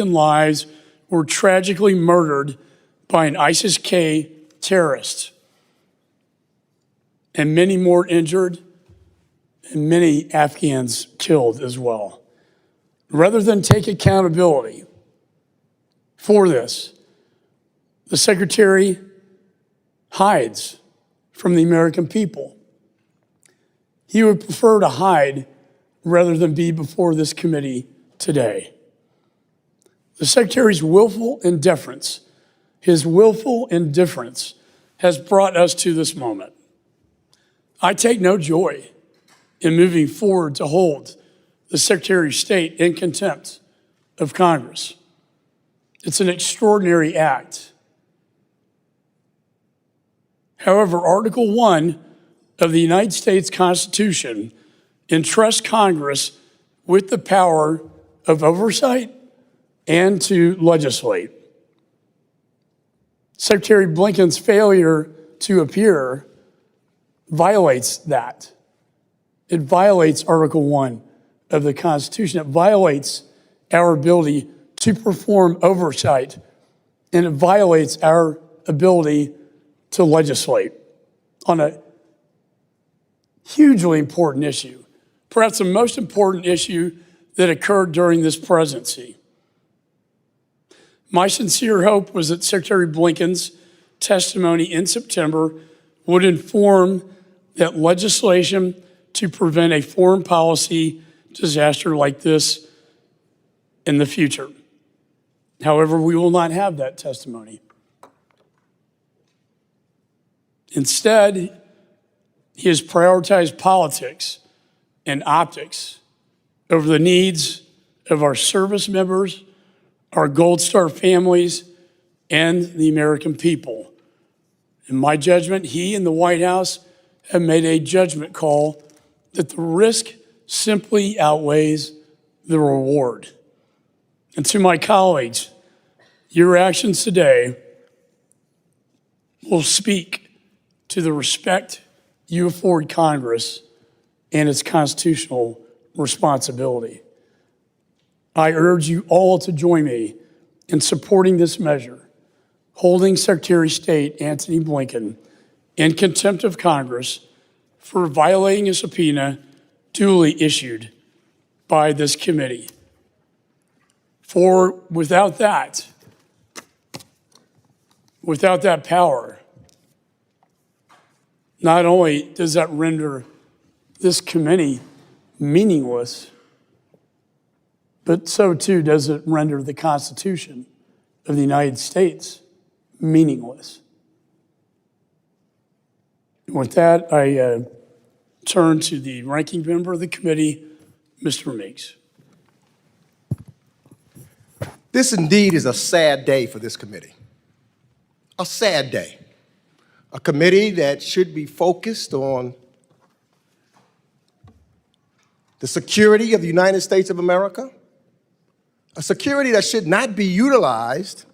lives were tragically murdered by an ISIS-K terrorist, and many more injured, and many Afghans killed as well. Rather than take accountability for this, the Secretary hides from the American people. He would prefer to hide rather than be before this committee today. The Secretary's willful indifference, his willful indifference has brought us to this moment. I take no joy in moving forward to hold the Secretary of State in contempt of Congress. It's an extraordinary act. However, Article 1 of the United States Constitution entrusts Congress with the power of oversight and to legislate. Secretary Blinken's failure to appear violates that. It violates Article 1 of the Constitution. It violates our ability to perform oversight, and it violates our ability to legislate on a hugely important issue, perhaps the most important issue that occurred during this presidency. My sincere hope was that Secretary Blinken's testimony in September would inform that legislation to prevent a foreign policy disaster like this in the future. However, we will not have that testimony. Instead, he has prioritized politics and optics over the needs of our service members, our Gold Star families, and the American people. In my judgment, he and the White House have made a judgment call that the risk simply outweighs the reward. And to my colleagues, your actions today will speak to the respect you afford Congress and its constitutional responsibility. I urge you all to join me in supporting this measure, holding Secretary of State Antony Blinken in contempt of Congress for violating a subpoena duly issued by this committee. For without that power, not only does that render this committee meaningless, but so too does it render the Constitution of the United States meaningless. With that, I turn to the ranking member of the committee, Mr. Meeks. This indeed is a sad day for this committee. A sad day. A committee that should be focused on the security of the United States of America, a security that should not be utilized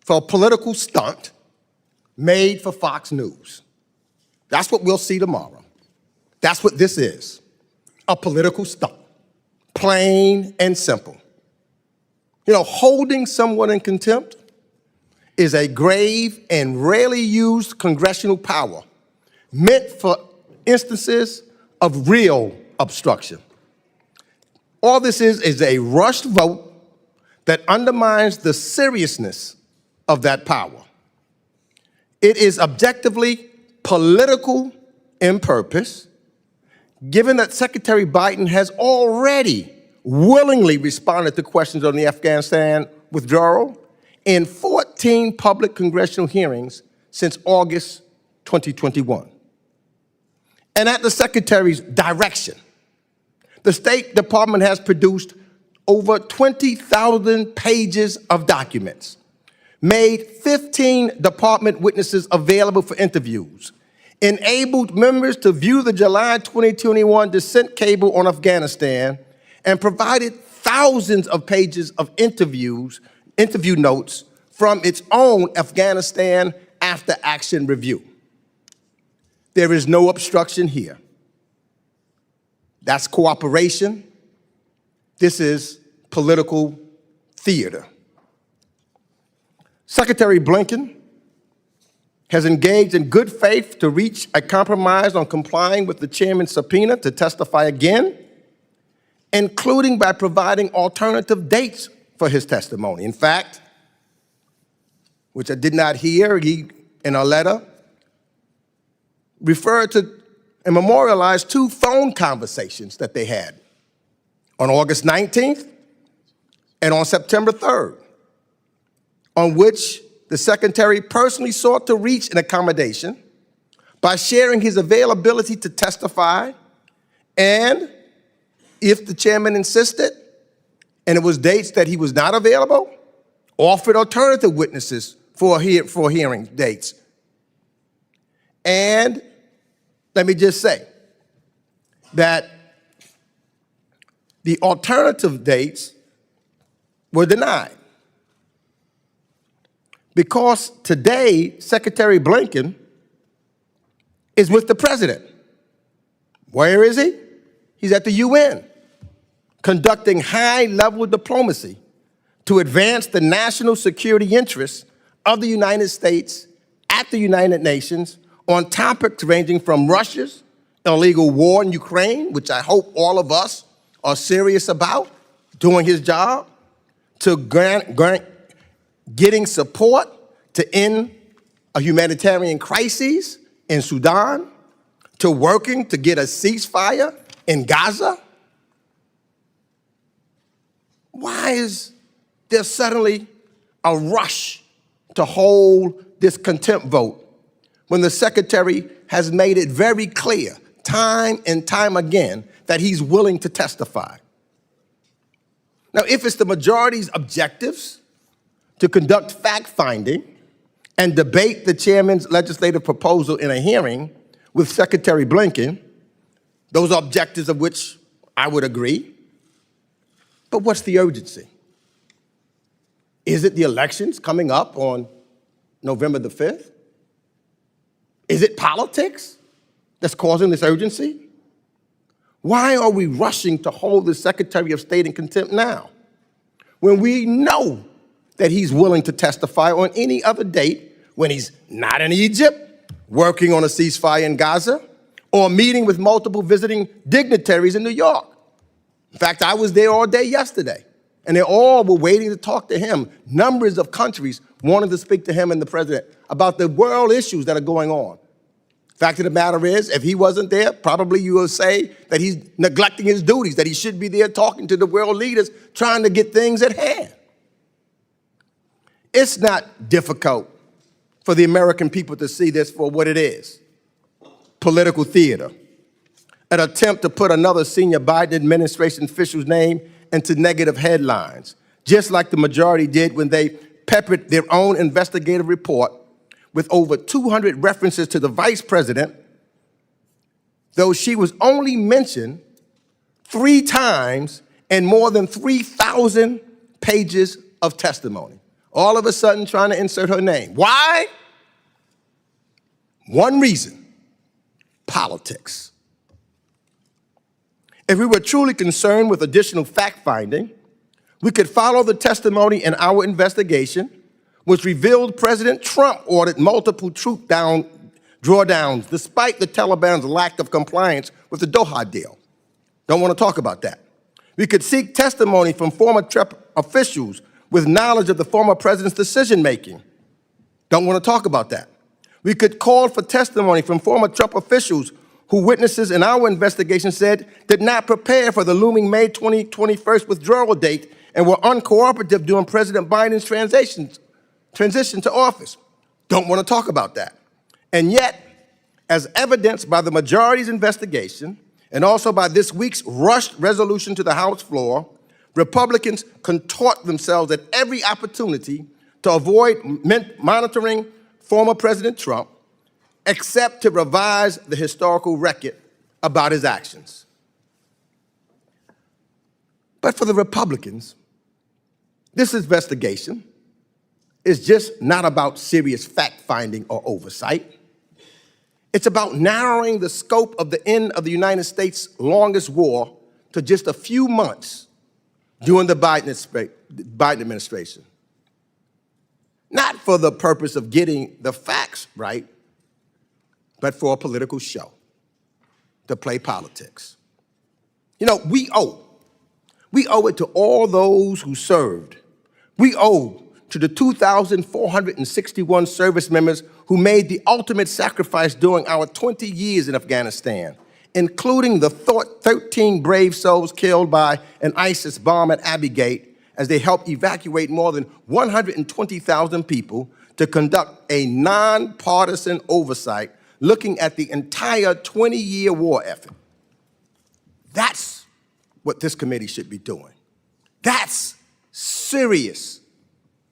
for a political stunt made for Fox News. That's what we'll see tomorrow. That's what this is, a political stunt, plain and simple. You know, holding someone in contempt is a grave and rarely used congressional power meant for instances of real obstruction. All this is a rushed vote that undermines the seriousness of that power. It is objectively political in purpose, given that Secretary Biden has already willingly responded to questions on the Afghanistan withdrawal in 14 public congressional hearings since August 2021. And at the Secretary's direction, the State Department has produced over 20,000 pages of documents, made 15 department witnesses available for interviews, enabled members to view the July 2021 dissent cable on Afghanistan, and provided thousands of pages of interview notes from its own Afghanistan after action review. There is no obstruction here. That's cooperation. This is political theater. Secretary Blinken has engaged in good faith to reach a compromise on complying with the chairman's subpoena to testify again, including by providing alternative dates for his testimony. In fact, which I did not hear, he, in a letter, referred to and memorialized 2 phone conversations that they had on August 19th and on September 3rd, on which the secretary personally sought to reach an accommodation by sharing his availability to testify, and if the chairman insisted, and it was dates that he was not available, offered alternative witnesses for hearing dates. And let me just say that the alternative dates were denied because today Secretary Blinken is with the president. Where is he? He's at the UN, conducting high-level diplomacy to advance the national security interests of the United States at the United Nations on topics ranging from Russia's illegal war in Ukraine, which I hope all of us are serious about doing his job, to getting support to end a humanitarian crisis in Sudan, to working to get a ceasefire in Gaza. Why is there suddenly a rush to hold this contempt vote when the secretary has made it very clear time and time again that he's willing to testify? Now, if it's the majority's objectives to conduct fact-finding and debate the chairman's legislative proposal in a hearing with Secretary Blinken, those are objectives of which I would agree. But what's the urgency? Is it the elections coming up on November the 5th? Is it politics that's causing this urgency? Why are we rushing to hold the Secretary of State in contempt now, when we know that he's willing to testify on any other date when he's not in Egypt, working on a ceasefire in Gaza, or meeting with multiple visiting dignitaries in New York? In fact, I was there all day yesterday, and they all were waiting to talk to him. Numbers of countries wanted to speak to him and the president about the world issues that are going on. Fact of the matter is, if he wasn't there, probably you will say that he's neglecting his duties, that he should be there talking to the world leaders, trying to get things at hand. It's not difficult for the American people to see this for what it is: political theater, an attempt to put another senior Biden administration official's name into negative headlines, just like the majority did when they peppered their own investigative report with over 200 references to the vice president, though she was only mentioned 3 times in more than 3,000 pages of testimony. All of a sudden trying to insert her name. Why? One reason: politics. If we were truly concerned with additional fact-finding, we could follow the testimony in our investigation, which revealed President Trump ordered multiple troop drawdowns despite the Taliban's lack of compliance with the Doha deal. Don't want to talk about that. We could seek testimony from former Trump officials with knowledge of the former president's decision-making. Don't want to talk about that. We could call for testimony from former Trump officials who witnesses in our investigation said did not prepare for the looming May 2021 withdrawal date and were uncooperative during President Biden's transition to office. Don't want to talk about that. And yet, as evidenced by the majority's investigation and also by this week's rushed resolution to the House floor, Republicans contort themselves at every opportunity to avoid monitoring former President Trump, except to revise the historical record about his actions. But for the Republicans, this investigation is just not about serious fact-finding or oversight. It's about narrowing the scope of the end of the United States' longest war to just a few months during the Biden administration. not for the purpose of getting the facts right, but for a political show, to play politics. You know, we owe it to all those who served. We owe to the 2,461 service members who made the ultimate sacrifice during our 20 years in Afghanistan, including the 13 brave souls killed by an ISIS bomb at Abbey Gate as they helped evacuate more than 120,000 people to conduct a nonpartisan oversight looking at the entire 20-year war effort. That's what this committee should be doing. That's serious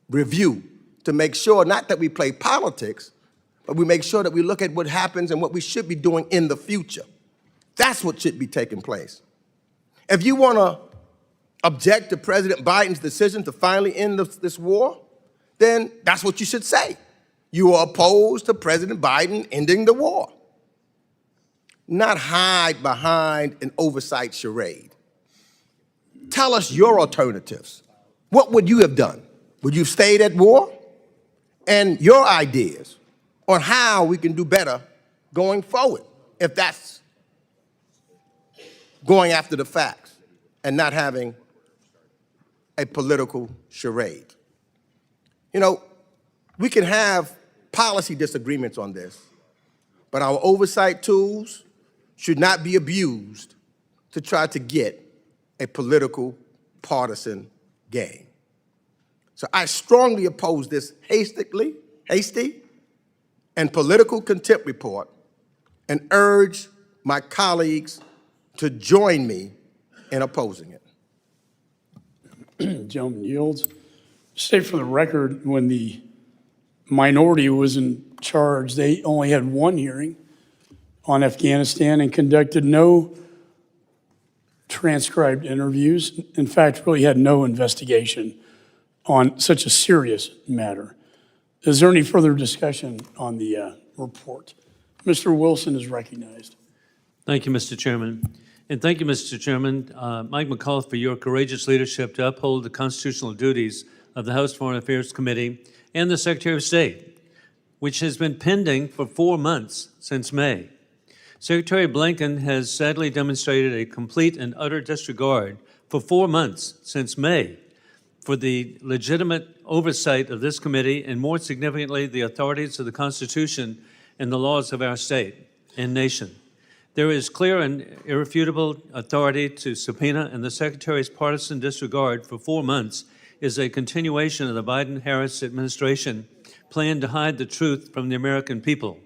review to make sure not that we play politics, but we make sure that we look at what happens and what we should be doing in the future. That's what should be taking place. If you want to object to President Biden's decision to finally end this war, then that's what you should say. You are opposed to President Biden ending the war. Not hide behind an oversight charade. Tell us your alternatives. What would you have done? Would you have stayed at war? And your ideas on how we can do better going forward, if that's going after the facts and not having a political charade. You know, we can have policy disagreements on this, but our oversight tools should not be abused to try to get a political partisan gain. So I strongly oppose this hasty and political contempt report and urge my colleagues to join me in opposing it. Gentleman yields. State for the record, when the minority was in charge, they only had one hearing on Afghanistan and conducted no transcribed interviews. In fact, really had no investigation on such a serious matter. Is there any further discussion on the report? Mr. Wilson is recognized. Thank you, Mr. Chairman. And thank you, Mr. Chairman, Mike McCaul, for your courageous leadership to uphold the constitutional duties of the House Foreign Affairs Committee and the Secretary of State, which has been pending for 4 months since May. Secretary Blinken has sadly demonstrated a complete and utter disregard for 4 months since May for the legitimate oversight of this committee and, more significantly, the authorities of the Constitution and the laws of our state and nation. There is clear and irrefutable authority to subpoena, and the Secretary's partisan disregard for 4 months is a continuation of the Biden-Harris administration plan to hide the truth from the American people.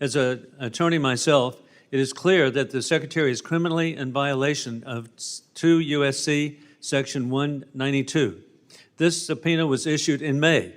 As an attorney myself, it is clear that the Secretary is criminally in violation of 2 U.S.C. Section 192. This subpoena was issued in May.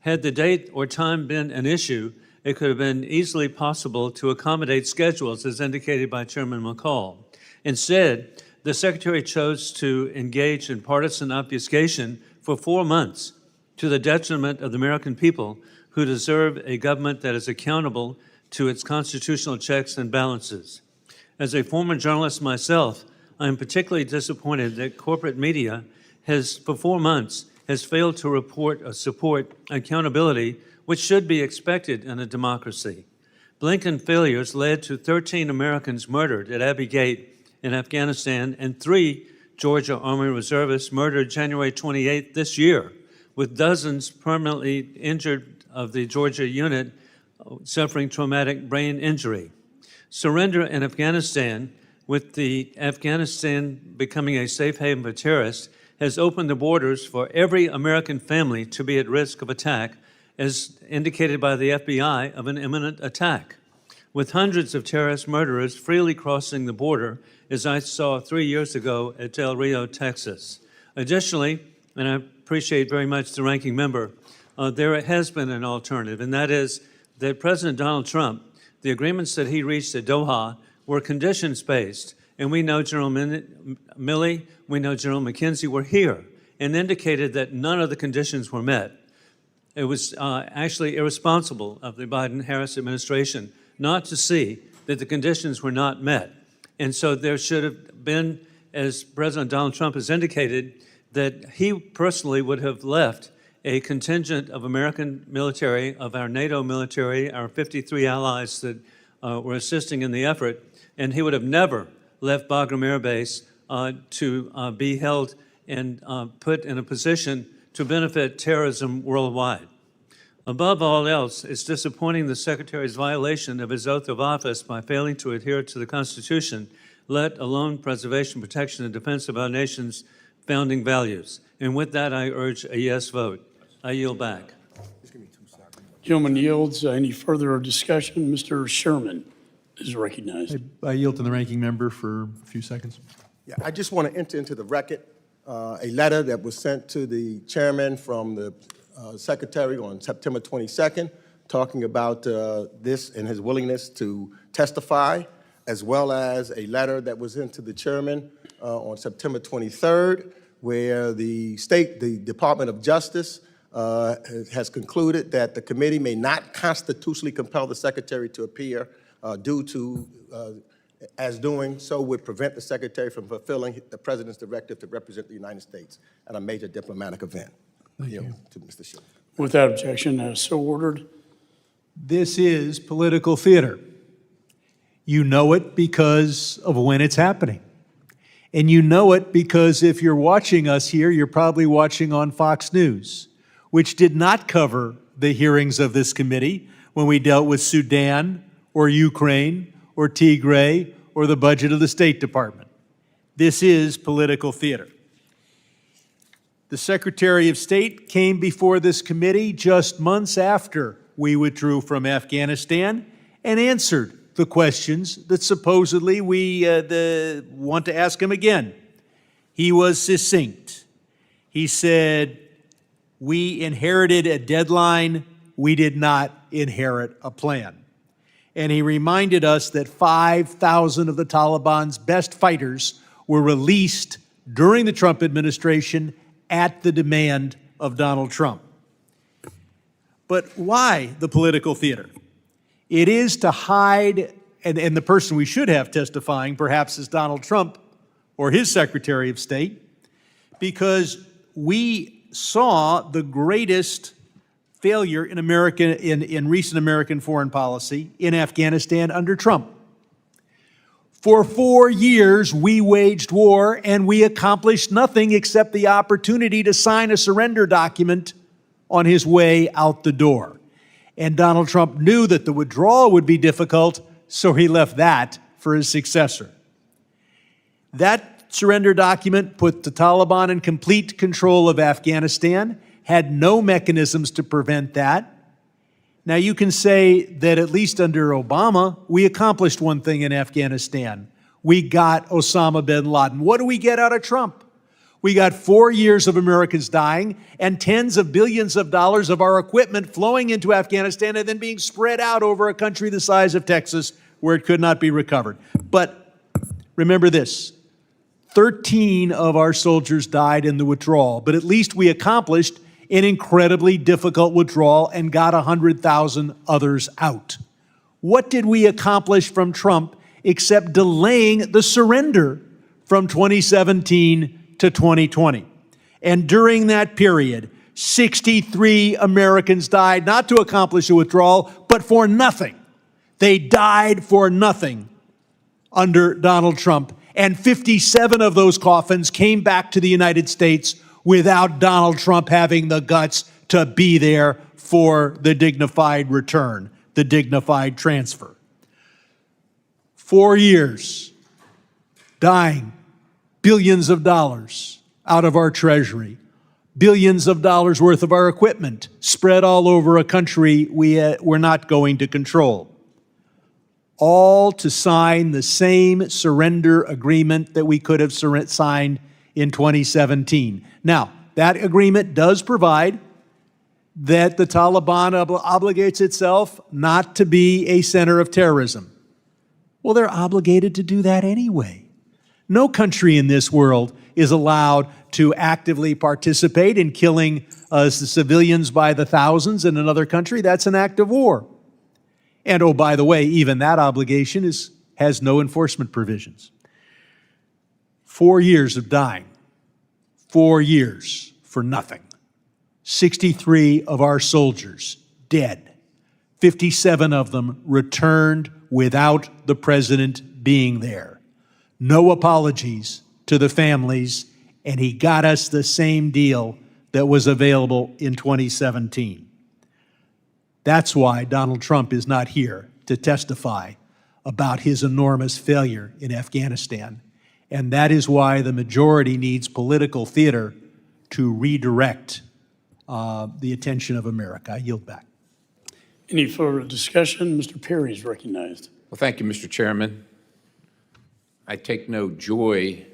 Had the date or time been an issue, it could have been easily possible to accommodate schedules as indicated by Chairman McCaul. Instead, the Secretary chose to engage in partisan obfuscation for 4 months to the detriment of the American people who deserve a government that is accountable to its constitutional checks and balances. As a former journalist myself, I am particularly disappointed that corporate media has, for 4 months, has failed to report or support accountability, which should be expected in a democracy. Blinken failures led to 13 Americans murdered at Abbey Gate in Afghanistan and 3 Georgia Army reservists murdered January 28th this year, with dozens permanently injured of the Georgia unit suffering traumatic brain injury. Surrender in Afghanistan, with the Afghanistan becoming a safe haven for terrorists, has opened the borders for every American family to be at risk of attack, as indicated by the FBI, of an imminent attack, with hundreds of terrorist murderers freely crossing the border, as I saw 3 years ago at Del Rio, Texas. Additionally, and I appreciate very much the ranking member, there has been an alternative, and that is that President Donald Trump, the agreements that he reached at Doha were conditions-based, and we know General Milley, we know General McKenzie were here and indicated that none of the conditions were met. It was actually irresponsible of the Biden-Harris administration not to see that the conditions were not met. And so there should have been, as President Donald Trump has indicated, that he personally would have left a contingent of American military, of our NATO military, our 53 allies that were assisting in the effort, and he would have never left Bagram Air Base to be held and put in a position to benefit terrorism worldwide. Above all else, it's disappointing the Secretary's violation of his oath of office by failing to adhere to the Constitution, let alone preservation, protection, and defense of our nation's founding values. And with that, I urge a yes vote. I yield back. Gentleman yields. Any further discussion? Mr. Sherman is recognized. I yield to the ranking member for a few seconds. Yeah, I just want to enter into the record a letter that was sent to the chairman from the secretary on September 22nd, talking about this and his willingness to testify, as well as a letter that was sent to the chairman on September 23rd, where the Department of Justice has concluded that the committee may not constitutionally compel the secretary to appear due to, as doing so would prevent the secretary from fulfilling the president's directive to represent the United States at a major diplomatic event. Thank you. To Mr. Schiff. Without objection, so ordered. This is political theater. You know it because of when it's happening. And you know it because if you're watching us here, you're probably watching on Fox News, which did not cover the hearings of this committee when we dealt with Sudan or Ukraine or Tigray or the budget of the State Department. This is political theater. The Secretary of State came before this committee just months after we withdrew from Afghanistan and answered the questions that supposedly we want to ask him again. He was succinct. He said, we inherited a deadline, we did not inherit a plan. And he reminded us that 5,000 of the Taliban's best fighters were released during the Trump administration at the demand of Donald Trump. But why the political theater? It is to hide, and the person we should have testifying perhaps is Donald Trump or his Secretary of State, because we saw the greatest failure in recent American foreign policy in Afghanistan under Trump. For 4 years, we waged war and we accomplished nothing except the opportunity to sign a surrender document on his way out the door. And Donald Trump knew that the withdrawal would be difficult, so he left that for his successor. That surrender document put the Taliban in complete control of Afghanistan, had no mechanisms to prevent that. Now, you can say that at least under Obama, we accomplished one thing in Afghanistan. We got Osama bin Laden. What do we get out of Trump? We got 4 years of Americans dying and tens of billions of dollars of our equipment flowing into Afghanistan and then being spread out over a country the size of Texas where it could not be recovered. But remember this, 13 of our soldiers died in the withdrawal, but at least we accomplished an incredibly difficult withdrawal and got 100,000 others out. What did we accomplish from Trump except delaying the surrender from 2017 to 2020? And during that period, 63 Americans died, not to accomplish a withdrawal, but for nothing. They died for nothing under Donald Trump. And 57 of those coffins came back to the United States without Donald Trump having the guts to be there for the dignified return, the dignified transfer. 4 years, dying, billions of dollars out of our treasury, billions of dollars worth of our equipment spread all over a country we're not going to control. All to sign the same surrender agreement that we could have signed in 2017. Now, that agreement does provide that the Taliban obligates itself not to be a center of terrorism. Well, they're obligated to do that anyway. No country in this world is allowed to actively participate in killing civilians by the thousands in another country. That's an act of war. And oh, by the way, even that obligation has no enforcement provisions. 4 years of dying, 4 years for nothing. 63 of our soldiers dead, 57 of them returned without the president being there. No apologies to the families, and he got us the same deal that was available in 2017. That's why Donald Trump is not here to testify about his enormous failure in Afghanistan. And that is why the majority needs political theater to redirect the attention of America. I yield back. Any further discussion? Mr. Perry is recognized. Well, thank you, Mr. Chairman. I take no joy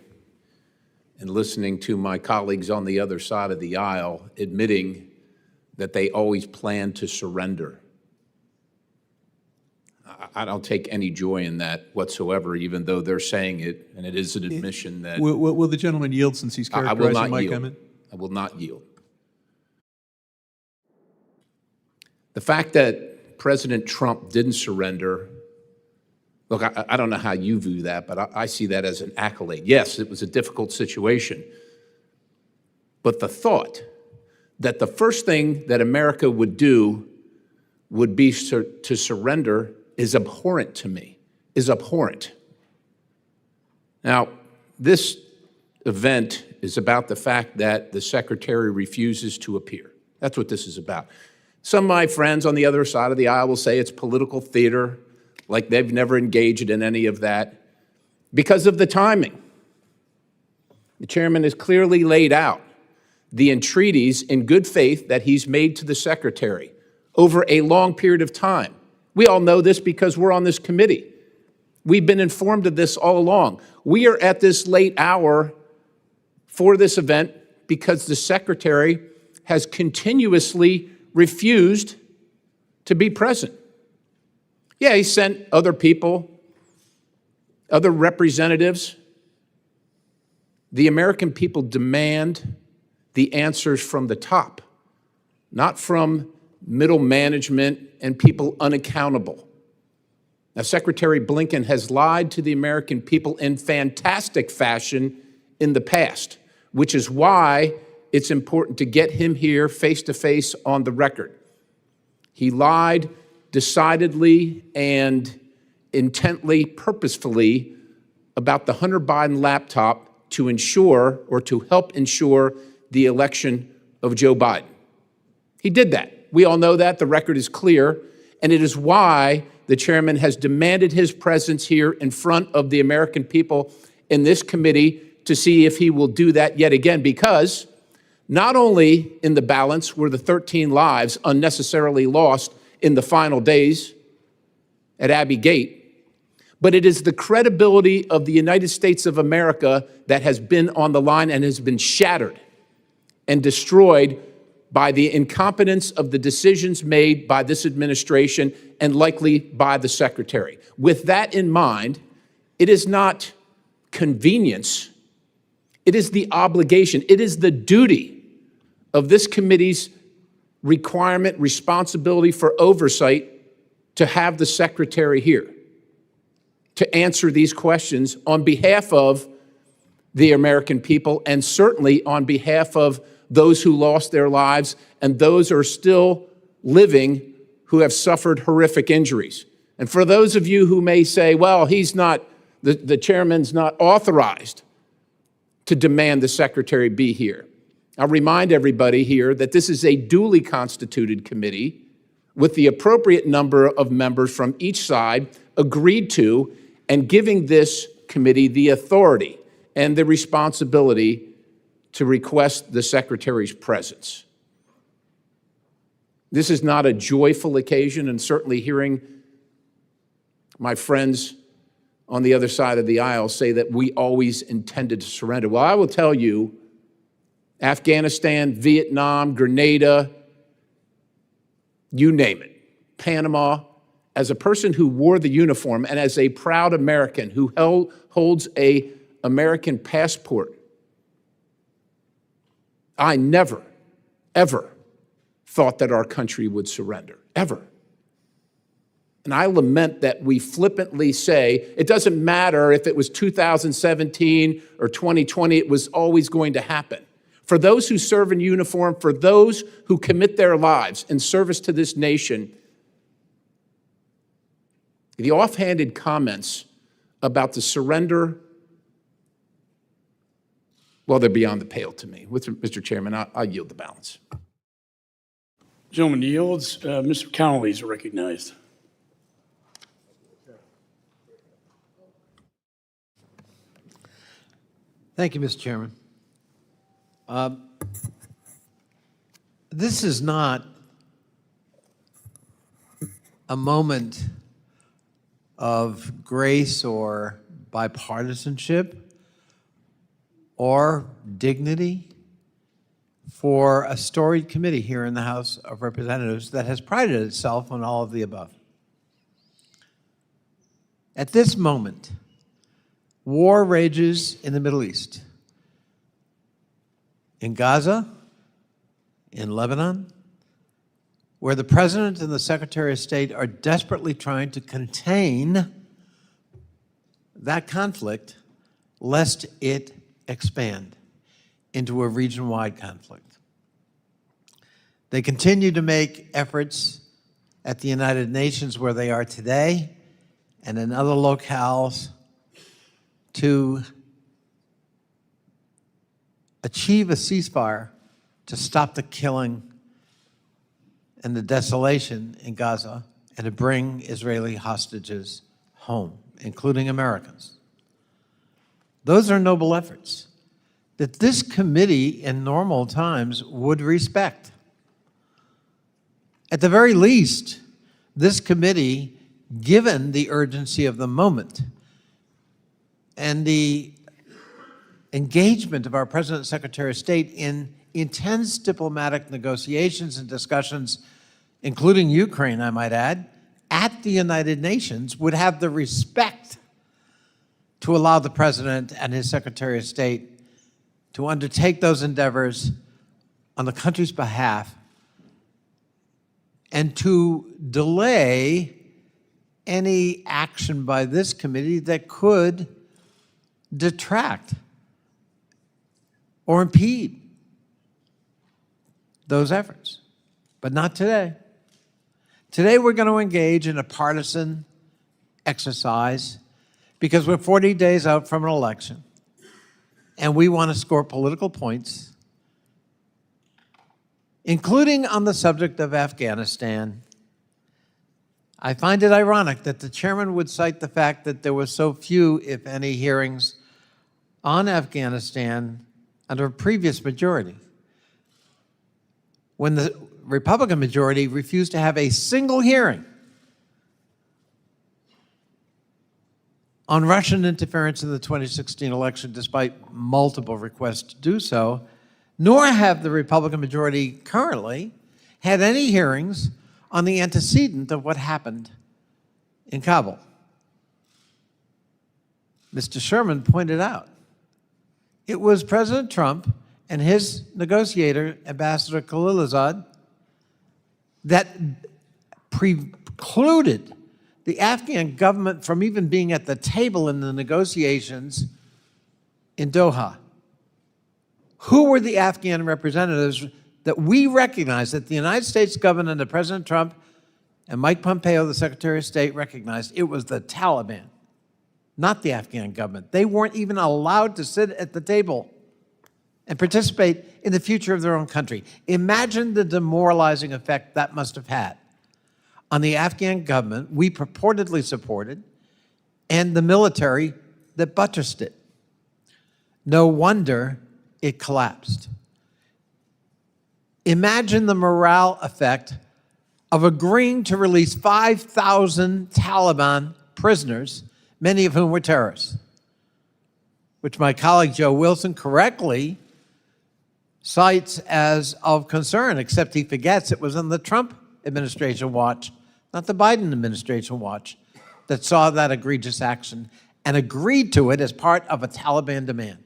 in listening to my colleagues on the other side of the aisle admitting that they always plan to surrender. I don't take any joy in that whatsoever, even though they're saying it, and it is an admission that Will the gentleman yield since he's I will characterizing not my yield. comment? I will not yield. The fact that President Trump didn't surrender, look, I don't know how you view that, but I see that as an accolade. Yes, it was a difficult situation. But the thought that the first thing that America would do would be to surrender is abhorrent to me, is abhorrent. Now, this event is about the fact that the secretary refuses to appear. That's what this is about. Some of my friends on the other side of the aisle will say it's political theater, like they've never engaged in any of that, because of the timing. The chairman has clearly laid out the entreaties in good faith that he's made to the secretary over a long period of time. We all know this because we're on this committee. We've been informed of this all along. We are at this late hour for this event because the secretary has continuously refused to be present. Yeah, he sent other people, other representatives. The American people demand the answers from the top, not from middle management and people unaccountable. Now, Secretary Blinken has lied to the American people in fantastic fashion in the past, which is why it's important to get him here face-to-face on the record. He lied decidedly and intently, purposefully about the Hunter Biden laptop to ensure or to help ensure the election of Joe Biden. He did that. We all know that. The record is clear. And it is why the chairman has demanded his presence here in front of the American people in this committee to see if he will do that yet again, because not only in the balance were the 13 lives unnecessarily lost in the final days at Abbey Gate, but it is the credibility of the United States of America that has been on the line and has been shattered and destroyed by the incompetence of the decisions made by this administration and likely by the secretary. With that in mind, it is not convenience, it is the obligation, it is the duty of this committee's requirement, responsibility for oversight to have the secretary here to answer these questions on behalf of the American people and certainly on behalf of those who lost their lives and those who are still living who have suffered horrific injuries. And for those of you who may say, well, he's not, the chairman's not authorized to demand the secretary be here. I'll remind everybody here that this is a duly constituted committee with the appropriate number of members from each side agreed to and giving this committee the authority and the responsibility to request the secretary's presence. This is not a joyful occasion, and certainly hearing my friends on the other side of the aisle say that we always intended to surrender. Well, I will tell you, Afghanistan, Vietnam, Grenada, you name it, Panama, as a person who wore the uniform and as a proud American who holds an American passport, I never, ever thought that our country would surrender, ever. And I lament that we flippantly say, it doesn't matter if it was 2017 or 2020, it was always going to happen. for those who serve in uniform, for those who commit their lives in service to this nation, the offhanded comments about the surrender, well, they're beyond the pale to me. Mr. Chairman, I'll yield the balance. Gentleman yields. Mr. Connolly is recognized. Thank you, Mr. Chairman. This is not a moment of grace or bipartisanship or dignity for a storied committee here in the House of Representatives that has prided itself on all of the above. At this moment, war rages in the Middle East, in Gaza, in Lebanon, where the President and the Secretary of State are desperately trying to contain that conflict lest it expand into a region-wide conflict. They continue to make efforts at the United Nations where they are today and in other locales to achieve a ceasefire to stop the killing and the desolation in Gaza and to bring Israeli hostages home, including Americans. Those are noble efforts that this committee in normal times would respect. At the very least, this committee, given the urgency of the moment and the engagement of our President and Secretary of State in intense diplomatic negotiations and discussions, including Ukraine, I might add, at the United Nations, would have the respect to allow the President and his Secretary of State to undertake those endeavors on the country's behalf and to delay any action by this committee that could detract or impede those efforts. But not today. Today we're going to engage in a partisan exercise because we're 40 days out from an election and we want to score political points, including on the subject of Afghanistan. I find it ironic that the chairman would cite the fact that there were so few, if any, hearings on Afghanistan under a previous majority, when the Republican majority refused to have a single hearing on Russian interference in the 2016 election, despite multiple requests to do so, nor have the Republican majority currently had any hearings on the antecedent of what happened in Kabul. Mr. Sherman pointed out, it was President Trump and his negotiator, Ambassador Khalilzad, that precluded the Afghan government from even being at the table in the negotiations in Doha. Who were the Afghan representatives that we recognized, that the United States government and President Trump and Mike Pompeo, the Secretary of State, recognized? It was the Taliban, not the Afghan government. They weren't even allowed to sit at the table and participate in the future of their own country. Imagine the demoralizing effect that must have had on the Afghan government we purportedly supported and the military that buttressed it. No wonder it collapsed. Imagine the morale effect of agreeing to release 5,000 Taliban prisoners, many of whom were terrorists, which my colleague Joe Wilson correctly cites as of concern, except he forgets it was in the Trump administration watch, not the Biden administration watch, that saw that egregious action and agreed to it as part of a Taliban demand.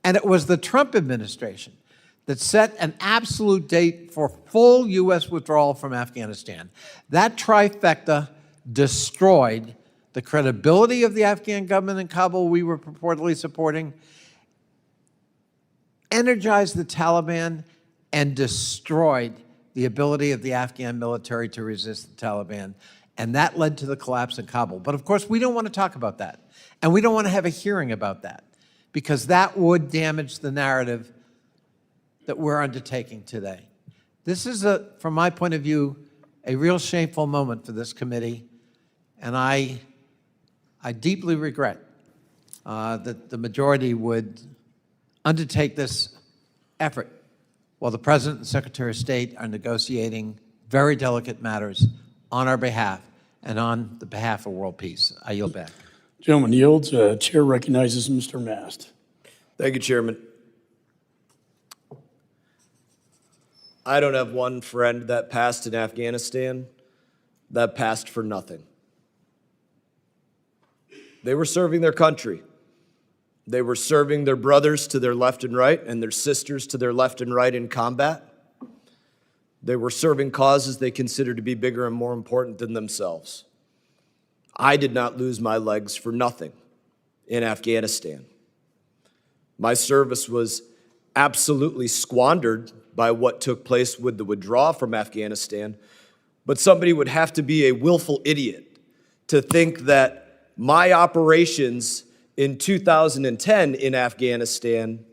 And it was the Trump administration that set an absolute date for full U.S. withdrawal from Afghanistan. That trifecta destroyed the credibility of the Afghan government in Kabul we were purportedly supporting, energized the Taliban and destroyed the ability of the Afghan military to resist the Taliban. And that led to the collapse in Kabul. But of course, we don't want to talk about that. And we don't want to have a hearing about that, because that would damage the narrative that we're undertaking today. This is, from my point of view, a real shameful moment for this committee. And I deeply regret that the majority would undertake this effort while the President and Secretary of State are negotiating very delicate matters on our behalf and on the behalf of world peace. I yield back. Gentleman yields. Chair recognizes Mr. Mast. Thank you, Chairman. I don't have one friend that passed in Afghanistan that passed for nothing. They were serving their country. They were serving their brothers to their left and right and their sisters to their left and right in combat. They were serving causes they considered to be bigger and more important than themselves. I did not lose my legs for nothing in Afghanistan. My service was absolutely squandered by what took place with the withdrawal from Afghanistan, but somebody would have to be a willful idiot to think that my operations in 2010 in Afghanistan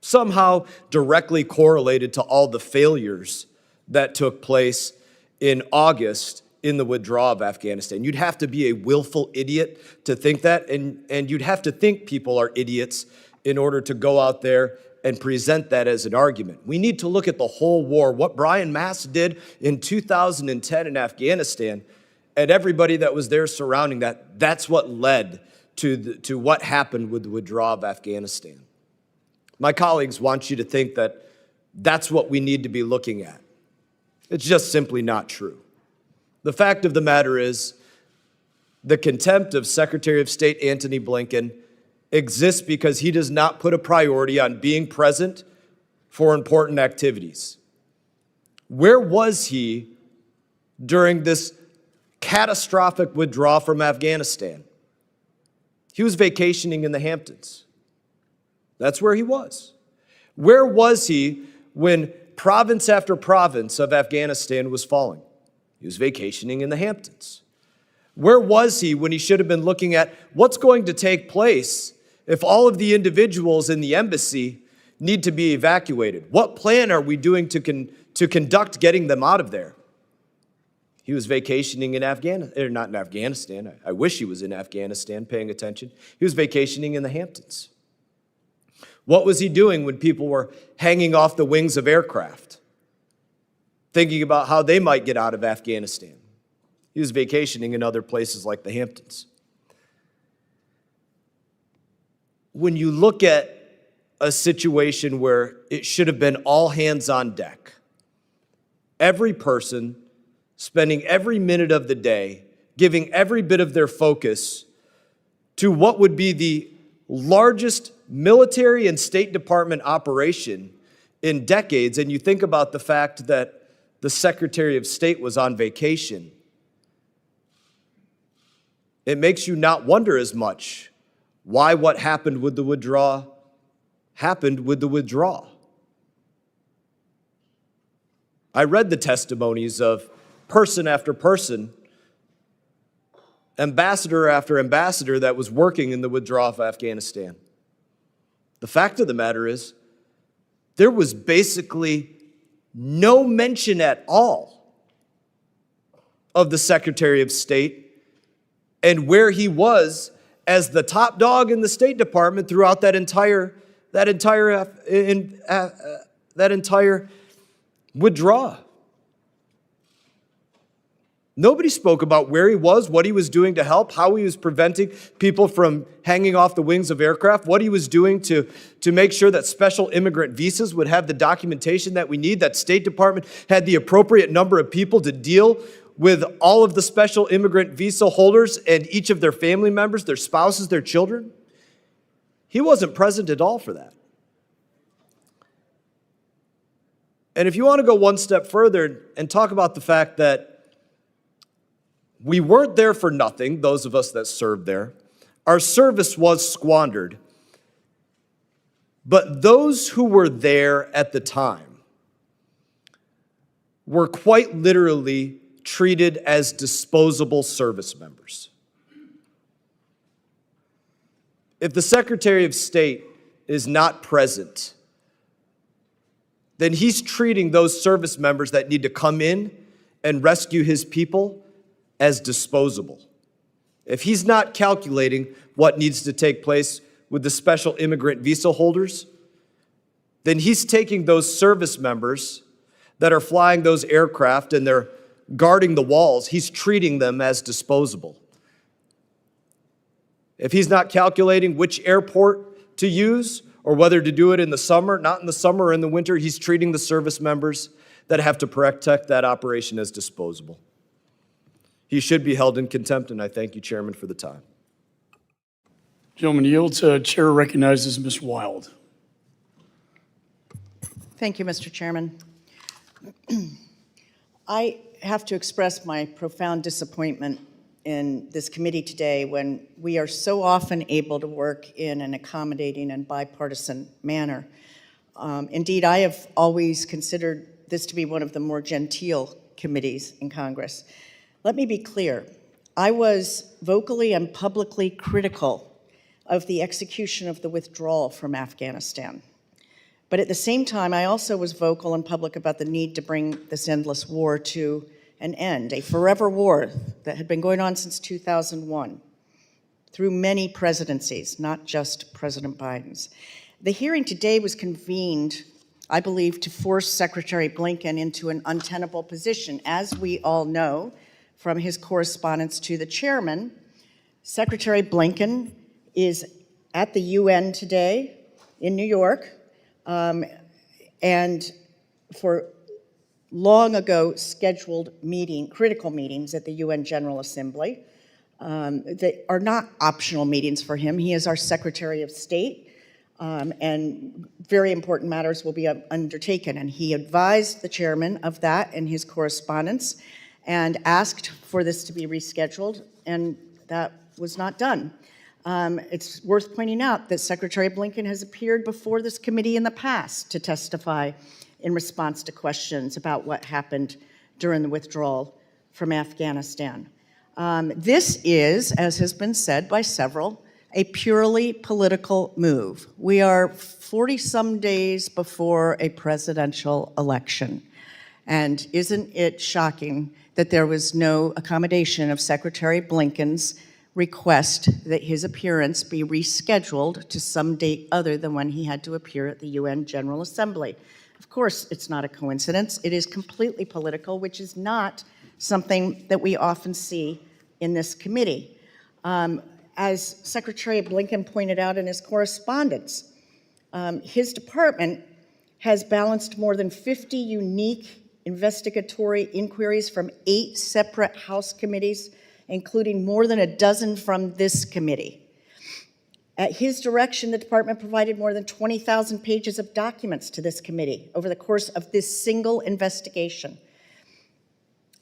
somehow directly correlated to all the failures that took place in August in the withdrawal of Afghanistan. You'd have to be a willful idiot to think that, and you'd have to think people are idiots in order to go out there and present that as an argument. We need to look at the whole war, what Brian Mast did in 2010 in Afghanistan, and everybody that was there surrounding that. That's what led to what happened with the withdrawal of Afghanistan. My colleagues want you to think that that's what we need to be looking at. It's just simply not true. The fact of the matter is, the contempt of Secretary of State Antony Blinken exists because he does not put a priority on being present for important activities. Where was he during this catastrophic withdrawal from Afghanistan? He was vacationing in the Hamptons. That's where he was. Where was he when province after province of Afghanistan was falling? He was vacationing in the Hamptons. Where was he when he should have been looking at what's going to take place if all of the individuals in the embassy need to be evacuated? What plan are we doing to conduct getting them out of there? He was vacationing in Afghanistan, or not in Afghanistan. I wish he was in Afghanistan paying attention. He was vacationing in the Hamptons. What was he doing when people were hanging off the wings of aircraft, thinking about how they might get out of Afghanistan? He was vacationing in other places like the Hamptons. When you look at a situation where it should have been all hands on deck, every person spending every minute of the day, giving every bit of their focus to what would be the largest military and State Department operation in decades, and you think about the fact that the Secretary of State was on vacation, it makes you not wonder as much why what happened with the withdrawal happened with the withdrawal. I read the testimonies of person after person, ambassador after ambassador that was working in the withdrawal of Afghanistan. The fact of the matter is, there was basically no mention at all of the Secretary of State and where he was as the top dog in the State Department throughout that entire withdrawal. Nobody spoke about where he was, what he was doing to help, how he was preventing people from hanging off the wings of aircraft, what he was doing to make sure that special immigrant visas would have the documentation that we need, that State Department had the appropriate number of people to deal with all of the special immigrant visa holders and each of their family members, their spouses, their children. He wasn't present at all for that. And if you want to go one step further and talk about the fact that we weren't there for nothing, those of us that served there, our service was squandered. But those who were there at the time were quite literally treated as disposable service members. If the Secretary of State is not present, then he's treating those service members that need to come in and rescue his people as disposable. If he's not calculating what needs to take place with the special immigrant visa holders, then he's taking those service members that are flying those aircraft and they're guarding the walls, he's treating them as disposable. If he's not calculating which airport to use or whether to do it in the summer, not in the summer or in the winter, he's treating the service members that have to protect that operation as disposable. He should be held in contempt, and I thank you, Chairman, for the time. Gentleman yields. Chair recognizes Ms. Wild. Thank you, Mr. Chairman. I have to express my profound disappointment in this committee today when we are so often able to work in an accommodating and bipartisan manner. Indeed, I have always considered this to be one of the more genteel committees in Congress. Let me be clear. I was vocally and publicly critical of the execution of the withdrawal from Afghanistan. But at the same time, I also was vocal and public about the need to bring this endless war to an end, a forever war that had been going on since 2001, through many presidencies, not just President Biden's. The hearing today was convened, I believe, to force Secretary Blinken into an untenable position. As we all know from his correspondence to the chairman, Secretary Blinken is at the UN today in New York, and for long ago scheduled critical meetings at the UN General Assembly. They are not optional meetings for him. He is our Secretary of State, and very important matters will be undertaken. And he advised the chairman of that in his correspondence and asked for this to be rescheduled, and that was not done. It's worth pointing out that Secretary Blinken has appeared before this committee in the past to testify in response to questions about what happened during the withdrawal from Afghanistan. This is, as has been said by several, a purely political move. We are 40-some days before a presidential election. And isn't it shocking that there was no accommodation of Secretary Blinken's request that his appearance be rescheduled to some date other than when he had to appear at the UN General Assembly? Of course, it's not a coincidence. It is completely political, which is not something that we often see in this committee. As Secretary Blinken pointed out in his correspondence, his department has balanced more than 50 unique investigatory inquiries from 8 separate House committees, including more than a dozen from this committee. At his direction, the department provided more than 20,000 pages of documents to this committee over the course of this single investigation.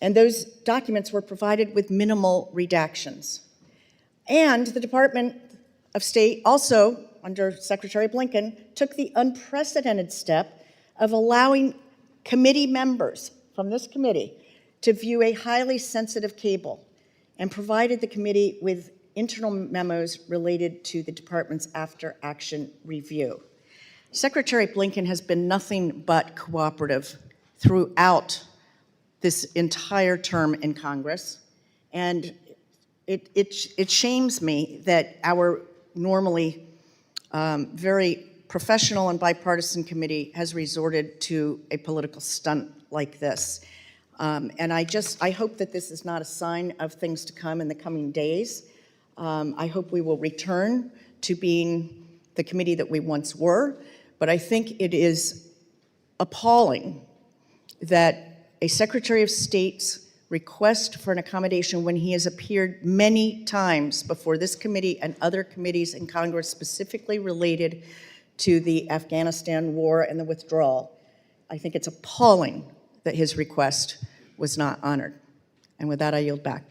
And those documents were provided with minimal redactions. And the Department of State also, under Secretary Blinken, took the unprecedented step of allowing committee members from this committee to view a highly sensitive cable and provided the committee with internal memos related to the department's after-action review. Secretary Blinken has been nothing but cooperative throughout this entire term in Congress, and it shames me that our normally very professional and bipartisan committee has resorted to a political stunt like this. And I hope that this is not a sign of things to come in the coming days. I hope we will return to being the committee that we once were, but I think it is appalling that a Secretary of State's request for an accommodation when he has appeared many times before this committee and other committees in Congress specifically related to the Afghanistan war and the withdrawal. I think it's appalling that his request was not honored. And with that, I yield back.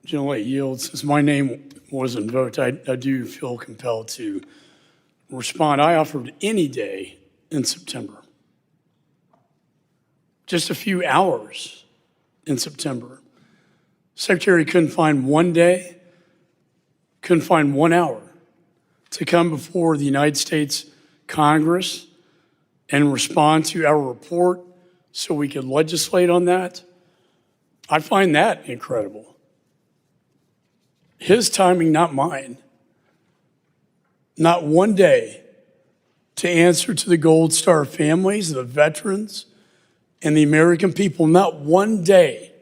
General yields. Since my name wasn't voted, I do feel compelled to respond. I offered any day in September, just a few hours in September. Secretary couldn't find one day, couldn't find 1 hour to come before the United States Congress and respond to our report so we could legislate on that. I find that incredible. His timing, not mine. Not one day to answer to the Gold Star families, the veterans, and the American people. Not one day.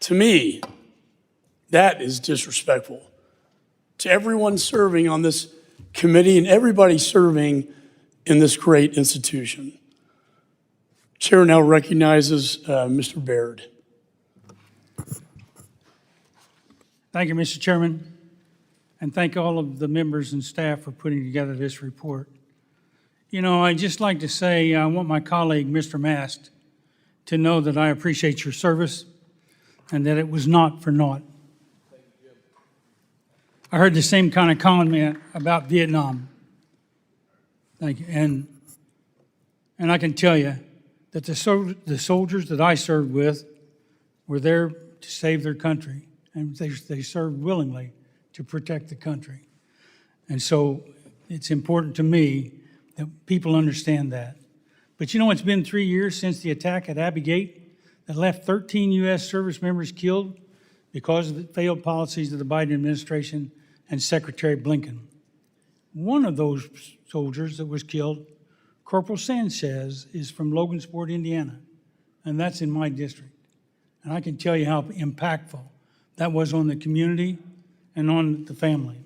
To me, that is disrespectful to everyone serving on this committee and everybody serving in this great institution. Chair now recognizes Mr. Baird. Thank you, Mr. Chairman, and thank all of the members and staff for putting together this report. You know, I'd just like to say I want my colleague, Mr. Mast, to know that I appreciate your service and that it was not for naught. I heard the same kind of comment about Vietnam. Thank you. And I can tell you that the soldiers that I served with were there to save their country, and they served willingly to protect the country. And so it's important to me that people understand that. But you know, it's been 3 years since the attack at Abbey Gate that left 13 U.S. service members killed because of the failed policies of the Biden administration and Secretary Blinken. One of those soldiers that was killed, Corporal Sanchez, is from Logansport, Indiana, and that's in my district. And I can tell you how impactful that was on the community and on the family.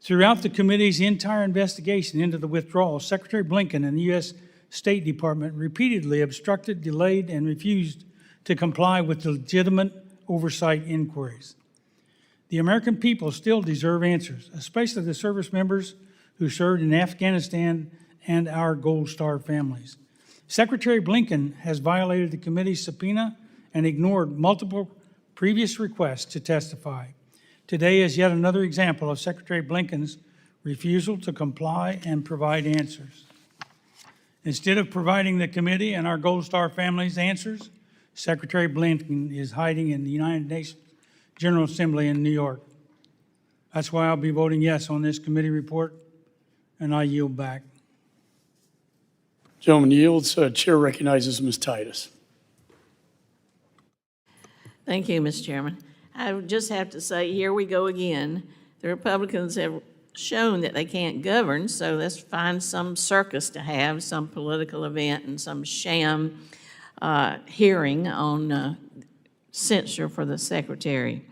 Throughout the committee's entire investigation into the withdrawal, Secretary Blinken and the U.S. State Department repeatedly obstructed, delayed, and refused to comply with legitimate oversight inquiries. The American people still deserve answers, especially the service members who served in Afghanistan and our Gold Star families. Secretary Blinken has violated the committee's subpoena and ignored multiple previous requests to testify. Today is yet another example of Secretary Blinken's refusal to comply and provide answers. Instead of providing the committee and our Gold Star families answers, Secretary Blinken is hiding in the United Nations General Assembly in New York. That's why I'll be voting yes on this committee report, and I yield back. Gentleman yields. Chair recognizes Ms. Titus. Thank you, Mr. Chairman. I would just have to say, here we go again. The Republicans have shown that they can't govern, so let's find some circus to have, some political event and some sham hearing on censure for the secretary.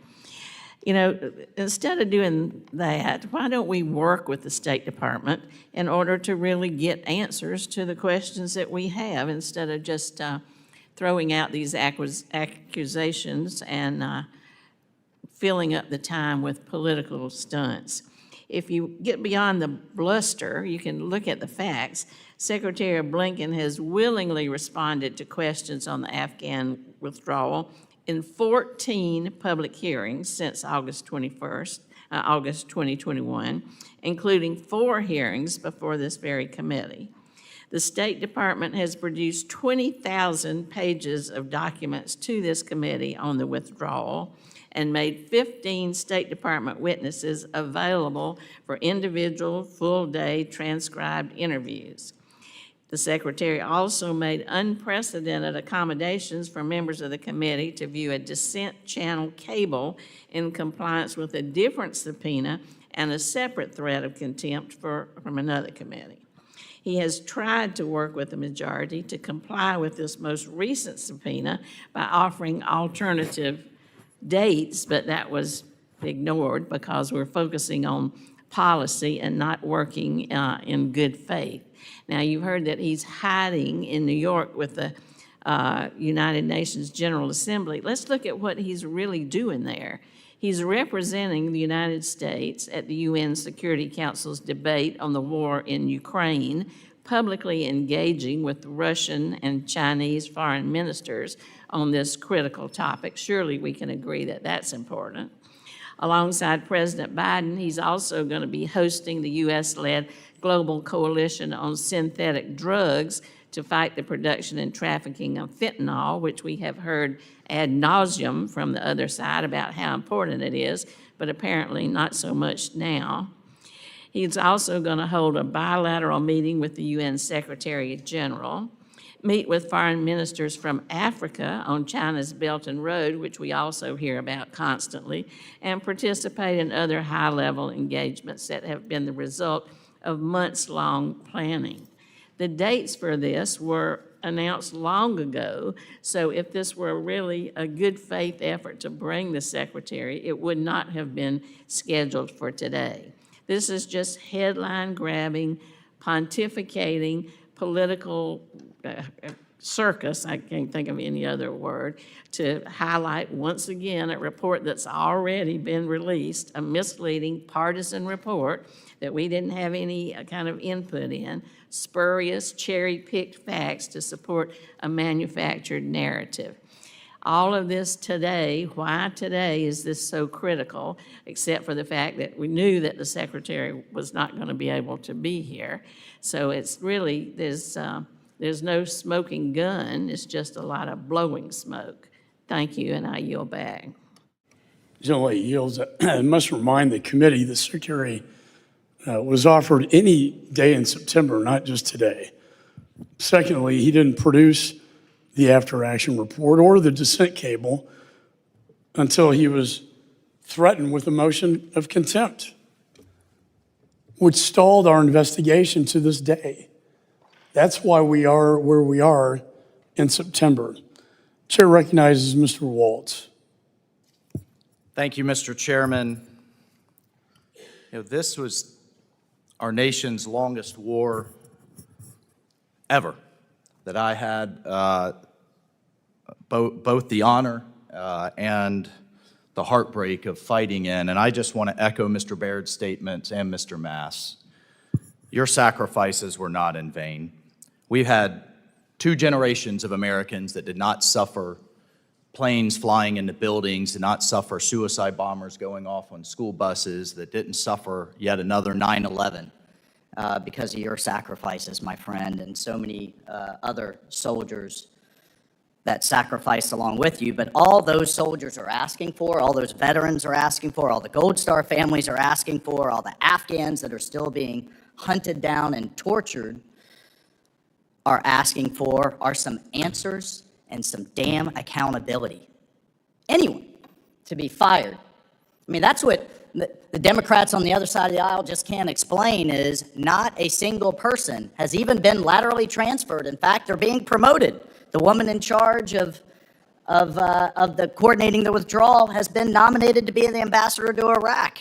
You know, instead of doing that, why don't we work with the State Department in order to really get answers to the questions that we have instead of just throwing out these accusations and filling up the time with political stunts. If you get beyond the bluster, you can look at the facts. Secretary Blinken has willingly responded to questions on the Afghan withdrawal in 14 public hearings since August 2021, including 4 hearings before this very committee. The State Department has produced 20,000 pages of documents to this committee on the withdrawal and made 15 State Department witnesses available for individual full-day transcribed interviews. The Secretary also made unprecedented accommodations for members of the committee to view a dissent channel cable in compliance with a different subpoena and a separate threat of contempt from another committee. He has tried to work with the majority to comply with this most recent subpoena by offering alternative dates, but that was ignored because we're focusing on policy and not working in good faith. Now, you've heard that he's hiding in New York with the United Nations General Assembly. Let's look at what he's really doing there. He's representing the United States at the UN Security Council's debate on the war in Ukraine, publicly engaging with Russian and Chinese foreign ministers on this critical topic. Surely we can agree that that's important. Alongside President Biden, he's also going to be hosting the U.S.-led Global Coalition on Synthetic Drugs to fight the production and trafficking of fentanyl, which we have heard ad nauseum from the other side about how important it is, but apparently not so much now. He's also going to hold a bilateral meeting with the UN Secretary General, meet with foreign ministers from Africa on China's Belt and Road, which we also hear about constantly, and participate in other high-level engagements that have been the result of months-long planning. The dates for this were announced long ago, so if this were really a good faith effort to bring the secretary, it would not have been scheduled for today. This is just headline grabbing, pontificating, political circus, I can't think of any other word, to highlight once again a report that's already been released, a misleading partisan report that we didn't have any kind of input in, spurious, cherry-picked facts to support a manufactured narrative. All of this today, why today is this so critical, except for the fact that we knew that the secretary was not going to be able to be here. So it's really, there's no smoking gun, it's just a lot of blowing smoke. Thank you, and I yield back. Generally yields. I must remind the committee the secretary was offered any day in September, not just today. Secondly, he didn't produce the after-action report or the dissent cable until he was threatened with a motion of contempt, which stalled our investigation to this day. That's why we are where we are in September. Chair recognizes Mr. Waltz. Thank you, Mr. Chairman. This was our nation's longest war ever that I had both the honor and the heartbreak of fighting in. And I just want to echo Mr. Baird's statements and Mr. Mass. Your sacrifices were not in vain. We've had 2 generations of Americans that did not suffer planes flying into buildings, did not suffer suicide bombers going off on school buses, that didn't suffer yet another 9/11 because of your sacrifices, my friend, and so many other soldiers that sacrificed along with you. But all those soldiers are asking for, all those veterans are asking for, all the Gold Star families are asking for, all the Afghans that are still being hunted down and tortured are asking for are some answers and some damn accountability. Anyone to be fired. I mean, that's what the Democrats on the other side of the aisle just can't explain, is not a single person has even been laterally transferred. In fact, they're being promoted. The woman in charge of the coordinating the withdrawal has been nominated to be the ambassador to Iraq.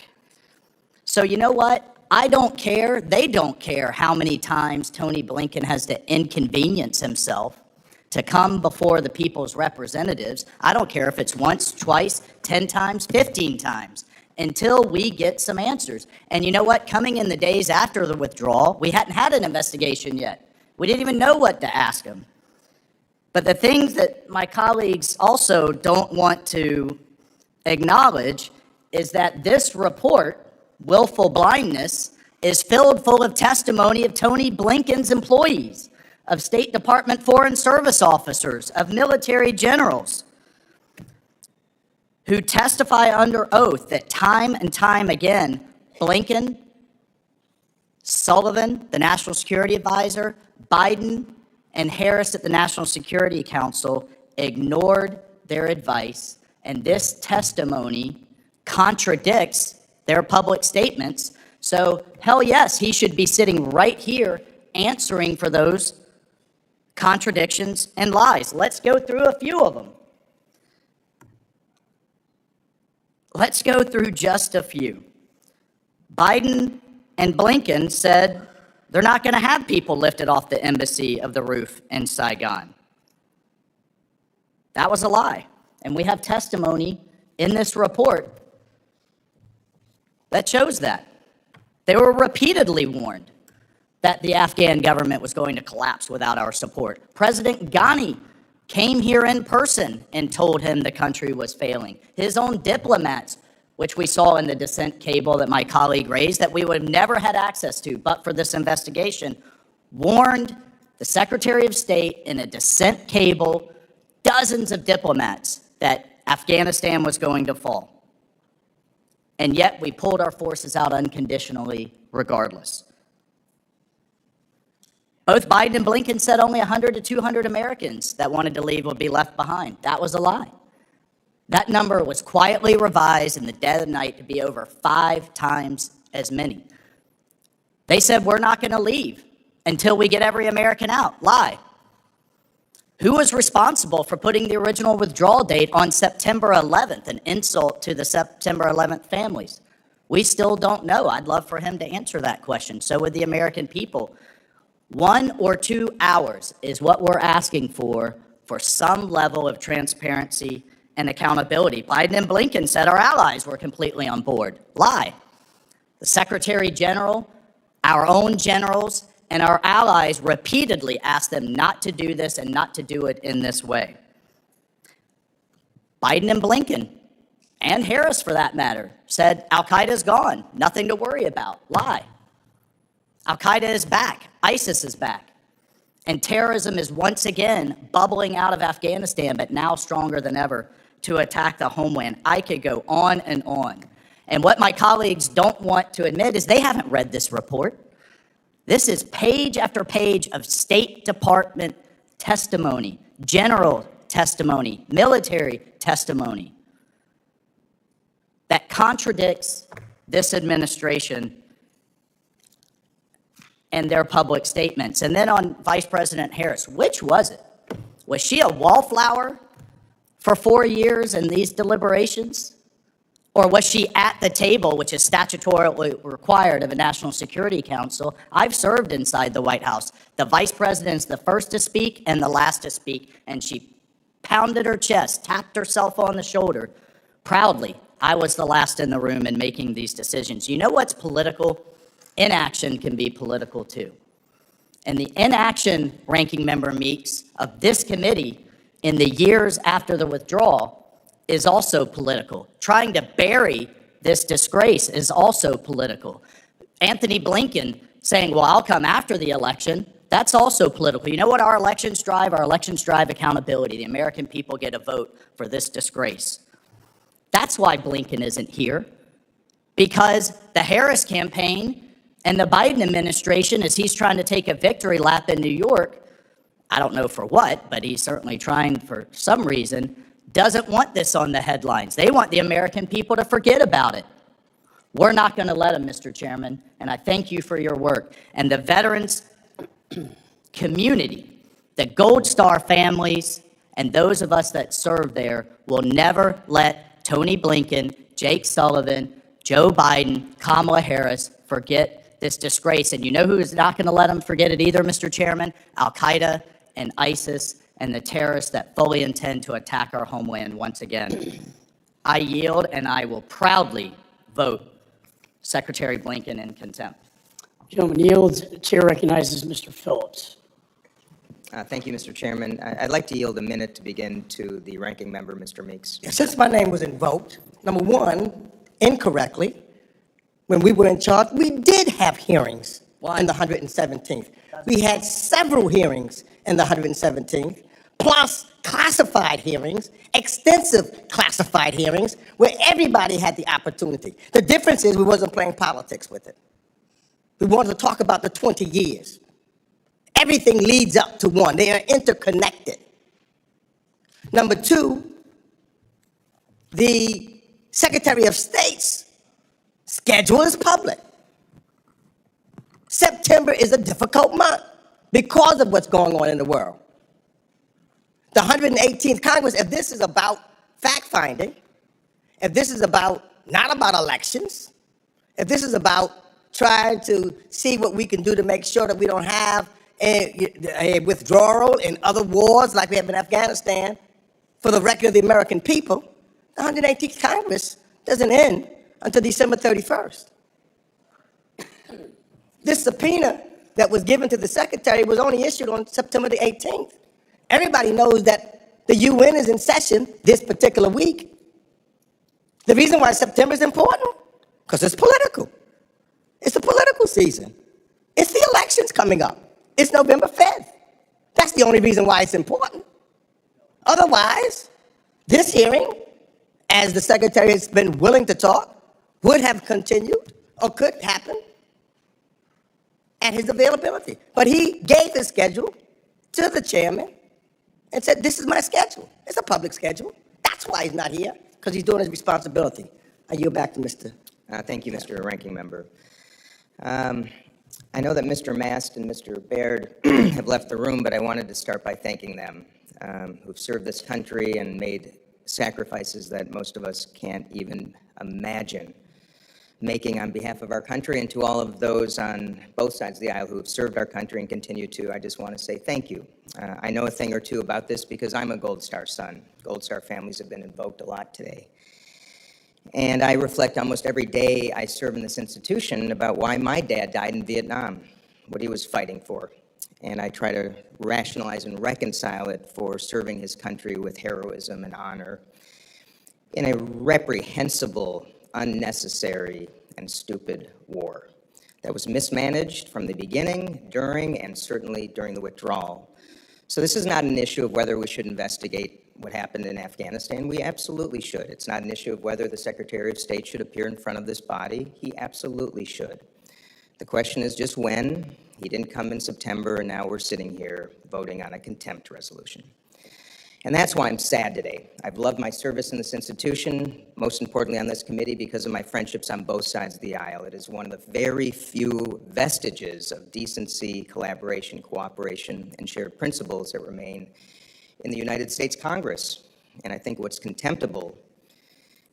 So you know what? I don't care, they don't care how many times Tony Blinken has to inconvenience himself to come before the people's representatives. I don't care if it's once, twice, 10 times, 15 times, until we get some answers. And you know what? Coming in the days after the withdrawal, we hadn't had an investigation yet. We didn't even know what to ask him. But the things that my colleagues also don't want to acknowledge is that this report, willful blindness, is filled full of testimony of Tony Blinken's employees, of State Department Foreign Service officers, of military generals, who testify under oath that time and time again, Blinken, Sullivan, the National Security Advisor, Biden, and Harris at the National Security Council ignored their advice, and this testimony contradicts their public statements. So, hell yes, he should be sitting right here answering for those contradictions and lies. Let's go through a few of them. Let's go through just a few. Biden and Blinken said they're not going to have people lifted off the embassy of the roof in Saigon. That was a lie. And we have testimony in this report that shows that. They were repeatedly warned that the Afghan government was going to collapse without our support. President Ghani came here in person and told him the country was failing. His own diplomats which we saw in the dissent cable that my colleague raised, that we would have never had access to but for this investigation, warned the Secretary of State in a dissent cable, dozens of diplomats, that Afghanistan was going to fall. And yet we pulled our forces out unconditionally regardless. Both Biden and Blinken said only 100 to 200 Americans that wanted to leave would be left behind. That was a lie. That number was quietly revised in the dead of night to be over 5 times as many. They said, we're not going to leave until we get every American out. Lie. Who was responsible for putting the original withdrawal date on September 11th, an insult to the September 11th families? We still don't know. I'd love for him to answer that question. So would the American people. 1 or 2 hours is what we're asking for some level of transparency and accountability. Biden and Blinken said our allies were completely on board. Lie. The Secretary General, our own generals, and our allies repeatedly asked them not to do this and not to do it in this way. Biden and Blinken, and Harris for that matter, said Al-Qaeda's gone, nothing to worry about. Lie. Al-Qaeda is back, ISIS is back, and terrorism is once again bubbling out of Afghanistan, but now stronger than ever to attack the homeland. I could go on and on. And what my colleagues don't want to admit is they haven't read this report. This is page after page of State Department testimony, general testimony, military testimony that contradicts this administration and their public statements. And then on Vice President Harris, which was it? Was she a wallflower for 4 years in these deliberations? Or was she at the table, which is statutorily required of a National Security Council? I've served inside the White House. The vice president's the first to speak and the last to speak, and she pounded her chest, tapped herself on the shoulder proudly. I was the last in the room in making these decisions. You know what's political? Inaction can be political too. And the inaction, Ranking Member Meeks, of this committee in the years after the withdrawal is also political. Trying to bury this disgrace is also political. Antony Blinken saying, well, I'll come after the election, that's also political. You know what our elections drive? Our elections drive accountability. The American people get a vote for this disgrace. That's why Blinken isn't here, because the Harris campaign and the Biden administration, as he's trying to take a victory lap in New York, I don't know for what, but he's certainly trying for some reason, doesn't want this on the headlines. They want the American people to forget about it. We're not going to let them, Mr. Chairman, and I thank you for your work. And the veterans community, the Gold Star families, and those of us that serve there will never let Tony Blinken, Jake Sullivan, Joe Biden, Kamala Harris forget this disgrace. And you know who is not going to let them forget it either, Mr. Chairman? Al-Qaeda and ISIS and the terrorists that fully intend to attack our homeland once again. I yield, and I will proudly vote Secretary Blinken in contempt. Gentleman yields. The chair recognizes Mr. Phillips. Thank you, Mr. Chairman. I'd like to yield a minute to begin to the ranking member, Mr. Meeks. Since my name was invoked, number one, incorrectly, when we were in charge, we did have hearings in the 117th. We had several hearings in the 117th, plus classified hearings, extensive classified hearings, where everybody had the opportunity. The difference is we wasn't playing politics with it. We wanted to talk about the 20 years. Everything leads up to one. They are interconnected. Number two, the Secretary of State's schedule is public. September is a difficult month because of what's going on in the world. The 118th Congress, if this is about fact-finding, if this is not about elections, if this is about trying to see what we can do to make sure that we don't have a withdrawal in other wars like we have in Afghanistan for the record of the American people, the 118th Congress doesn't end until December 31st. This subpoena that was given to the secretary was only issued on September the 18th. Everybody knows that the UN is in session this particular week. The reason why September is important, because it's political. It's a political season. It's the elections coming up. It's November 5th. That's the only reason why it's important. Otherwise, this hearing, as the secretary has been willing to talk, would have continued or could happen at his availability. But he gave his schedule to the chairman and said, this is my schedule. It's a public schedule. That's why he's not here, because he's doing his responsibility. I yield back to Mr. Thank you, Mr. Ranking Member. I know that Mr. Mast and Mr. Baird have left the room, but I wanted to start by thanking them, who've served this country and made sacrifices that most of us can't even imagine making on behalf of our country. And to all of those on both sides of the aisle who have served our country and continue to, I just want to say thank you. I know a thing or two about this because I'm a Gold Star son. Gold Star families have been invoked a lot today. And I reflect almost every day I serve in this institution about why my dad died in Vietnam, what he was fighting for. And I try to rationalize and reconcile it for serving his country with heroism and honor in a reprehensible, unnecessary, and stupid war that was mismanaged from the beginning, during, and certainly during the withdrawal. So this is not an issue of whether we should investigate what happened in Afghanistan. We absolutely should. It's not an issue of whether the Secretary of State should appear in front of this body. He absolutely should. The question is just when. He didn't come in September, and now we're sitting here voting on a contempt resolution. And that's why I'm sad today. I've loved my service in this institution, most importantly on this committee, because of my friendships on both sides of the aisle. It is one of the very few vestiges of decency, collaboration, cooperation, and shared principles that remain in the United States Congress. And I think what's contemptible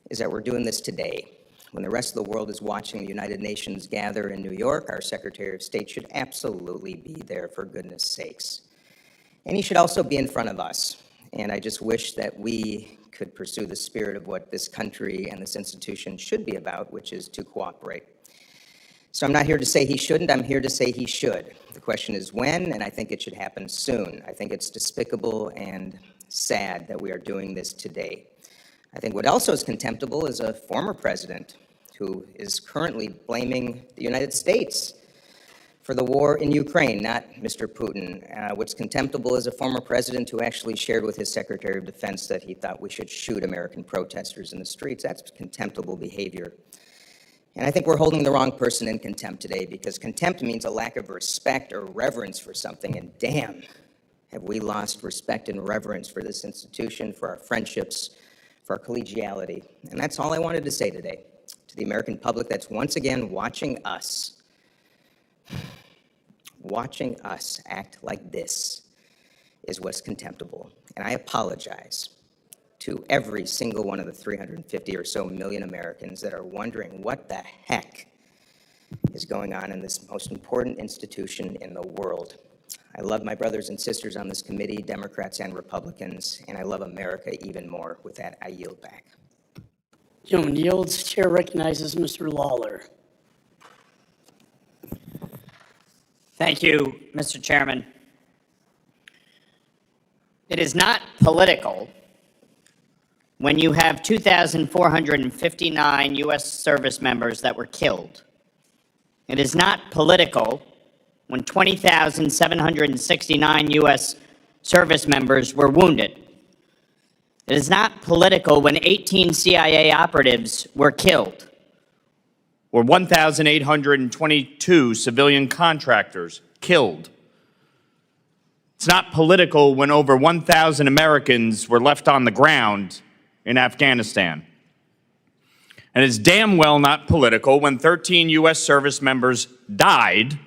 is that we're doing this today. When the rest of the world is watching the United Nations gather in New York, our Secretary of State should absolutely be there, for goodness sakes. And he should also be in front of us. And I just wish that we could pursue the spirit of what this country and this institution should be about, which is to cooperate. So I'm not here to say he shouldn't, I'm here to say he should. The question is when, and I think it should happen soon. I think it's despicable and sad that we are doing this today. I think what also is contemptible is a former president who is currently blaming the United States for the war in Ukraine, not Mr. Putin. What's contemptible is a former president who actually shared with his Secretary of Defense that he thought we should shoot American protesters in the streets. That's contemptible behavior. And I think we're holding the wrong person in contempt today, because contempt means a lack of respect or reverence for something, and damn, have we lost respect and reverence for this institution, for our friendships, for our collegiality. And that's all I wanted to say today to the American public that's once again watching us act like this is what's contemptible. And I apologize to every single one of the 350 or so million Americans that are wondering what the heck is going on in this most important institution in the world. I love my brothers and sisters on this committee, Democrats and Republicans, and I love America even more. With that, I yield back. Gentleman yields. Chair recognizes Mr. Lawler. Thank you, Mr. Chairman. It is not political when you have 2,459 U.S. service members that were killed. It is not political when 20,769 U.S. service members were wounded. It is not political when 18 CIA operatives were killed, or 1,822 civilian contractors killed. It's not political when over 1,000 Americans were left on the ground in Afghanistan. And it's damn well not political when 13 U.S. service members died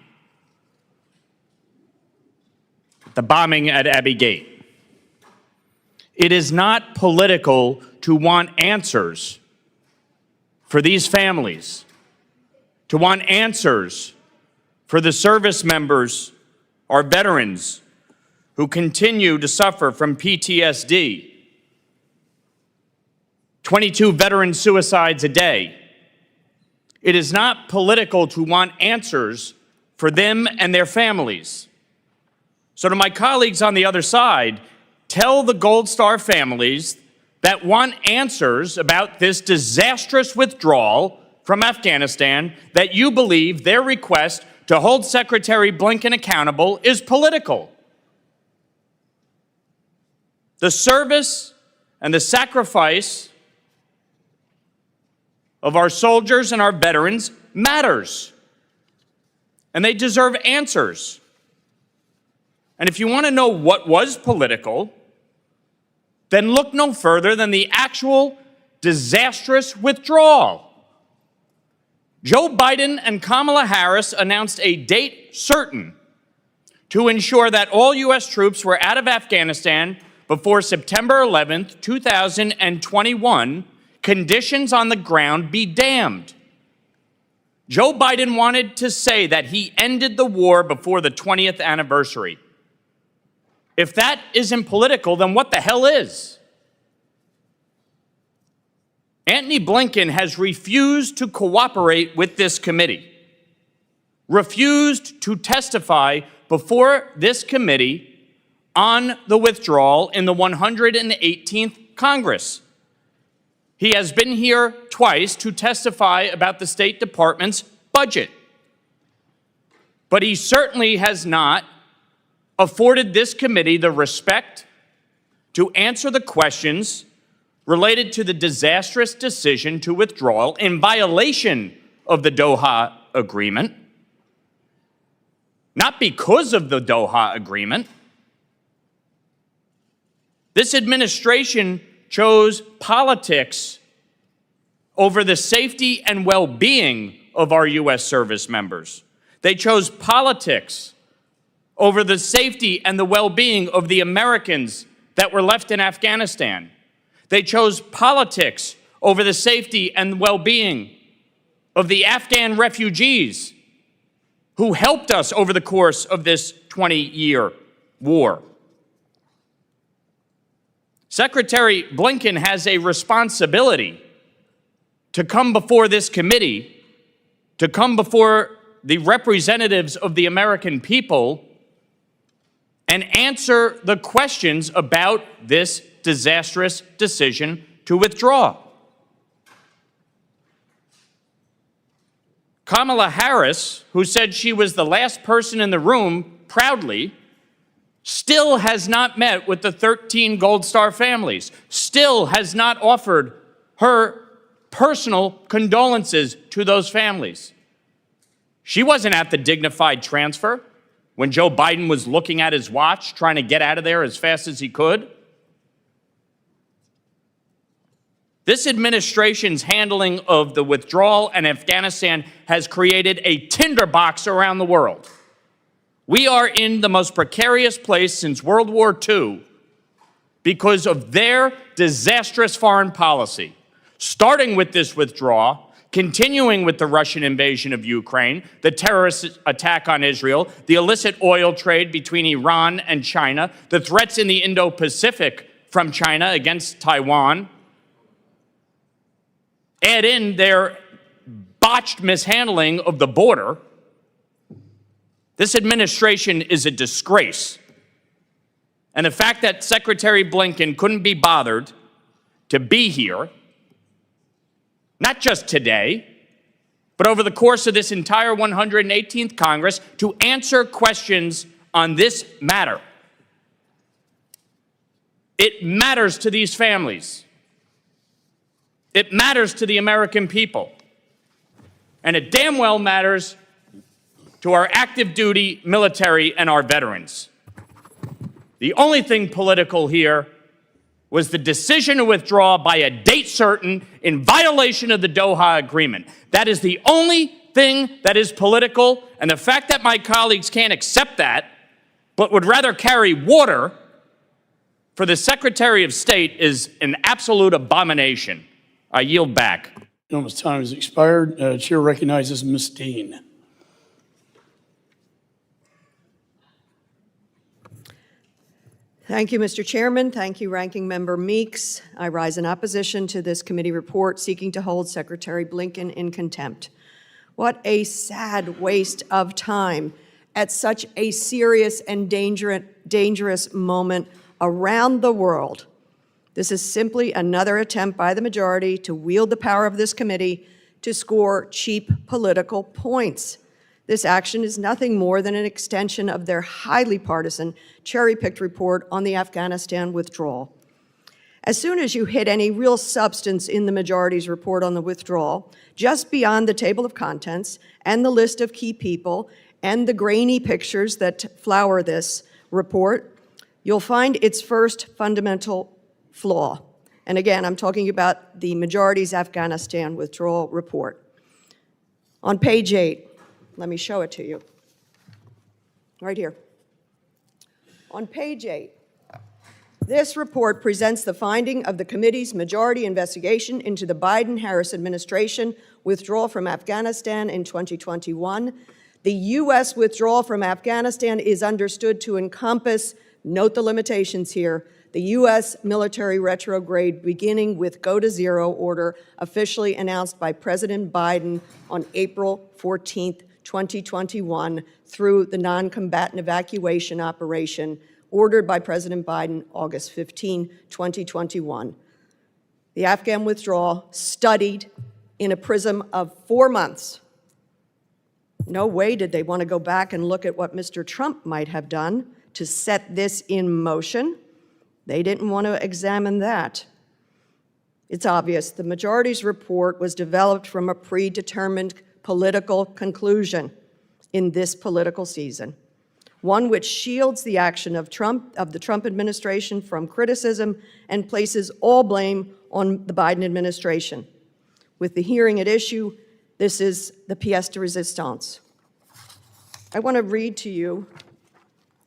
at the bombing at Abbey Gate. It is not political to want answers for these families, to want answers for the service members or veterans who continue to suffer from PTSD. 22 veteran suicides a day. It is not political to want answers for them and their families. So to my colleagues on the other side, tell the Gold Star families that want answers about this disastrous withdrawal from Afghanistan that you believe their request to hold Secretary Blinken accountable is political. The service and the sacrifice of our soldiers and our veterans matters, and they deserve answers. And if you want to know what was political, then look no further than the actual disastrous withdrawal. Joe Biden and Kamala Harris announced a date certain to ensure that all U.S. troops were out of Afghanistan before September 11th, 2021, conditions on the ground be damned. Joe Biden wanted to say that he ended the war before the 20th anniversary. If that isn't political, then what the hell is? Antony Blinken has refused to cooperate with this committee, refused to testify before this committee on the withdrawal in the 118th Congress. He has been here twice to testify about the State Department's budget, but he certainly has not afforded this committee the respect to answer the questions related to the disastrous decision to withdraw in violation of the Doha Agreement, not because of the Doha Agreement. This administration chose politics over the safety and well-being of our U.S. service members. They chose politics over the safety and the well-being of the Americans that were left in Afghanistan. They chose politics over the safety and well-being of the Afghan refugees who helped us over the course of this 20-year war. Secretary Blinken has a responsibility to come before this committee, to come before the representatives of the American people and answer the questions about this disastrous decision to withdraw. Kamala Harris, who said she was the last person in the room, proudly, still has not met with the 13 Gold Star families, still has not offered her personal condolences to those families. She wasn't at the dignified transfer when Joe Biden was looking at his watch, trying to get out of there as fast as he could. This administration's handling of the withdrawal and Afghanistan has created a tinderbox around the world. We are in the most precarious place since World War II because of their disastrous foreign policy, starting with this withdrawal, continuing with the Russian invasion of Ukraine, the terrorist attack on Israel, the illicit oil trade between Iran and China, the threats in the Indo-Pacific from China against Taiwan. Add in their botched mishandling of the border. This administration is a disgrace. And the fact that Secretary Blinken couldn't be bothered to be here, not just today, but over the course of this entire 118th Congress, to answer questions on this matter. It matters to these families. It matters to the American people. And it damn well matters to our active duty military and our veterans. The only thing political here was the decision to withdraw by a date certain in violation of the Doha Agreement. That is the only thing that is political, and the fact that my colleagues can't accept that, but would rather carry water for the Secretary of State is an absolute abomination. I yield back. Gentleman's time has expired. Chair recognizes Ms. Dean. Thank you, Mr. Chairman. Thank you, Ranking Member Meeks. I rise in opposition to this committee report seeking to hold Secretary Blinken in contempt. What a sad waste of time at such a serious and dangerous moment around the world This is simply another attempt by the majority to wield the power of this committee to score cheap political points. This action is nothing more than an extension of their highly partisan, cherry-picked report on the Afghanistan withdrawal. As soon as you hit any real substance in the majority's report on the withdrawal, just beyond the table of contents and the list of key people and the grainy pictures that flower this report, you'll find its first fundamental flaw. And again, I'm talking about the majority's Afghanistan withdrawal report. On page 8, let me show it to you. Right here. On page 8, this report presents the finding of the committee's majority investigation into the Biden-Harris administration withdrawal from Afghanistan in 2021. The U.S. withdrawal from Afghanistan is understood to encompass, note the limitations here, the U.S. military retrograde beginning with go-to-zero order officially announced by President Biden on April 14th, 2021 through the non-combatant evacuation operation ordered by President Biden August 15, 2021. The Afghan withdrawal studied in a prism of 4 months. No way did they want to go back and look at what Mr. Trump might have done to set this in motion. They didn't want to examine that. It's obvious the majority's report was developed from a predetermined political conclusion in this political season, one which shields the action of the Trump administration from criticism and places all blame on the Biden administration. With the hearing at issue, this is the pièce de résistance. I want to read to you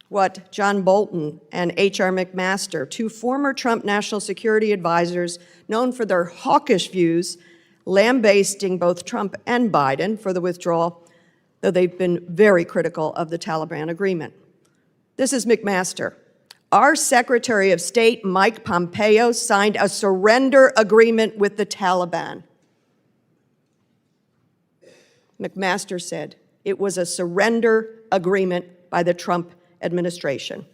what John Bolton and H.R. McMaster, two former Trump national security advisors known for their hawkish views, lambasting both Trump and Biden for the withdrawal, though they've been very critical of the Taliban agreement. This is McMaster. Our Secretary of State, Mike Pompeo, signed a surrender agreement with the Taliban. McMaster said it was a surrender agreement by the Trump administration.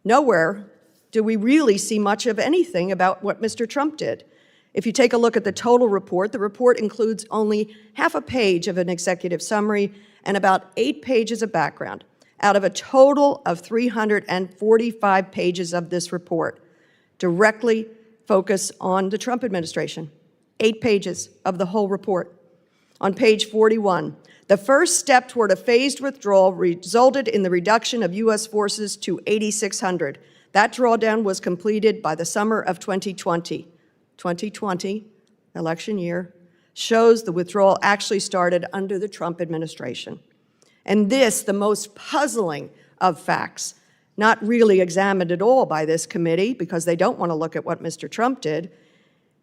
Nowhere do we really see much of anything about what Mr. Trump did. If you take a look at the total report, the report includes only half a page of an executive summary and about 8 pages of background out of a total of 345 pages of this report directly focus on the Trump administration. 8 pages of the whole report. On page 41, the first step toward a phased withdrawal resulted in the reduction of U.S. forces to 8,600. That drawdown was completed by the summer of 2020. 2020, election year, shows the withdrawal actually started under the Trump administration. And this, the most puzzling of facts, not really examined at all by this committee because they don't want to look at what Mr. Trump did.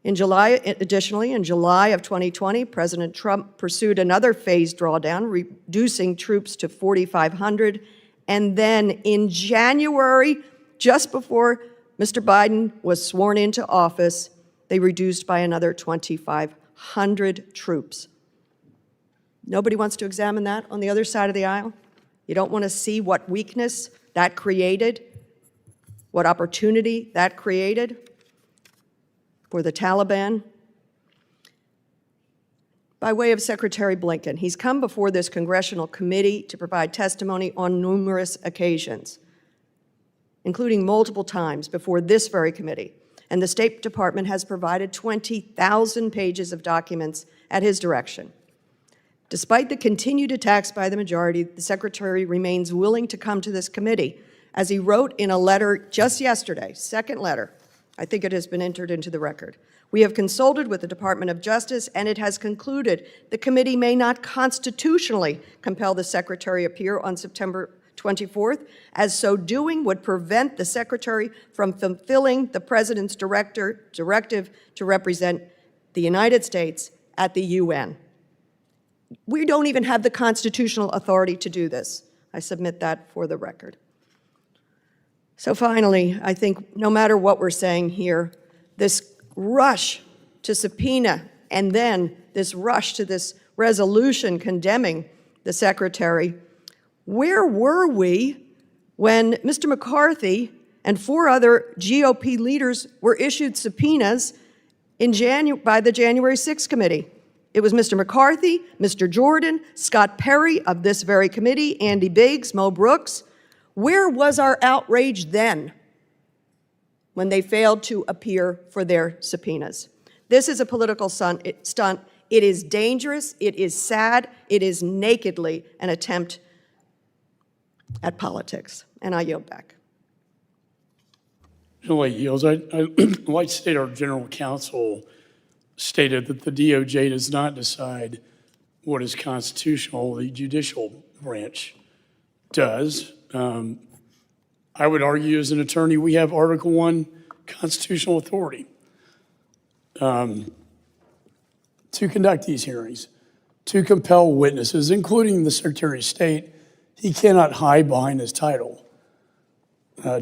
Additionally, in July of 2020, President Trump pursued another phased drawdown, reducing troops to 4,500. And then in January, just before Mr. Biden was sworn into office, they reduced by another 2,500 troops. Nobody wants to examine that on the other side of the aisle? You don't want to see what weakness that created, what opportunity that created for the Taliban? By way of Secretary Blinken, he's come before this congressional committee to provide testimony on numerous occasions, including multiple times before this very committee. And the State Department has provided 20,000 pages of documents at his direction. Despite the continued attacks by the majority, the Secretary remains willing to come to this committee, as he wrote in a letter just yesterday, second letter. I think it has been entered into the record. We have consulted with the Department of Justice, and it has concluded the committee may not constitutionally compel the Secretary appear on September 24th, as so doing would prevent the Secretary from fulfilling the President's directive to represent the United States at the UN. We don't even have the constitutional authority to do this. I submit that for the record. So finally, I think no matter what we're saying here, this rush to subpoena and then this rush to this resolution condemning the Secretary, where were we when Mr. McCarthy and 4 other GOP leaders were issued subpoenas by the January 6th committee. It was Mr. McCarthy, Mr. Jordan, Scott Perry of this very committee, Andy Biggs, Mo Brooks. Where was our outrage then when they failed to appear for their subpoenas? This is a political stunt. It is dangerous, it is sad, it is nakedly an attempt at politics. And I yield back. Julie yields. I'd like to state our general counsel stated that the DOJ does not decide what is constitutional, the judicial branch does. I would argue as an attorney, we have Article I constitutional authority to conduct these hearings, to compel witnesses, including the Secretary of State. He cannot hide behind his title.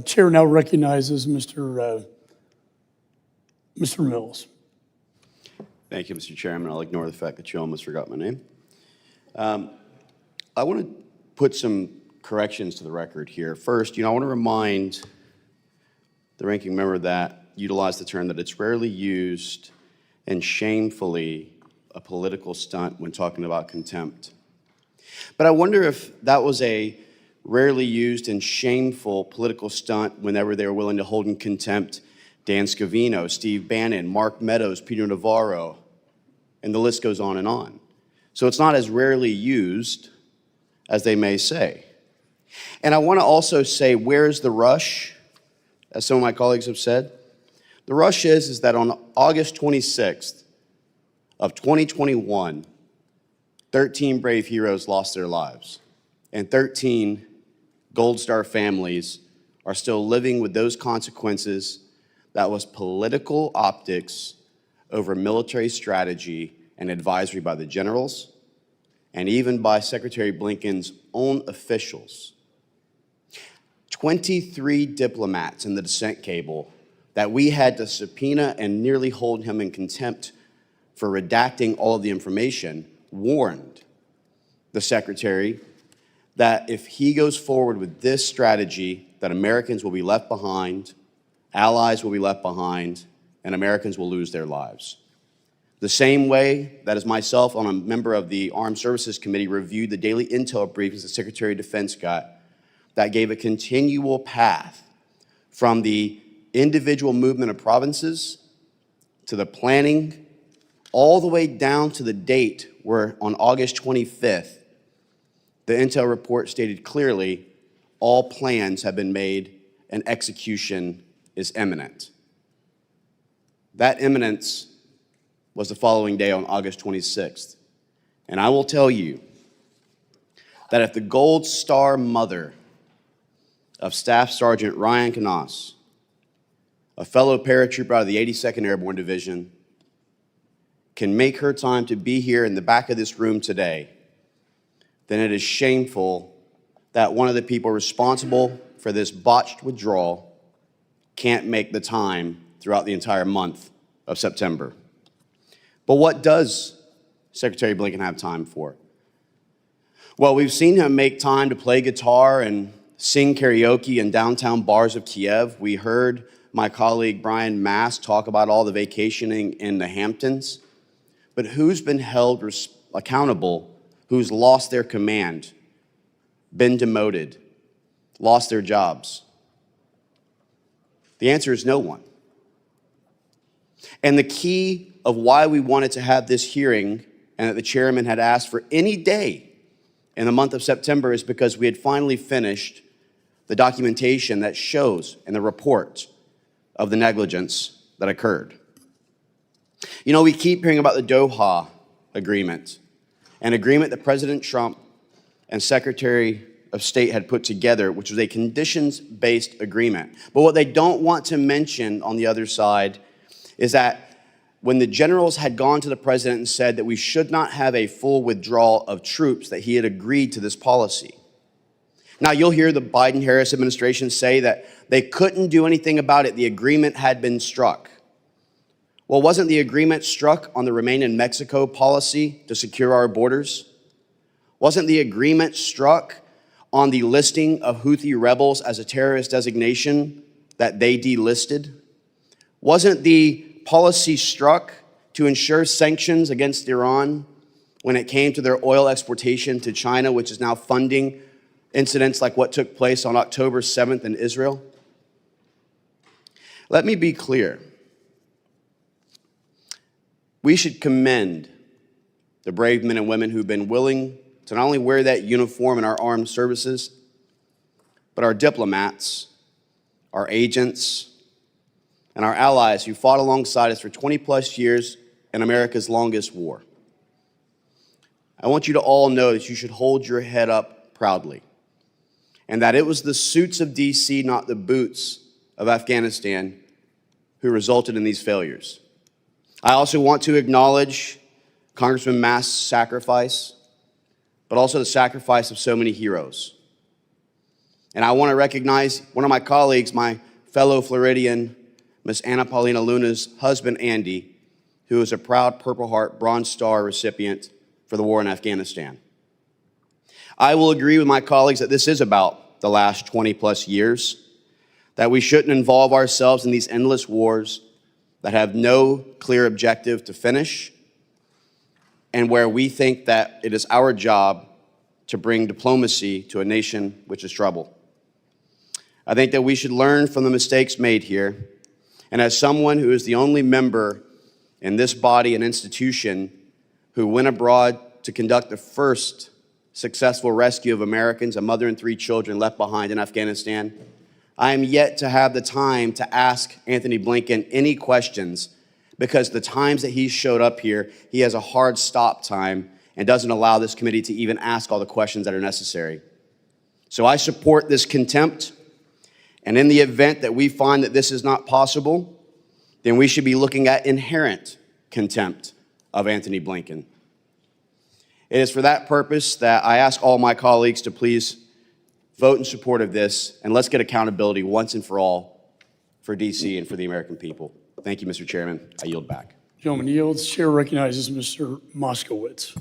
Chair now recognizes Mr. Mills. Thank you, Mr. Chairman. I'll ignore the fact that you almost forgot my name. I want to put some corrections to the record here. First, I want to remind the ranking member that utilized the term that it's rarely used and shamefully a political stunt when talking about contempt. But I wonder if that was a rarely used and shameful political stunt whenever they were willing to hold in contempt Dan Scavino, Steve Bannon, Mark Meadows, Peter Navarro, and the list goes on and on. So it's not as rarely used as they may say. And I want to also say, where's the rush, as some of my colleagues have said? The rush is that on August 26th of 2021, 13 brave heroes lost their lives, and 13 Gold Star families are still living with those consequences. That was political optics over military strategy and advisory by the generals and even by Secretary Blinken's own officials. 23 diplomats in the dissent cable that we had to subpoena and nearly hold him in contempt for redacting all of the information warned the secretary that if he goes forward with this strategy, that Americans will be left behind, allies will be left behind, and Americans will lose their lives. The same way that as myself, I'm a member of the Armed Services Committee, reviewed the daily intel briefings the Secretary of Defense got that gave a continual path from the individual movement of provinces to the planning, all the way down to the date where on August 25th, the intel report stated clearly all plans have been made and execution is imminent. That imminence was the following day on August 26th. And I will tell you that if the Gold Star mother of Staff Sergeant Ryan Canas, a fellow paratrooper out of the 82nd Airborne Division, can make her time to be here in the back of this room today, then it is shameful that one of the people responsible for this botched withdrawal can't make the time throughout the entire month of September. But what does Secretary Blinken have time for? Well, we've seen him make time to play guitar and sing karaoke in downtown bars of Kiev. We heard my colleague Brian Mast talk about all the vacationing in the Hamptons. But who's been held accountable, who's lost their command, been demoted, lost their jobs? The answer is no one. And the key of why we wanted to have this hearing and that the chairman had asked for any day in the month of September is because we had finally finished the documentation that shows in the report of the negligence that occurred. You know, we keep hearing about the Doha agreement, an agreement that President Trump and Secretary of State had put together, which was a conditions-based agreement. But what they don't want to mention on the other side is that when the generals had gone to the president and said that we should not have a full withdrawal of troops, that he had agreed to this policy. Now, you'll hear the Biden-Harris administration say that they couldn't do anything about it. The agreement had been struck. Well, wasn't the agreement struck on the Remain in Mexico policy to secure our borders? Wasn't the agreement struck on the listing of Houthi rebels as a terrorist designation that they delisted? Wasn't the policy struck to ensure sanctions against Iran when it came to their oil exportation to China, which is now funding incidents like what took place on October 7th in Israel? Let me be clear. We should commend the brave men and women who've been willing to not only wear that uniform in our armed services, but our diplomats, our agents, and our allies who fought alongside us for 20 plus years in America's longest war. I want you to all know that you should hold your head up proudly, and that it was the suits of DC, not the boots of Afghanistan, who resulted in these failures. I also want to acknowledge Congressman Mass' sacrifice, but also the sacrifice of so many heroes. And I want to recognize one of my colleagues, my fellow Floridian, Miss Anna Paulina Luna's husband, Andy, who is a proud Purple Heart Bronze Star recipient for the war in Afghanistan. I will agree with my colleagues that this is about the last 20 plus years, that we shouldn't involve ourselves in these endless wars that have no clear objective to finish, and where we think that it is our job to bring diplomacy to a nation which is troubled. I think that we should learn from the mistakes made here, and as someone who is the only member in this body and institution who went abroad to conduct the first successful rescue of Americans, a mother and 3 children left behind in Afghanistan, I am yet to have the time to ask Antony Blinken any questions, because the times that he showed up here, he has a hard stop time and doesn't allow this committee to even ask all the questions that are necessary. So I support this contempt, and in the event that we find that this is not possible, then we should be looking at inherent contempt of Antony Blinken. It is for that purpose that I ask all my colleagues to please vote in support of this, and let's get accountability once and for all for DC and for the American people. Thank you, Mr. Chairman. I yield back. Gentleman yields. Chair recognizes Mr. Moskowitz.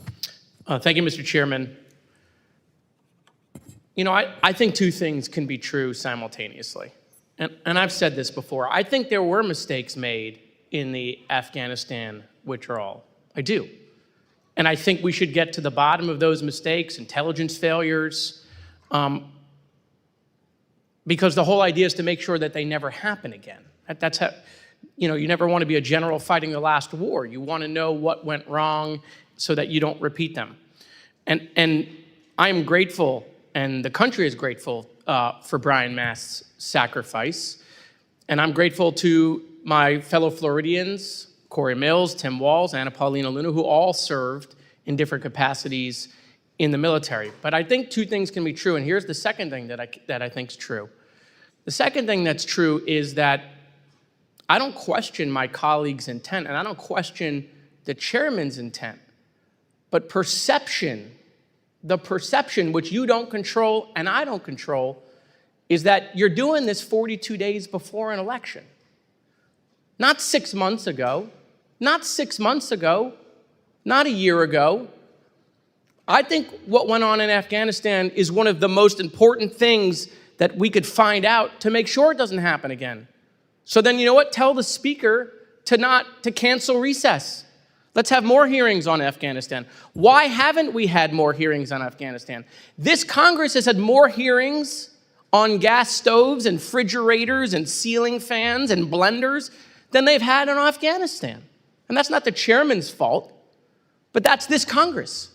Thank you, Mr. Chairman. You know, I think 2 things can be true simultaneously. And I've said this before. I think there were mistakes made in the Afghanistan withdrawal. I do. And I think we should get to the bottom of those mistakes, intelligence failures, because the whole idea is to make sure that they never happen again. That's how, you never want to be a general fighting the last war. You want to know what went wrong so that you don't repeat them. And I am grateful, and the country is grateful for Brian Mast's sacrifice. And I'm grateful to my fellow Floridians, Corey Mills, Tim Walls, Anna Paulina Luna, who all served in different capacities in the military. But I think 2 things can be true, and here's the second thing that I think is true. The second thing that's true is that I don't question my colleagues' intent, and I don't question the chairman's intent, but perception, the perception which you don't control and I don't control, is that you're doing this 42 days before an election. Not 6 months ago, not 6 months ago, not a year ago. I think what went on in Afghanistan is one of the most important things that we could find out to make sure it doesn't happen again. So then, you know what? Tell the speaker to cancel recess. Let's have more hearings on Afghanistan. Why haven't we had more hearings on Afghanistan? This Congress has had more hearings on gas stoves and refrigerators and ceiling fans and blenders than they've had on Afghanistan. And that's not the chairman's fault, but that's this Congress.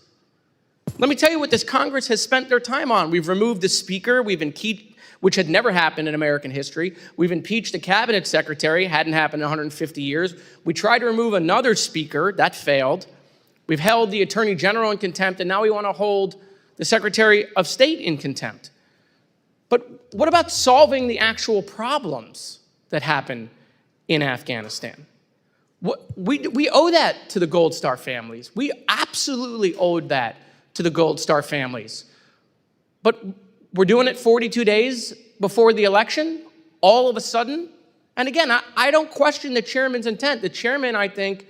Let me tell you what this Congress has spent their time on. We've removed the speaker, which had never happened in American history. We've impeached a cabinet secretary, hadn't happened in 150 years. We tried to remove another speaker, that failed. We've held the attorney general in contempt, and now we want to hold the secretary of state in contempt. But what about solving the actual problems that happen in Afghanistan? We owe that to the Gold Star families. We absolutely owed that to the Gold Star families. But we're doing it 42 days before the election, all of a sudden. And again, I don't question the chairman's intent. The chairman, I think,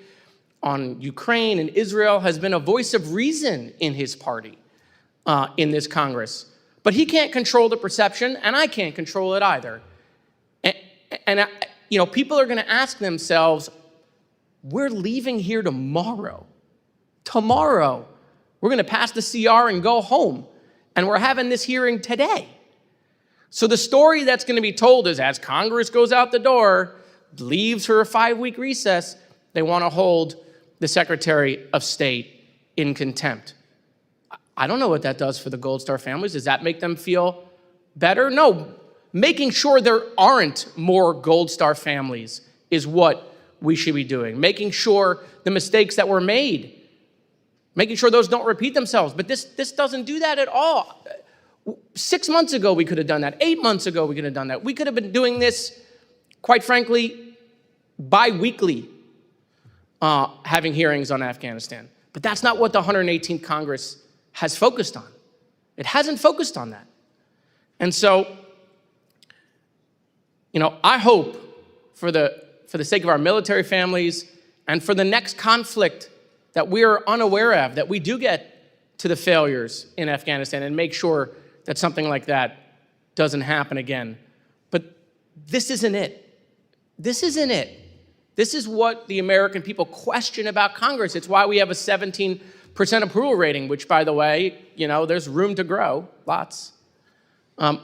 on Ukraine and Israel has been a voice of reason in his party, in this Congress. But he can't control the perception, and I can't control it either. And you know, people are going to ask themselves, we're leaving here tomorrow. Tomorrow, we're going to pass the CR and go home. And we're having this hearing today. So the story that's going to be told is as Congress goes out the door, leaves for a 5-week recess, they want to hold the Secretary of State in contempt. I don't know what that does for the Gold Star families. Does that make them feel better? No. Making sure there aren't more Gold Star families is what we should be doing. Making sure the mistakes that were made, making sure those don't repeat themselves. But this doesn't do that at all. 6 months ago, we could have done that. 8 months ago, we could have done that. We could have been doing this, quite frankly, bi-weekly, having hearings on Afghanistan. But that's not what the 118th Congress has focused on. It hasn't focused on that. And so, you know, I hope for the sake of our military families and for the next conflict that we are unaware of, that we do get to the failures in Afghanistan and make sure that something like that doesn't happen again. But this isn't it. This isn't it. This is what the American people question about Congress. It's why we have a 17% approval rating, which, by the way, you know, there's room to grow, lots. But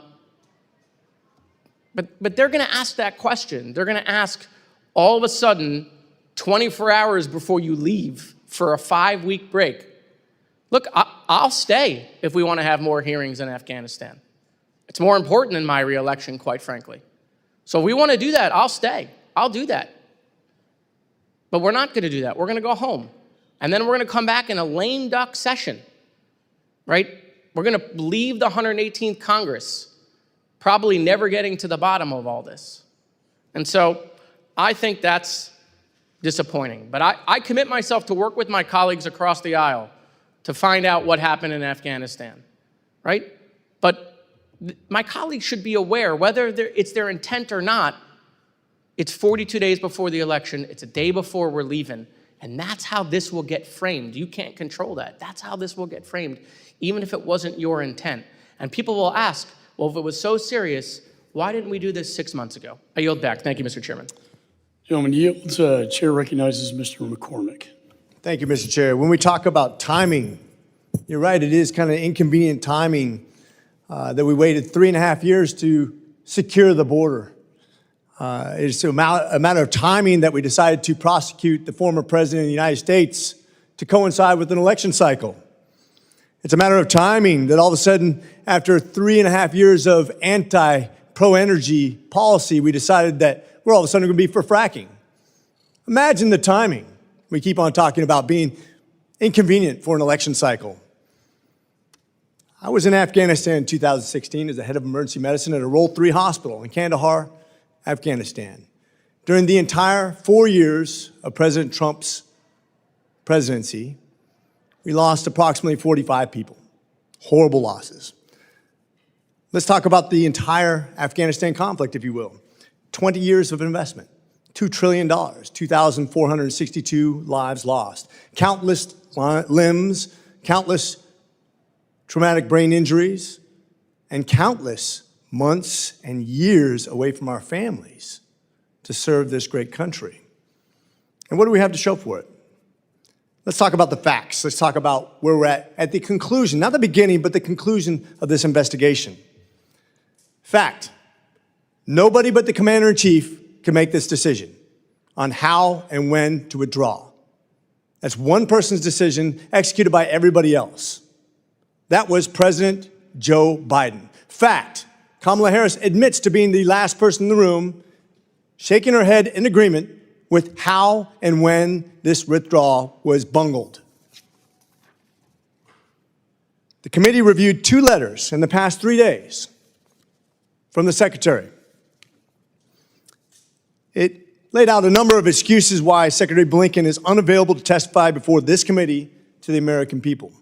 they're going to ask that question. They're going to ask all of a sudden, 24 hours before you leave for a 5-week break. Look, I'll stay if we want to have more hearings in Afghanistan. It's more important than my reelection, quite frankly. So if we want to do that, I'll stay. I'll do that. But we're not going to do that. We're going to go home. And then we're going to come back in a lame duck session, right? We're going to leave the 118th Congress, probably never getting to the bottom of all this. And so I think that's disappointing. But I commit myself to work with my colleagues across the aisle to find out what happened in Afghanistan, right? But my colleagues should be aware, whether it's their intent or not, it's 42 days before the election, it's a day before we're leaving, and that's how this will get framed. You can't control that. That's how this will get framed, even if it wasn't your intent. And people will ask, well, if it was so serious, why didn't we do this 6 months ago? I yield back. Thank you, Mr. Chairman. Gentleman yields. Chair recognizes Mr. McCormick. Thank you, Mr. Chair. When we talk about timing, you're right, it is kind of inconvenient timing that we waited 3.5 years to secure the border. It's a matter of timing that we decided to prosecute the former president of the United States to coincide with an election cycle. It's a matter of timing that all of a sudden, after 3.5 years of pro-energy policy, we decided that we're all of a sudden going to be for fracking. Imagine the timing. We keep on talking about being inconvenient for an election cycle. I was in Afghanistan in 2016 as the head of emergency medicine at a Role 3 hospital in Kandahar, Afghanistan. During the entire 4 years of President Trump's presidency, we lost approximately 45 people. Horrible losses. Let's talk about the entire Afghanistan conflict, if you will. 20 years of investment, $2 trillion, 2,462 lives lost, countless limbs, countless traumatic brain injuries, and countless months and years away from our families to serve this great country. And what do we have to show for it? Let's talk about the facts. Let's talk about where we're at the conclusion, not the beginning, but the conclusion of this investigation. Fact, nobody but the commander-in-chief can make this decision on how and when to withdraw. That's one person's decision executed by everybody else. That was President Joe Biden. Fact, Kamala Harris admits to being the last person in the room, shaking her head in agreement with how and when this withdrawal was bungled. The committee reviewed 2 letters in the past 3 days from the Secretary. It laid out a number of excuses why Secretary Blinken is unavailable to testify before this committee to the American people.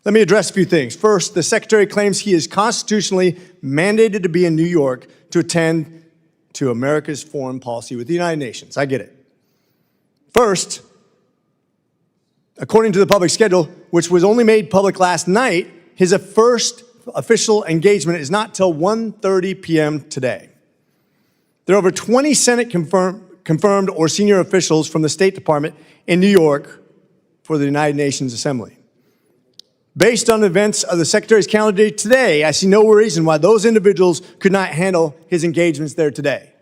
Let me address a few things. First, the Secretary claims he is constitutionally mandated to be in New York to attend to America's foreign policy with the United Nations. I get it. First, according to the public schedule, which was only made public last night, his first official engagement is not till 1:30 p.m. today. There are over 20 Senate confirmed or senior officials from the State Department in New York for the United Nations Assembly. Based on the events of the Secretary's calendar today, I see no reason why those individuals could not handle his engagements there today.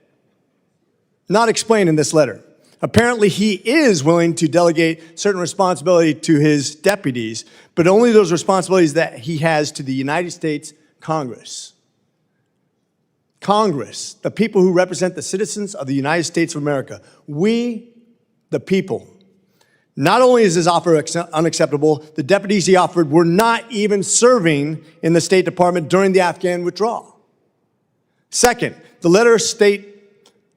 Not explained in this letter. Apparently, he is willing to delegate certain responsibility to his deputies, but only those responsibilities that he has to the United States Congress. Congress, the people who represent the citizens of the United States of America. We, the people. Not only is his offer unacceptable, the deputies he offered were not even serving in the State Department during the Afghan withdrawal. Second, the letter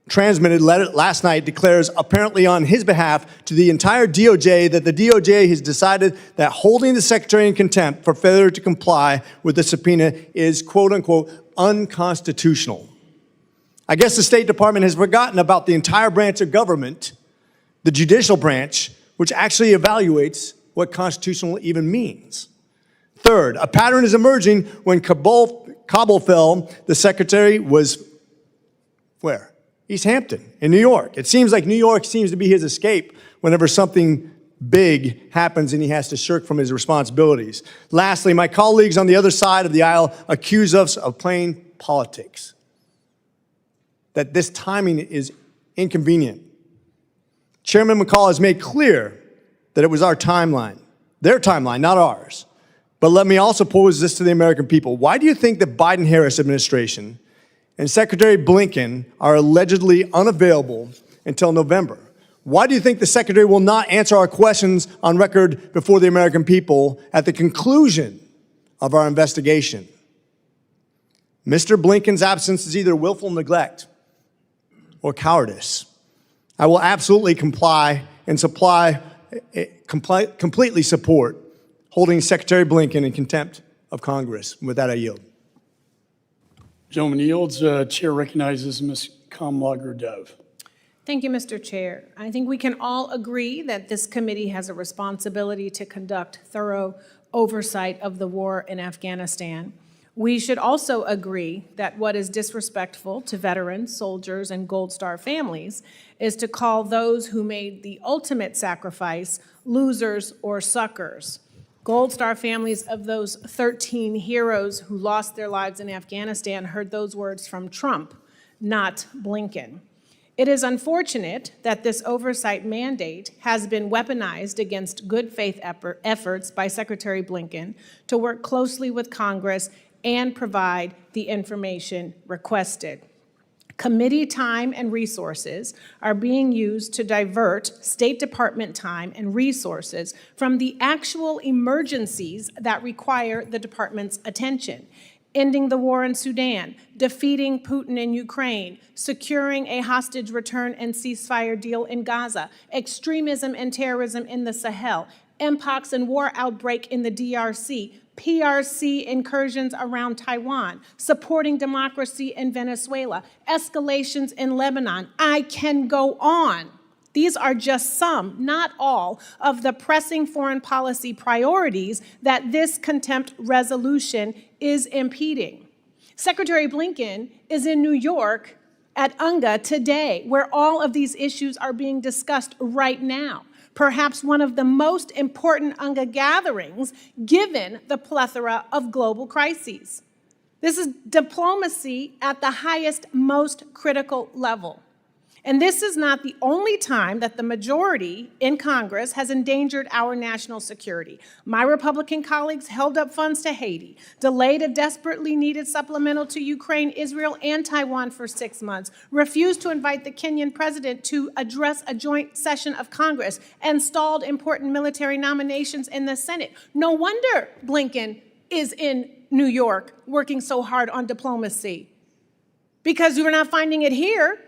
transmitted last night declares, apparently on his behalf, to the entire DOJ that the DOJ has decided that holding the Secretary in contempt for failure to comply with the subpoena is, quote unquote, unconstitutional. I guess the State Department has forgotten about the entire branch of government, the judicial branch, which actually evaluates what constitutional even means. Third, a pattern is emerging. When Kabul fell, the Secretary was where? East Hampton in New York. It seems like New York seems to be his escape whenever something big happens and he has to shirk from his responsibilities. Lastly, my colleagues on the other side of the aisle accuse us of playing politics, that this timing is inconvenient. Chairman McCaul has made clear that it was our timeline, their timeline, not ours. But let me also pose this to the American people. Why do you think the Biden-Harris administration and Secretary Blinken are allegedly unavailable until November? Why do you think the Secretary will not answer our questions on record before the American people at the conclusion of our investigation? Mr. Blinken's absence is either willful neglect or cowardice. I will absolutely comply and completely support holding Secretary Blinken in contempt of Congress. With that, I yield. Gentleman yields. Chair recognizes Ms. Kamlager-Dove. Thank you, Mr. Chair. I think we can all agree that this committee has a responsibility to conduct thorough oversight of the war in Afghanistan. We should also agree that what is disrespectful to veterans, soldiers, and Gold Star families is to call those who made the ultimate sacrifice losers or suckers. Gold Star families of those 13 heroes who lost their lives in Afghanistan heard those words from Trump, not Blinken. It is unfortunate that this oversight mandate has been weaponized against good faith efforts by Secretary Blinken to work closely with Congress and provide the information requested. Committee time and resources are being used to divert State Department time and resources from the actual emergencies that require the department's attention. Ending the war in Sudan, defeating Putin in Ukraine, securing a hostage return and ceasefire deal in Gaza, extremism and terrorism in the Sahel, mpox and war outbreak in the DRC, PRC incursions around Taiwan, supporting democracy in Venezuela, escalations in Lebanon. I can go on. These are just some, not all, of the pressing foreign policy priorities that this contempt resolution is impeding. Secretary Blinken is in New York at UNGA today, where all of these issues are being discussed right now. Perhaps one of the most important UNGA gatherings given the plethora of global crises. This is diplomacy at the highest, most critical level. And this is not the only time that the majority in Congress has endangered our national security. My Republican colleagues held up funds to Haiti, delayed a desperately needed supplemental to Ukraine, Israel, and Taiwan for 6 months, refused to invite the Kenyan president to address a joint session of Congress, and stalled important military nominations in the Senate. No wonder Blinken is in New York working so hard on diplomacy, because we're not finding it here.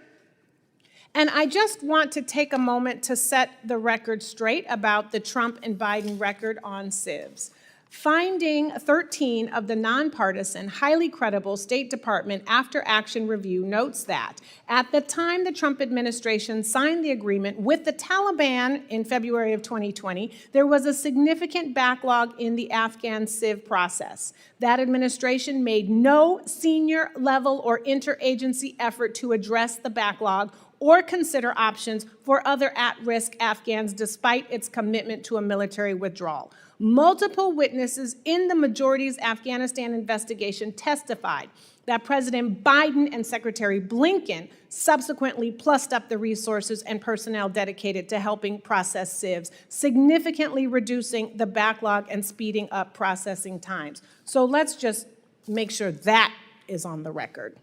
And I just want to take a moment to set the record straight about the Trump and Biden record on civs. Finding 13 of the nonpartisan, highly credible State Department after-action review notes that at the time the Trump administration signed the agreement with the Taliban in February of 2020, there was a significant backlog in the Afghan civ process. That administration made no senior level or interagency effort to address the backlog or consider options for other at-risk Afghans despite its commitment to a military withdrawal. Multiple witnesses in the majority's Afghanistan investigation testified that President Biden and Secretary Blinken subsequently plussed up the resources and personnel dedicated to helping process civs, significantly reducing the backlog and speeding up processing times. So let's just make sure that is on the record.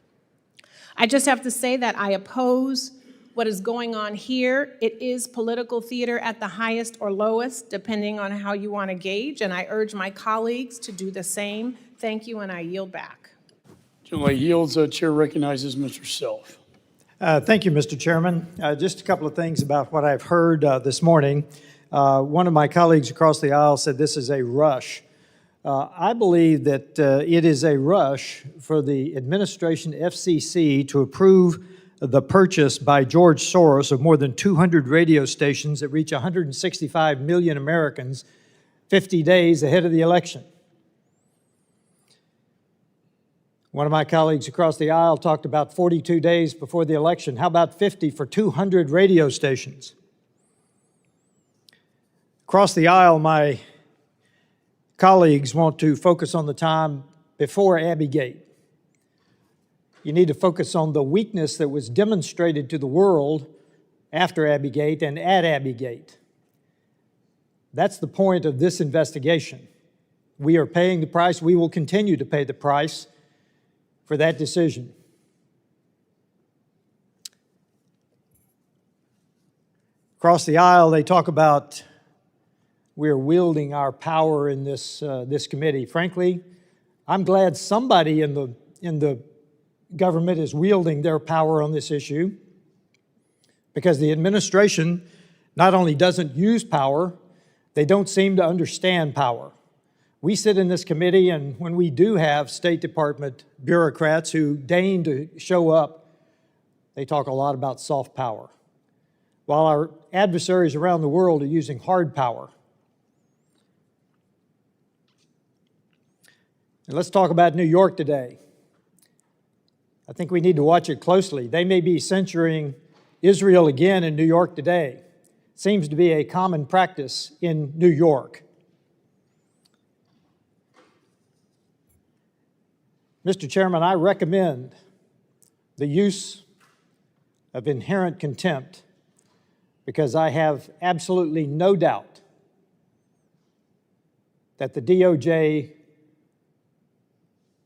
I just have to say that I oppose what is going on here. It is political theater at the highest or lowest, depending on how you want to gauge, and I urge my colleagues to do the same. Thank you, and I yield back. Gentleman yields. Chair recognizes Mr. Self. Thank you, Mr. Chairman. Just a couple of things about what I've heard this morning. One of my colleagues across the aisle said this is a rush. I believe that it is a rush for the administration FCC to approve the purchase by George Soros of more than 200 radio stations that reach 165 million Americans 50 days ahead of the election. One of my colleagues across the aisle talked about 42 days before the election. How about 50 for 200 radio stations? Across the aisle, my colleagues want to focus on the time before Abbey-gate. You need to focus on the weakness that was demonstrated to the world after Abbey-gate and at Abbey-gate. That's the point of this investigation. We are paying the price. We will continue to pay the price for that decision. Across the aisle, they talk about we're wielding our power in this committee. Frankly, I'm glad somebody in the government is wielding their power on this issue, because the administration not only doesn't use power, they don't seem to understand power. We sit in this committee, and when we do have State Department bureaucrats who deign to show up, they talk a lot about soft power, while our adversaries around the world are using hard power. And let's talk about New York today. I think we need to watch it closely. They may be censuring Israel again in New York today. It seems to be a common practice in New York. Mr. Chairman, I recommend the use of inherent contempt because I have absolutely no doubt that the DOJ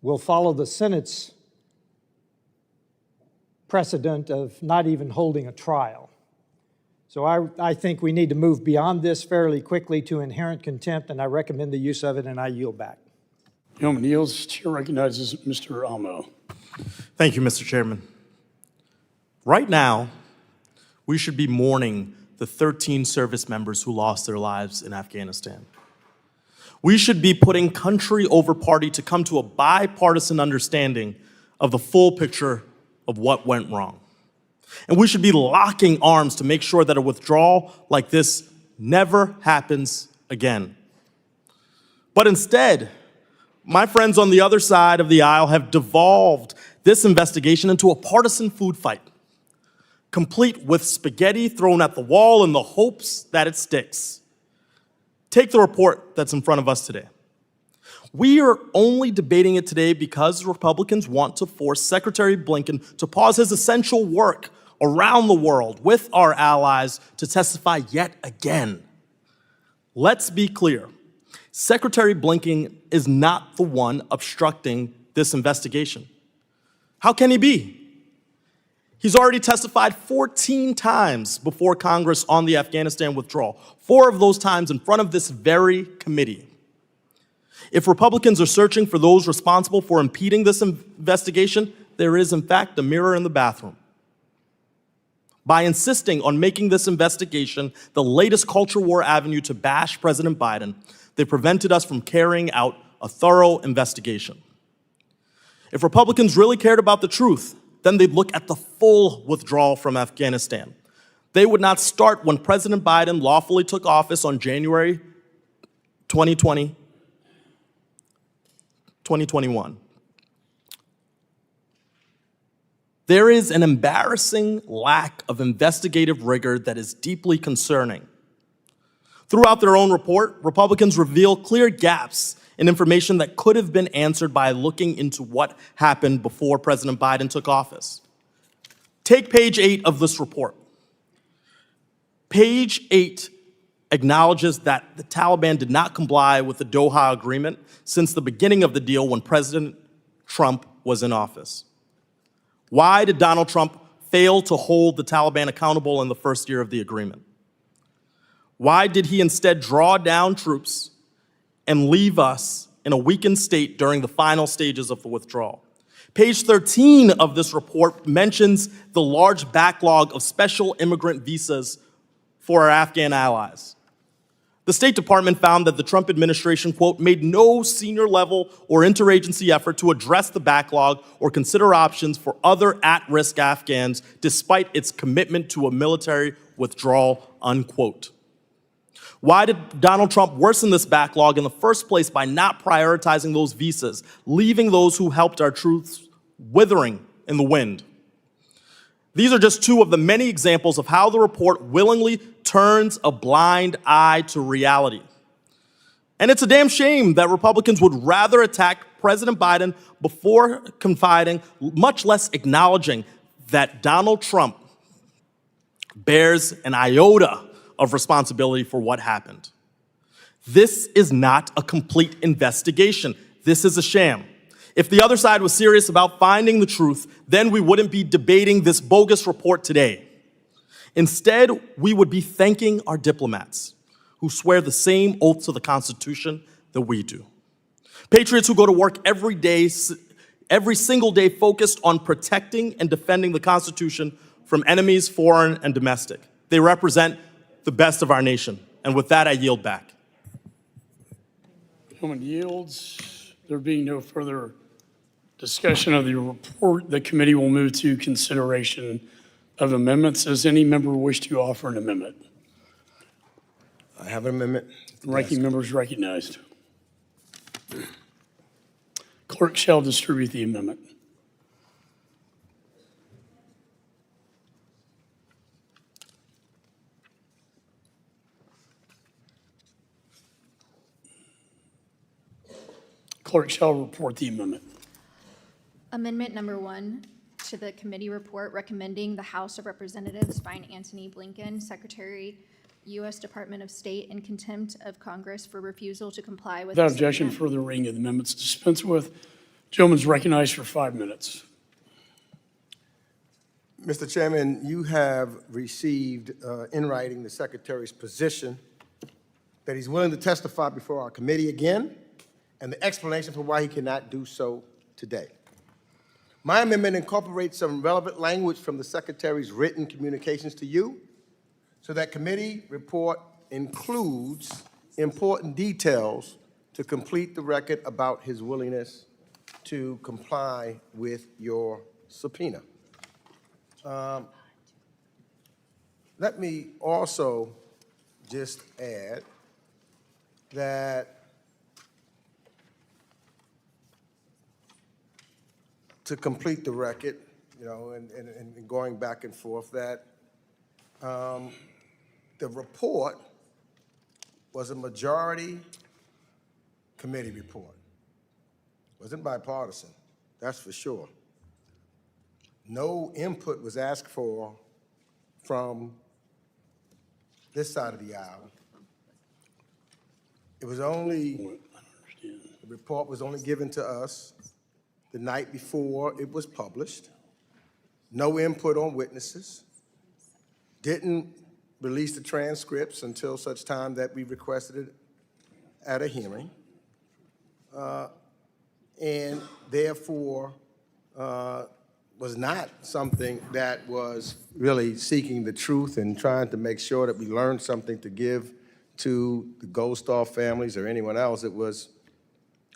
will follow the Senate's precedent of not even holding a trial. So I think we need to move beyond this fairly quickly to inherent contempt, and I recommend the use of it, and I yield back. Gentleman yields. Chair recognizes Mr. Almo. Thank you, Mr. Chairman. Right now, we should be mourning the 13 service members who lost their lives in Afghanistan. We should be putting country over party to come to a bipartisan understanding of the full picture of what went wrong. And we should be locking arms to make sure that a withdrawal like this never happens again. But instead, my friends on the other side of the aisle have devolved this investigation into a partisan food fight, complete with spaghetti thrown at the wall in the hopes that it sticks. Take the report that's in front of us today. We are only debating it today because Republicans want to force Secretary Blinken to pause his essential work around the world with our allies to testify yet again. Let's be clear. Secretary Blinken is not the one obstructing this investigation. How can he be? He's already testified 14 times before Congress on the Afghanistan withdrawal, 4 of those times in front of this very committee. If Republicans are searching for those responsible for impeding this investigation, there is, in fact, a mirror in the bathroom. By insisting on making this investigation the latest culture war avenue to bash President Biden, They prevented us from carrying out a thorough investigation. If Republicans really cared about the truth, then they'd look at the full withdrawal from Afghanistan. They would not start when President Biden lawfully took office on January 2021. There is an embarrassing lack of investigative rigor that is deeply concerning. Throughout their own report, Republicans reveal clear gaps in information that could have been answered by looking into what happened before President Biden took office. Take page 8 of this report. Page 8 acknowledges that the Taliban did not comply with the Doha Agreement since the beginning of the deal when President Trump was in office. Why did Donald Trump fail to hold the Taliban accountable in the first year of the agreement? Why did he instead draw down troops and leave us in a weakened state during the final stages of the withdrawal? Page 13 of this report mentions the large backlog of special immigrant visas for our Afghan allies. The State Department found that the Trump administration, quote, made no senior level or interagency effort to address the backlog or consider options for other at-risk Afghans despite its commitment to a military withdrawal, unquote. Why did Donald Trump worsen this backlog in the first place by not prioritizing those visas, leaving those who helped our troops withering in the wind? These are just two of the many examples of how the report willingly turns a blind eye to reality. And it's a damn shame that Republicans would rather attack President Biden before confiding, much less acknowledging that Donald Trump bears an iota of responsibility for what happened. This is not a complete investigation. This is a sham. If the other side was serious about finding the truth, then we wouldn't be debating this bogus report today. Instead, we would be thanking our diplomats who swear the same oath to the Constitution that we do. Patriots who go to work every day, every single day, focused on protecting and defending the Constitution from enemies, foreign and domestic. They represent the best of our nation. And with that, I yield back. Gentleman yields. There being no further discussion of the report, the committee will move to consideration of amendments. Does any member wish to offer an amendment? I have an amendment. Ranking member is recognized. Clerk shall distribute the amendment. Clerk shall report the amendment. Amendment number 1 to the committee report recommending the House of Representatives find Antony Blinken, Secretary, U.S. Department of State, in contempt of Congress for refusal to comply with. Without objection, further reading of the amendments dispensed with. Gentleman's recognized for 5 minutes. Mr. Chairman, you have received in writing the Secretary's position that he's willing to testify before our committee again, and the explanation for why he cannot do so today. My amendment incorporates some relevant language from the Secretary's written communications to you, so that committee report includes important details to complete the record about his willingness to comply with your subpoena. Let me also just add that to complete the record, and going back and forth, that the report was a majority committee report. It wasn't bipartisan, that's for sure. No input was asked for from this side of the aisle. It was only, the report was only given to us the night before it was published. No input on witnesses. Didn't release the transcripts until such time that we requested it at a hearing. And therefore was not something that was really seeking the truth and trying to make sure that we learned something to give to the Gold Star families or anyone else. It was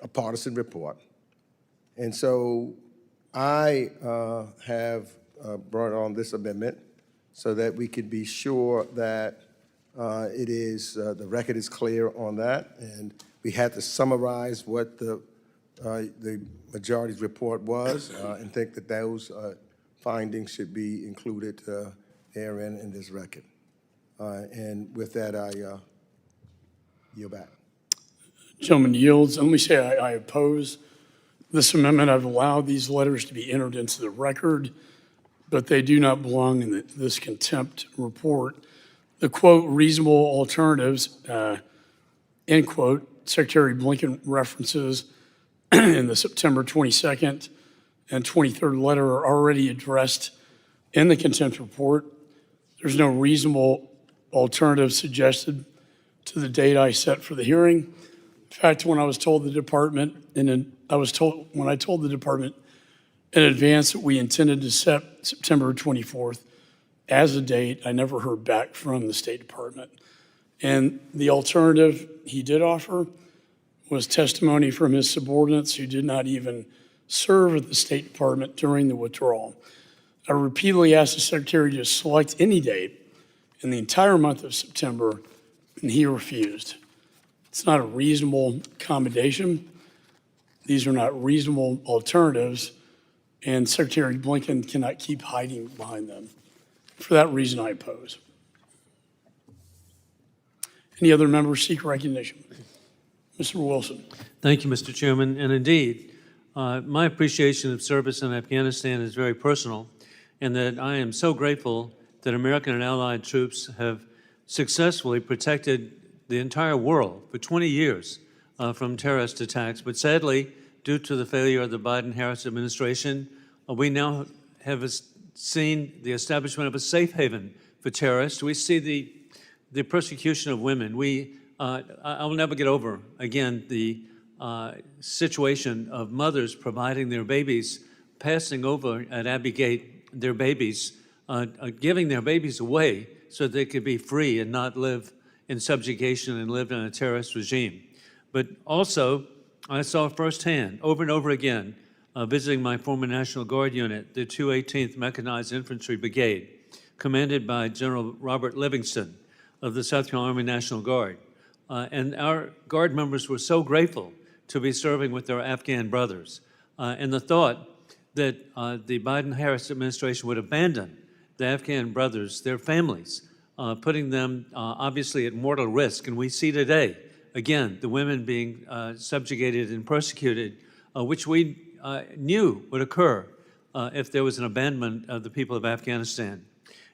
a partisan report. And so I have brought on this amendment so that we could be sure that the record is clear on that. And we had to summarize what the majority's report was and think that those findings should be included therein in this record. And with that, I yield back. Gentleman yields. Let me say I oppose this amendment. I've allowed these letters to be entered into the record, but they do not belong in this contempt report. The quote, reasonable alternatives, end quote, Secretary Blinken references in the September 22nd and 23rd letter are already addressed in the contempt report. There's no reasonable alternative suggested to the date I set for the hearing. In fact, when I told the department in advance that we intended to set September 24th as a date, I never heard back from the State Department. And the alternative he did offer was testimony from his subordinates who did not even serve at the State Department during the withdrawal. I repeatedly asked the Secretary to select any date in the entire month of September, and he refused. It's not a reasonable accommodation. These are not reasonable alternatives, and Secretary Blinken cannot keep hiding behind them. For that reason, I oppose. Any other members seek recognition? Mr. Wilson. Thank you, Mr. Chairman. And indeed, my appreciation of service in Afghanistan is very personal, and that I am so grateful that American and allied troops have successfully protected the entire world for 20 years from terrorist attacks. But sadly, due to the failure of the Biden-Harris administration, we now have seen the establishment of a safe haven for terrorists. We see the persecution of women. I'll never get over, again, the situation of mothers providing their babies, passing over at Abbey Gate their babies, giving their babies away so they could be free and not live in subjugation and live in a terrorist regime. But also, I saw firsthand, over and over again, visiting my former National Guard unit, the 218th Mechanized Infantry Brigade, commanded by General Robert Livingston of the South Carolina Army National Guard. And our Guard members were so grateful to be serving with their Afghan brothers. And the thought that the Biden-Harris administration would abandon the Afghan brothers, their families, putting them obviously at mortal risk. And we see today, again, the women being subjugated and persecuted, which we knew would occur if there was an abandonment of the people of Afghanistan.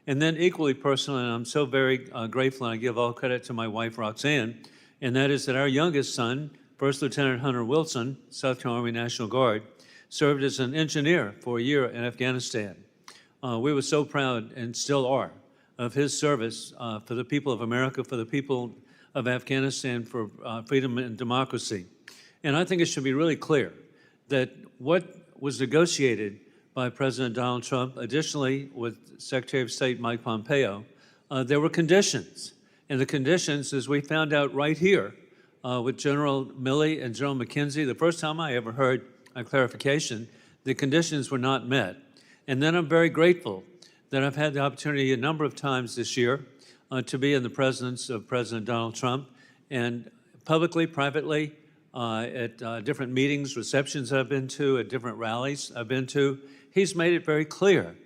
And then equally personal, and I'm so very grateful, and I give all credit to my wife, Roxanne, and that is that our youngest son, First Lieutenant Hunter Wilson, South Carolina Army National Guard, served as an engineer for a year in Afghanistan. We were so proud, and still are, of his service for the people of America, for the people of Afghanistan, for freedom and democracy. And I think it should be really clear that what was negotiated by President Donald Trump, additionally with Secretary of State Mike Pompeo, there were conditions. And the conditions, as we found out right here with General Milley and General McKenzie, the first time I ever heard a clarification, the conditions were not met. And then I'm very grateful that I've had the opportunity a number of times this year to be in the presence of President Donald Trump, and publicly, privately, at different meetings, receptions I've been to, at different rallies I've been to, he's made it very clear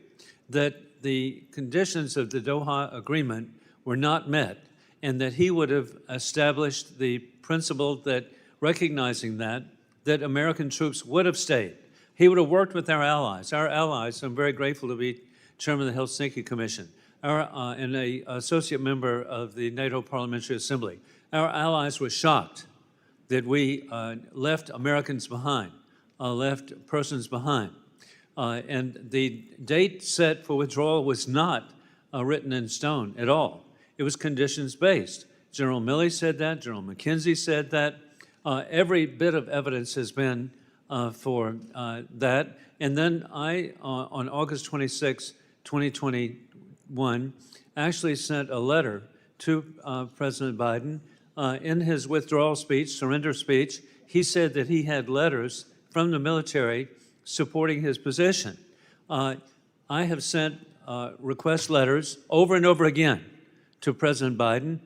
that the conditions of the Doha Agreement were not met, and that he would have established the principle that, recognizing that American troops would have stayed. He would have worked with our allies. Our allies, I'm very grateful to be Chairman of the Helsinki Commission, and an associate member of the NATO Parliamentary Assembly. Our allies were shocked that we left Americans behind, left persons behind. And the date set for withdrawal was not written in stone at all. It was conditions-based. General Milley said that, General McKenzie said that. Every bit of evidence has been for that. And then I, on August 26, 2021, actually sent a letter to President Biden. In his withdrawal speech, surrender speech, he said that he had letters from the military supporting his position. I have sent request letters over and over again to President Biden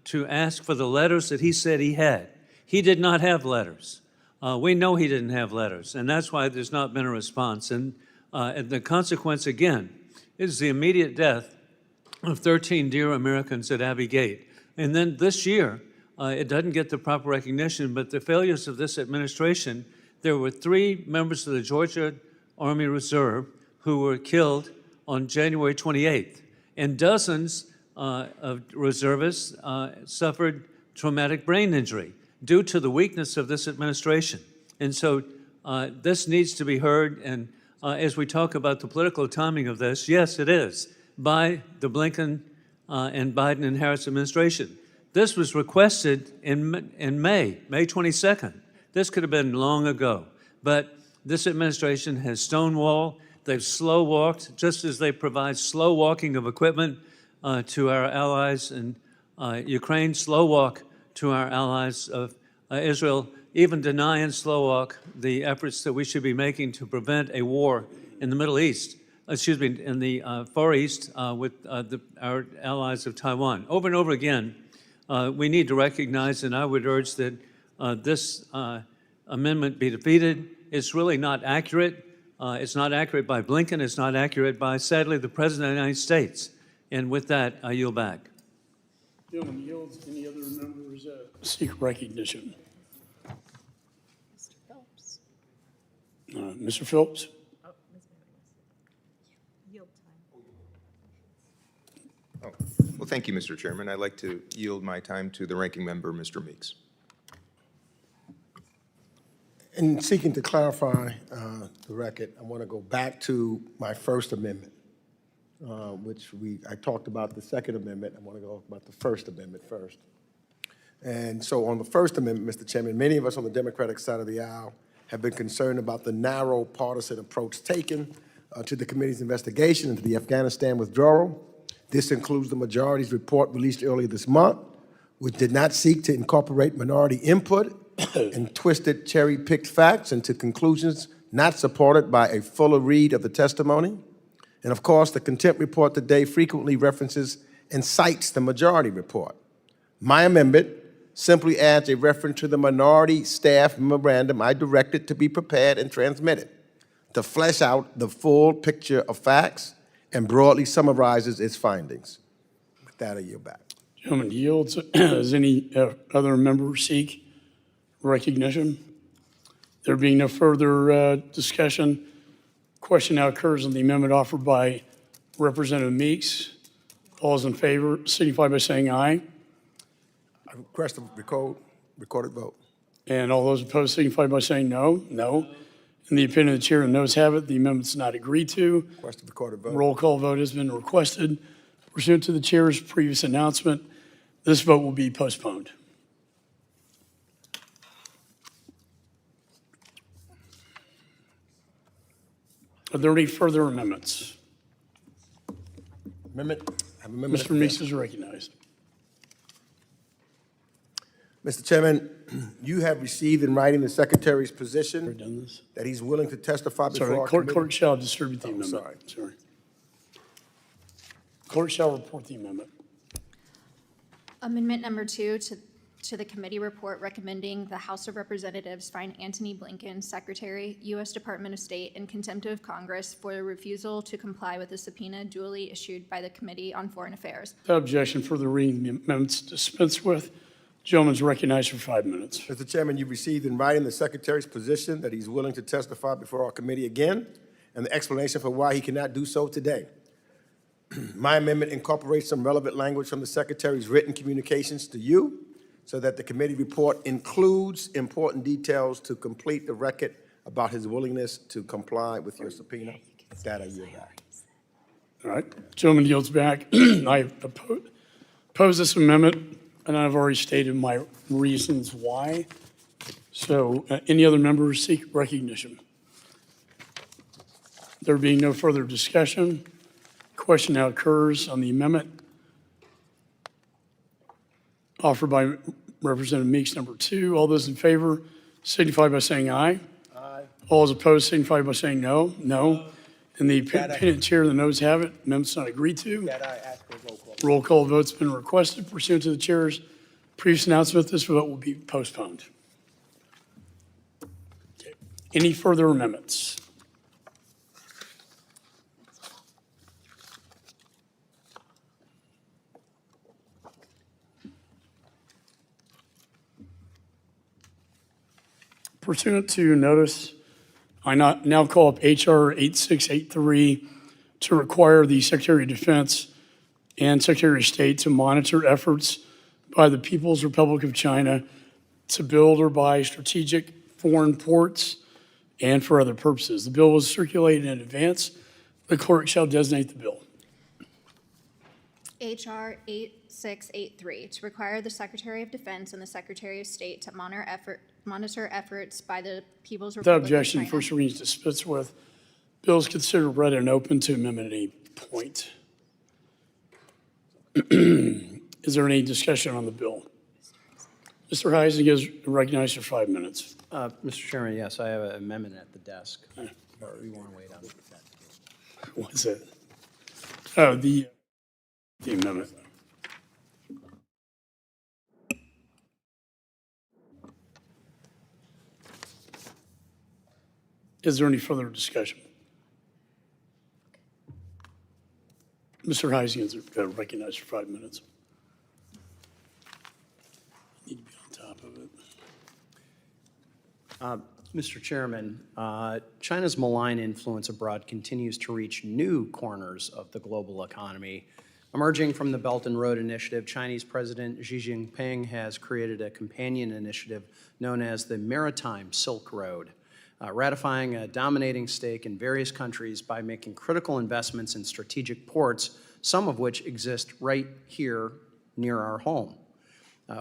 to ask for the letters that he said he had. He did not have letters. We know he didn't have letters, and that's why there's not been a response. And the consequence, again, is the immediate death of 13 dear Americans at Abbey Gate. And then this year, it doesn't get the proper recognition, but the failures of this administration, there were 3 members of the Georgia Army Reserve who were killed on January 28th, and dozens of reservists suffered traumatic brain injury due to the weakness of this administration. And so this needs to be heard, and as we talk about the political timing of this, yes, it is, by the Blinken and Biden and Harris administration. This was requested in May 22nd. This could have been long ago, but this administration has stonewalled, they've slow-walked, just as they provide slow walking of equipment to our allies in Ukraine, slow walk to our allies of Israel, even deny and slow walk the efforts that we should be making to prevent a war in the Middle East, in the Far East with our allies of Taiwan. Over and over again, we need to recognize, and I would urge that this amendment be defeated. It's really not accurate. It's not accurate by Blinken. It's not accurate by, sadly, the President of the United States. And with that, I yield back. Gentleman yields. Any other members seek recognition? Mr. Phelps. Mr. Phillips? Yield time. Well, thank you, Mr. Chairman. I'd like to yield my time to the ranking member, Mr. Meeks. In seeking to clarify the record, I want to go back to my First Amendment, which I talked about the Second Amendment. I want to go about the First Amendment first. And so on the First Amendment, Mr. Chairman, many of us on the Democratic side of the aisle have been concerned about the narrow partisan approach taken to the committee's investigation into the Afghanistan withdrawal. This includes the majority's report released earlier this month, which did not seek to incorporate minority input and twisted cherry-picked facts into conclusions not supported by a fuller read of the testimony. And of course, the contempt report today frequently references and cites the majority report. My amendment simply adds a reference to the minority staff memorandum I directed to be prepared and transmitted to flesh out the full picture of facts and broadly summarizes its findings. With that, I yield back. Gentleman yields. Does any other member seek recognition? There being no further discussion, question now occurs on the amendment offered by Representative Meeks. All those in favor signify by saying aye. I request a recorded vote. And all those opposed signify by saying no. No. In the opinion of the chair, the noes have it. The amendment's not agreed to. Request a recorded vote. Roll call vote has been requested. Pursuant to the chair's previous announcement, this vote will be postponed. Are there any further amendments? Amendment. I have amendment. Mr. Meeks is recognized. Mr. Chairman, you have received in writing the Secretary's position that he's willing to testify before Sorry, our clerk committee. shall distribute the amendment. Sorry. Clerk shall report the amendment. Amendment number 2 to the committee report recommending the House of Representatives find Antony Blinken, Secretary, U.S. Department of State, in contempt of Congress for the refusal to comply with the subpoena duly issued by the Committee on Foreign Affairs. Without objection, further reading the amendments dispensed with. Gentleman's recognized for 5 minutes. Mr. Chairman, you received in writing the Secretary's position that he's willing to testify before our committee again, and the explanation for why he cannot do so today. My amendment incorporates some relevant language from the Secretary's written communications to you so that the committee report includes important details to complete the record about his willingness to comply with your subpoena. With that, I yield back. All right, gentleman yields back. I oppose this amendment, and I've already stated my reasons why. So any other members seek recognition? There being no further discussion, question now occurs on the amendment offered by Representative Meeks, number 2. All those in favor signify by saying aye. Aye. All those opposed signify by saying no. No. And the opinion chair, the noes have it. Amendment's not agreed to. Roll call vote's been requested. Pursuant to the chair's previous announcement, this vote will be postponed. Okay. Any further amendments? Pursuant to notice, I now call up HR 8683 to require the Secretary of Defense and Secretary of State to monitor efforts by the People's Republic of China to build or buy strategic foreign ports and for other purposes. The bill was circulated in advance. The clerk shall designate the bill. HR 8683, to require the Secretary of Defense and the Secretary of State to monitor efforts by the People's Without Republic of objection, China. first reading is dispensed with. Bill is considered read and open to amendment at any point. Is there any discussion on the bill? Mr. Heising is recognized for 5 minutes. Mr. Chairman, yes, I have an amendment at the desk. Or you want to wait on that? What's that? Oh, the amendment. Is there any further discussion? Mr. Heising is recognized for 5 minutes. You need to be on top of it. Mr. Chairman, China's malign influence abroad continues to reach new corners of the global economy. Emerging from the Belt and Road Initiative, Chinese President Xi Jinping has created a companion initiative known as the Maritime Silk Road, ratifying a dominating stake in various countries by making critical investments in strategic ports, some of which exist right here near our home.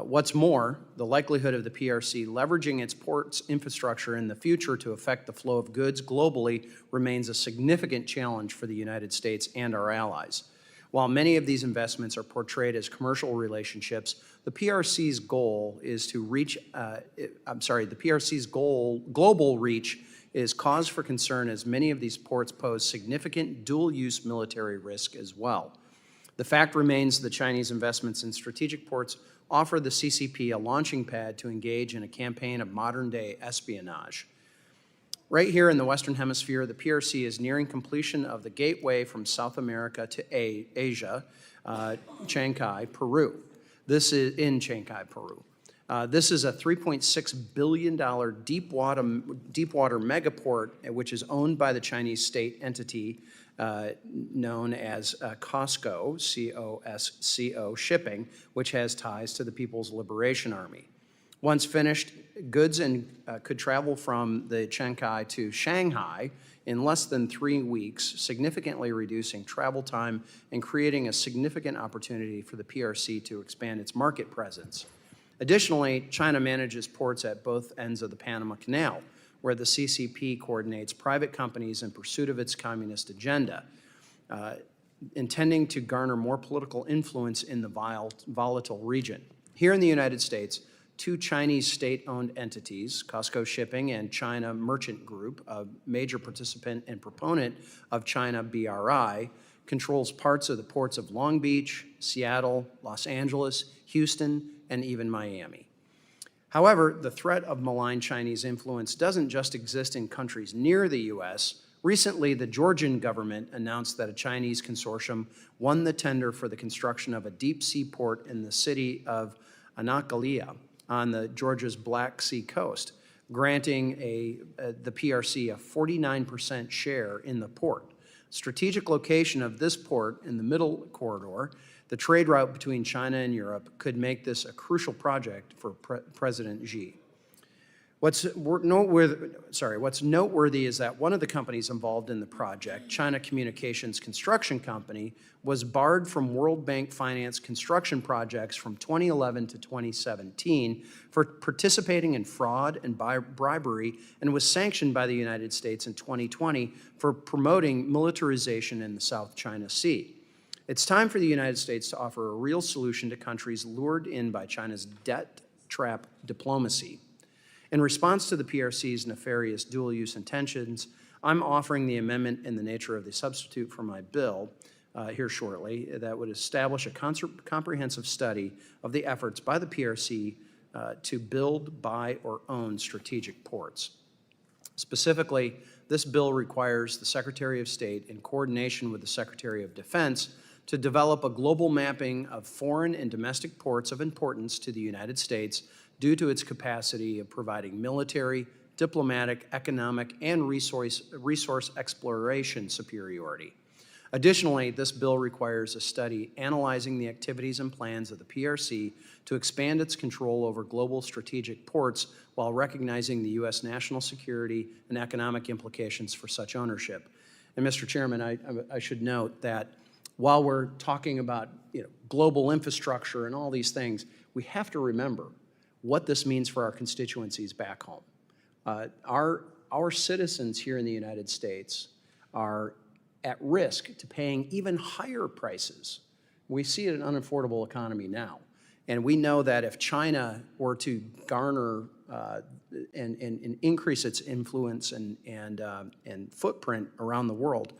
What's more, the likelihood of the PRC leveraging its ports infrastructure in the future to affect the flow of goods globally remains a significant challenge for the United States and our allies. While many of these investments are portrayed as commercial relationships, the PRC's goal is to reach, the PRC's global reach is cause for concern, as many of these ports pose significant dual-use military risk as well. The fact remains the Chinese investments in strategic ports offer the CCP a launching pad to engage in a campaign of modern-day espionage. Right here in the Western Hemisphere, the PRC is nearing completion of the gateway from South America to Asia, Shanghai, Peru. This is in Shanghai, Peru. This is a $3.6 billion deep-water megaport, which is owned by the Chinese state entity known as COSCO, C-O-S-C-O Shipping, which has ties to the People's Liberation Army. Once finished, goods could travel from the Shanghai to Shanghai in less than 3 weeks, significantly reducing travel time and creating a significant opportunity for the PRC to expand its market presence. Additionally, China manages ports at both ends of the Panama Canal, where the CCP coordinates private companies in pursuit of its communist agenda, intending to garner more political influence in the volatile region. Here in the United States, 2 Chinese state-owned entities, COSCO Shipping and China Merchant Group, a major participant and proponent of China BRI, controls parts of the ports of Long Beach, Seattle, Los Angeles, Houston, and even Miami. However, the threat of malign Chinese influence doesn't just exist in countries near the U.S. Recently, the Georgian government announced that a Chinese consortium won the tender for the construction of a deep-sea port in the city of Anaklia on Georgia's Black Sea coast, granting the PRC a 49% share in the port. Strategic location of this port in the middle corridor, the trade route between China and Europe, could make this a crucial project for President Xi. What's noteworthy is that one of the companies involved in the project, China Communications Construction Company, was barred from World Bank finance construction projects from 2011 to 2017 for participating in fraud and bribery, and was sanctioned by the United States in 2020 for promoting militarization in the South China Sea. It's time for the United States to offer a real solution to countries lured in by China's debt trap diplomacy. In response to the PRC's nefarious dual-use intentions, I'm offering the amendment in the nature of the substitute for my bill here shortly that would establish a comprehensive study of the efforts by the PRC to build, buy, or own strategic ports. Specifically, this bill requires the Secretary of State, in coordination with the Secretary of Defense, to develop a global mapping of foreign and domestic ports of importance to the United States due to its capacity of providing military, diplomatic, economic, and resource exploration superiority. Additionally, this bill requires a study analyzing the activities and plans of the PRC to expand its control over global strategic ports while recognizing the U.S. national security and economic implications for such ownership. And Mr. Chairman, I should note that while we're talking about global infrastructure and all these things, we have to remember what this means for our constituencies back home. Our citizens here in the United States are at risk to paying even higher prices. We see it in an unaffordable economy now. And we know that if China were to garner and increase its influence and footprint around the world,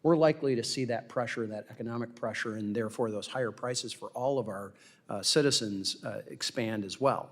we're likely to see that pressure, that economic pressure, and therefore those higher prices for all of our citizens expand as well.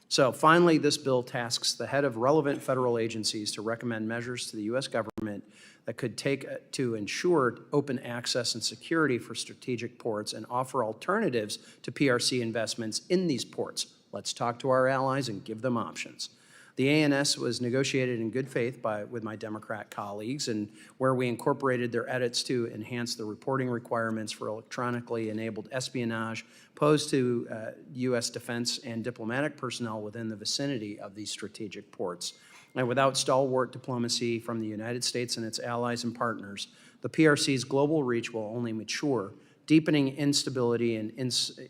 So finally, this bill tasks the head of relevant federal agencies to recommend measures to the U.S. government that could take to ensure open access and security for strategic ports and offer alternatives to PRC investments in these ports. Let's talk to our allies and give them options. The ANS was negotiated in good faith with my Democrat colleagues, and where we incorporated their edits to enhance the reporting requirements for electronically enabled espionage posed to U.S. defense and diplomatic personnel within the vicinity of these strategic ports. And without stalwart diplomacy from the United States and its allies and partners, the PRC's global reach will only mature, deepening instability and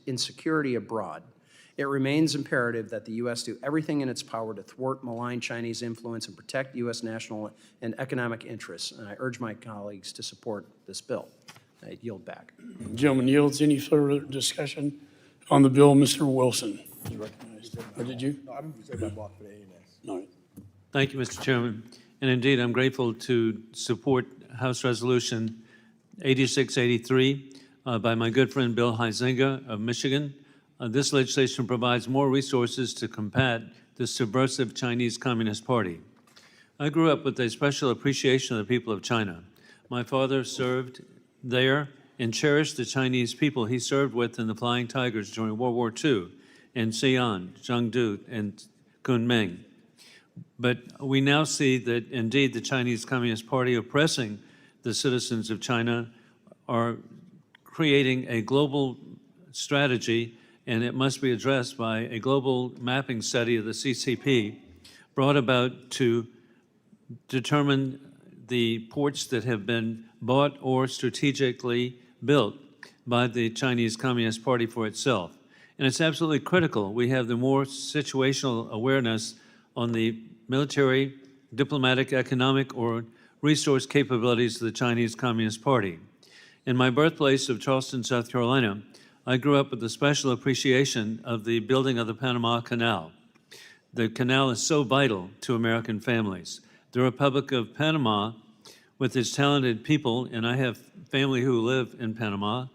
insecurity abroad. It remains imperative that the U.S. do everything in its power to thwart malign Chinese influence and protect U.S. national and economic interests. And I urge my colleagues to support this bill. I yield back. The gentleman yields. Any further discussion on the bill? Mr. Wilson is recognized. Or did you? No, I'm saying my block for the ANS. All right. Thank you, Mr. Chairman. And indeed, I'm grateful to support House Resolution 8683 by my good friend Bill Huizenga of Michigan. This legislation provides more resources to combat the subversive Chinese Communist Party. I grew up with a special appreciation of the people of China. My father served there and cherished the Chinese people he served with in the Flying Tigers during World War II in Xi'an, Chengdu, and Kunming. But we now see that indeed the Chinese Communist Party oppressing the citizens of China are creating a global strategy, and it must be addressed by a global mapping study of the CCP brought about to determine the ports that have been bought or strategically built by the Chinese Communist Party for itself. And it's absolutely critical we have the more situational awareness on the military, diplomatic, economic, or resource capabilities of the Chinese Communist Party. In my birthplace of Charleston, South Carolina, I grew up with a special appreciation of the building of the Panama Canal. The canal is so vital to American families. The Republic of Panama, with its talented people, and I have family who live in Panama,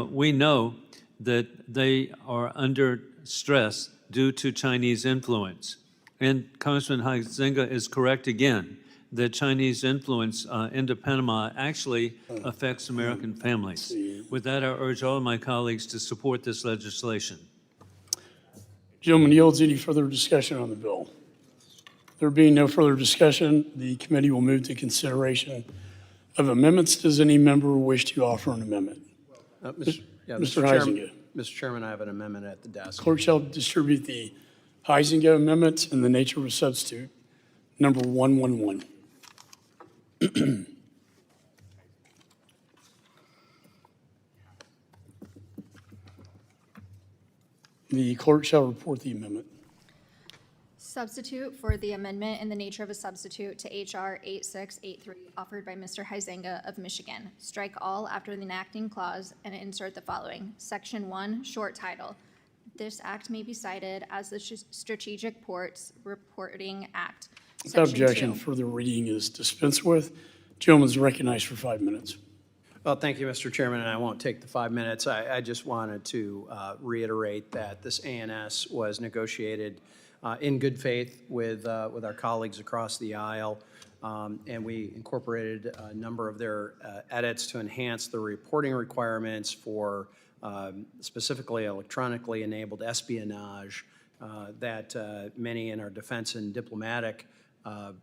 we know that they are under stress due to Chinese influence. And Congressman Huizenga is correct again that Chinese influence into Panama actually affects American families. With that, I urge all of my colleagues to support this legislation. Gentleman yields. Any further discussion on the bill? There being no further discussion, the committee will move to consideration of amendments. Does any member wish to offer an amendment? Mr. Huizenga. Mr. Chairman, I have an amendment at the desk. Clerk shall distribute the Huizenga amendments in the nature of a substitute, number 111. The clerk shall report the amendment. Substitute for the amendment in the nature of a substitute to H.R. 8683 offered by Mr. Huizenga of Michigan. Strike all after the enacting clause and insert the following. Section 1, short title. This act may be cited as the Strategic Ports Reporting Act. Without Section objection, 2. further reading is dispensed with. Gentleman is recognized for 5 minutes. Well, thank you, Mr. Chairman, and I won't take the 5 minutes. I just wanted to reiterate that this ANS was negotiated in good faith with our colleagues across the aisle, and we incorporated a number of their edits to enhance the reporting requirements for specifically electronically enabled espionage that many in our defense and diplomatic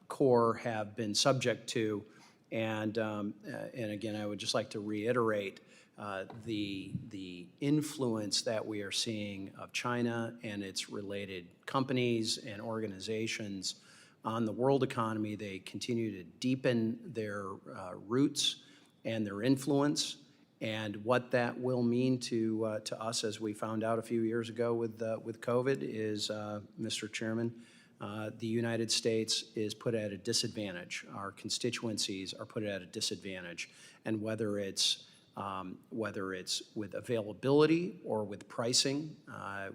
corps have been subject to. And again, I would just like to reiterate the influence that we are seeing of China and its related companies and organizations on the world economy. They continue to deepen their roots and their influence, and what that will mean to us, as we found out a few years ago with COVID, is, Mr. Chairman, the United States is put at a disadvantage. Our constituencies are put at a disadvantage, and whether it's with availability or with pricing,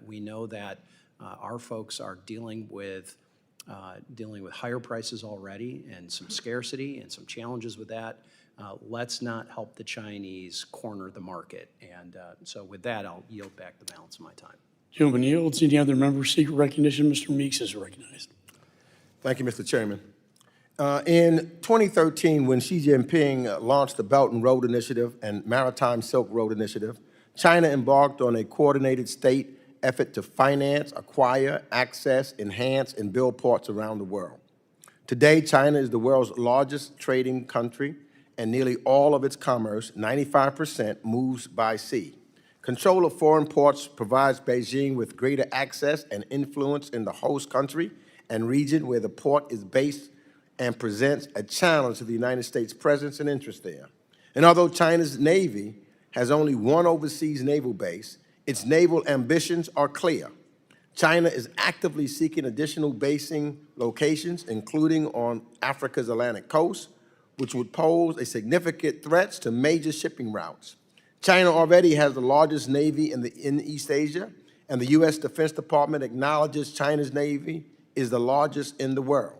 we know that our folks are dealing with higher prices already and some scarcity and some challenges with that. Let's not help the Chinese corner the market. And so with that, I'll yield back the balance of my time. Gentleman yields. Any other members seek recognition? Mr. Meeks is recognized. Thank you, Mr. Chairman. In 2013, when Xi Jinping launched the Belt and Road Initiative and Maritime Silk Road Initiative, China embarked on a coordinated state effort to finance, acquire, access, enhance, and build ports around the world. Today, China is the world's largest trading country, and nearly all of its commerce, 95%, moves by sea. Control of foreign ports provides Beijing with greater access and influence in the host country and region where the port is based, and presents a challenge to the United States' presence and interest there. And although China's Navy has only one overseas naval base, its naval ambitions are clear. China is actively seeking additional basing locations, including on Africa's Atlantic coast, which would pose a significant threat to major shipping routes. China already has the largest navy in East Asia, and the U.S. Defense Department acknowledges China's navy is the largest in the world.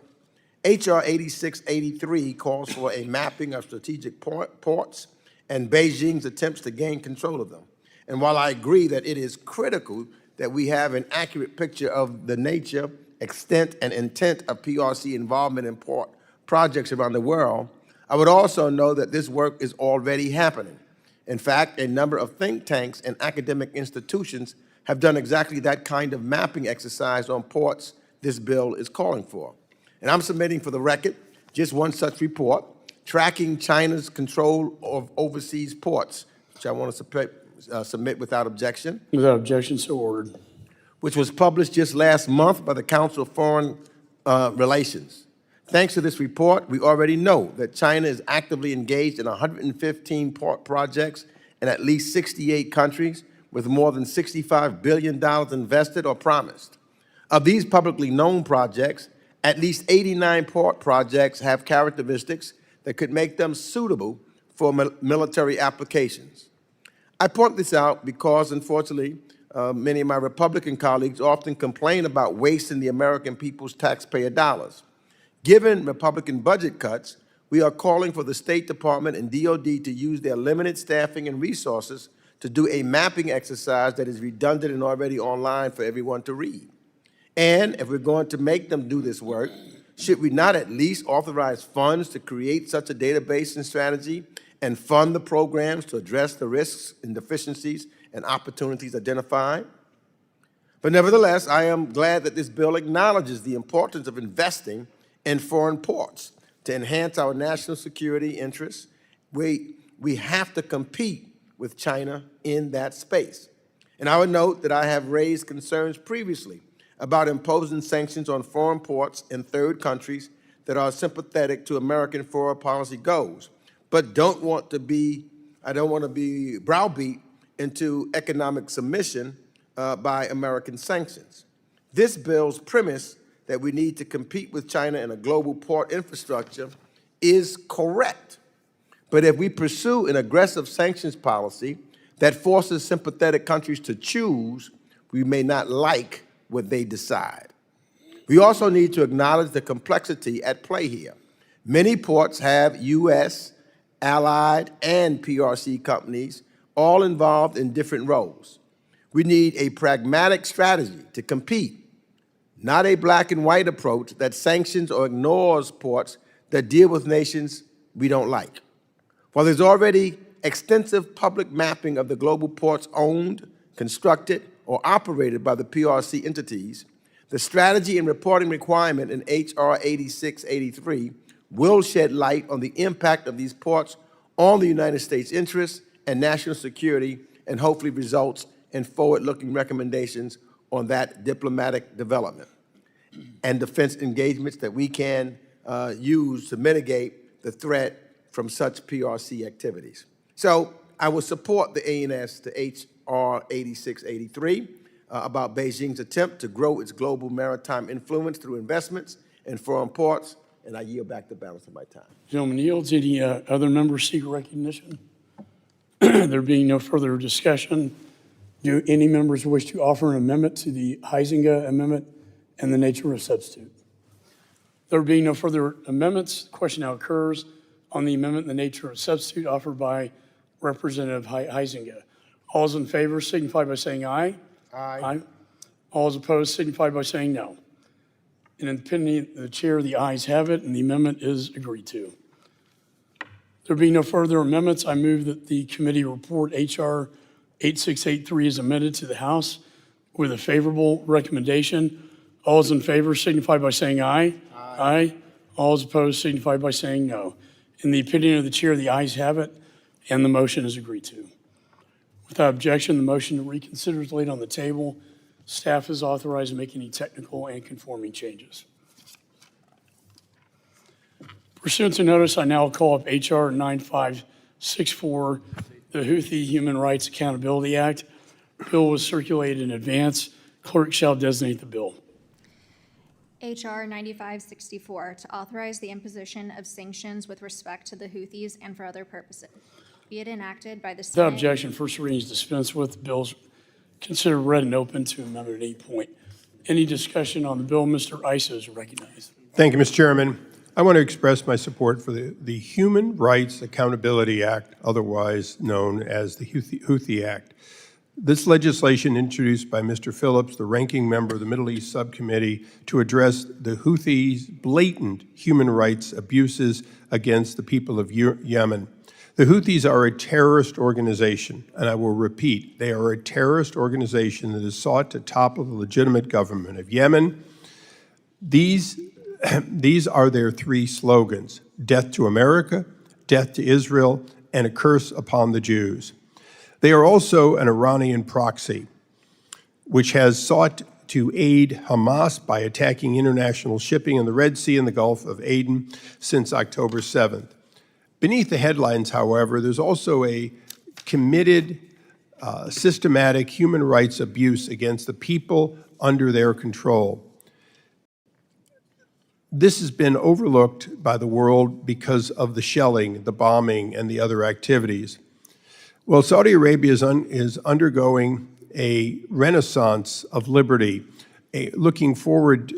H.R. 8683 calls for a mapping of strategic ports and Beijing's attempts to gain control of them. And while I agree that it is critical that we have an accurate picture of the nature, extent, and intent of PRC involvement in port projects around the world, I would also know that this work is already happening. In fact, a number of think tanks and academic institutions have done exactly that kind of mapping exercise on ports this bill is calling for. And I'm submitting for the record just one such report, tracking China's control of overseas ports, which I want to submit without objection. Without objection, so ordered. Which was published just last month by the Council of Foreign Relations. Thanks to this report, we already know that China is actively engaged in 115 port projects in at least 68 countries with more than $65 billion invested or promised. Of these publicly known projects, at least 89 port projects have characteristics that could make them suitable for military applications. I point this out because, unfortunately, many of my Republican colleagues often complain about wasting the American people's taxpayer dollars. Given Republican budget cuts, we are calling for the State Department and DOD to use their limited staffing and resources to do a mapping exercise that is redundant and already online for everyone to read. And if we're going to make them do this work, should we not at least authorize funds to create such a database and strategy and fund the programs to address the risks and deficiencies and opportunities identified? But nevertheless, I am glad that this bill acknowledges the importance of investing in foreign ports to enhance our national security interests. We have to compete with China in that space. And I would note that I have raised concerns previously about imposing sanctions on foreign ports in third countries that are sympathetic to American foreign policy goals, but I don't want to be browbeat into economic submission by American sanctions. This bill's premise that we need to compete with China in a global port infrastructure is correct. But if we pursue an aggressive sanctions policy that forces sympathetic countries to choose, we may not like what they decide. We also need to acknowledge the complexity at play here. Many ports have U.S., allied, and PRC companies, all involved in different roles. We need a pragmatic strategy to compete, not a black and white approach that sanctions or ignores ports that deal with nations we don't like. While there's already extensive public mapping of the global ports owned, constructed, or operated by the PRC entities, the strategy and reporting requirement in H.R. 8683 will shed light on the impact of these ports on the United States interests and national security, and hopefully results in forward-looking recommendations on that diplomatic development and defense engagements that we can use to mitigate the threat from such PRC activities. So I will support the ANS to H.R. 8683 about Beijing's attempt to grow its global maritime influence through investments in foreign ports, and I yield back the balance of my time. Gentleman yields. Any other members seek recognition? There being no further discussion, do any members wish to offer an amendment to the Huizinga Amendment and the nature of substitute? There being no further amendments, the question now occurs on the amendment and the nature of substitute offered by Representative Huizinga. All those in favor signify by saying aye. Aye. All those opposed signify by saying no. And in the opinion of the chair, the ayes have it, and the amendment is agreed to. There being no further amendments, I move that the committee report H.R. 8683 is amended to the House with a favorable recommendation. All those in favor signify by saying aye. Aye. All those opposed signify by saying no. In the opinion of the chair, the ayes have it, and the motion is agreed to. Without objection, the motion to reconsider is laid on the table. Staff is authorized to make any technical and conforming changes. Pursuant to notice, I now call up H.R. 9564, the Houthi Human Rights Accountability Act. The bill was circulated in advance. Clerk shall designate the bill. H.R. 9564, to authorize the imposition of sanctions with respect to the Houthis and for other purposes. Be it enacted by the Senate. Without objection, first reading is dispensed with. The bill's considered read and open to amendment at any point. Any discussion on the bill? Mr. Issa is recognized. Thank you, Mr. Chairman. I want to express my support for the Human Rights Accountability Act, otherwise known as the Houthi Act. This legislation introduced by Mr. Phillips, the ranking member of the Middle East Subcommittee, to address the Houthis' blatant human rights abuses against the people of Yemen. The Houthis are a terrorist organization, and I will repeat, they are a terrorist organization that has sought to topple the legitimate government of Yemen. These are their three slogans: death to America, death to Israel, and a curse upon the Jews. They are also an Iranian proxy, which has sought to aid Hamas by attacking international shipping in the Red Sea and the Gulf of Aden since October 7th. Beneath the headlines, however, there's also a committed, systematic human rights abuse against the people under their control. This has been overlooked by the world because of the shelling, the bombing, and the other activities. Well, Saudi Arabia is undergoing a renaissance of liberty, looking forward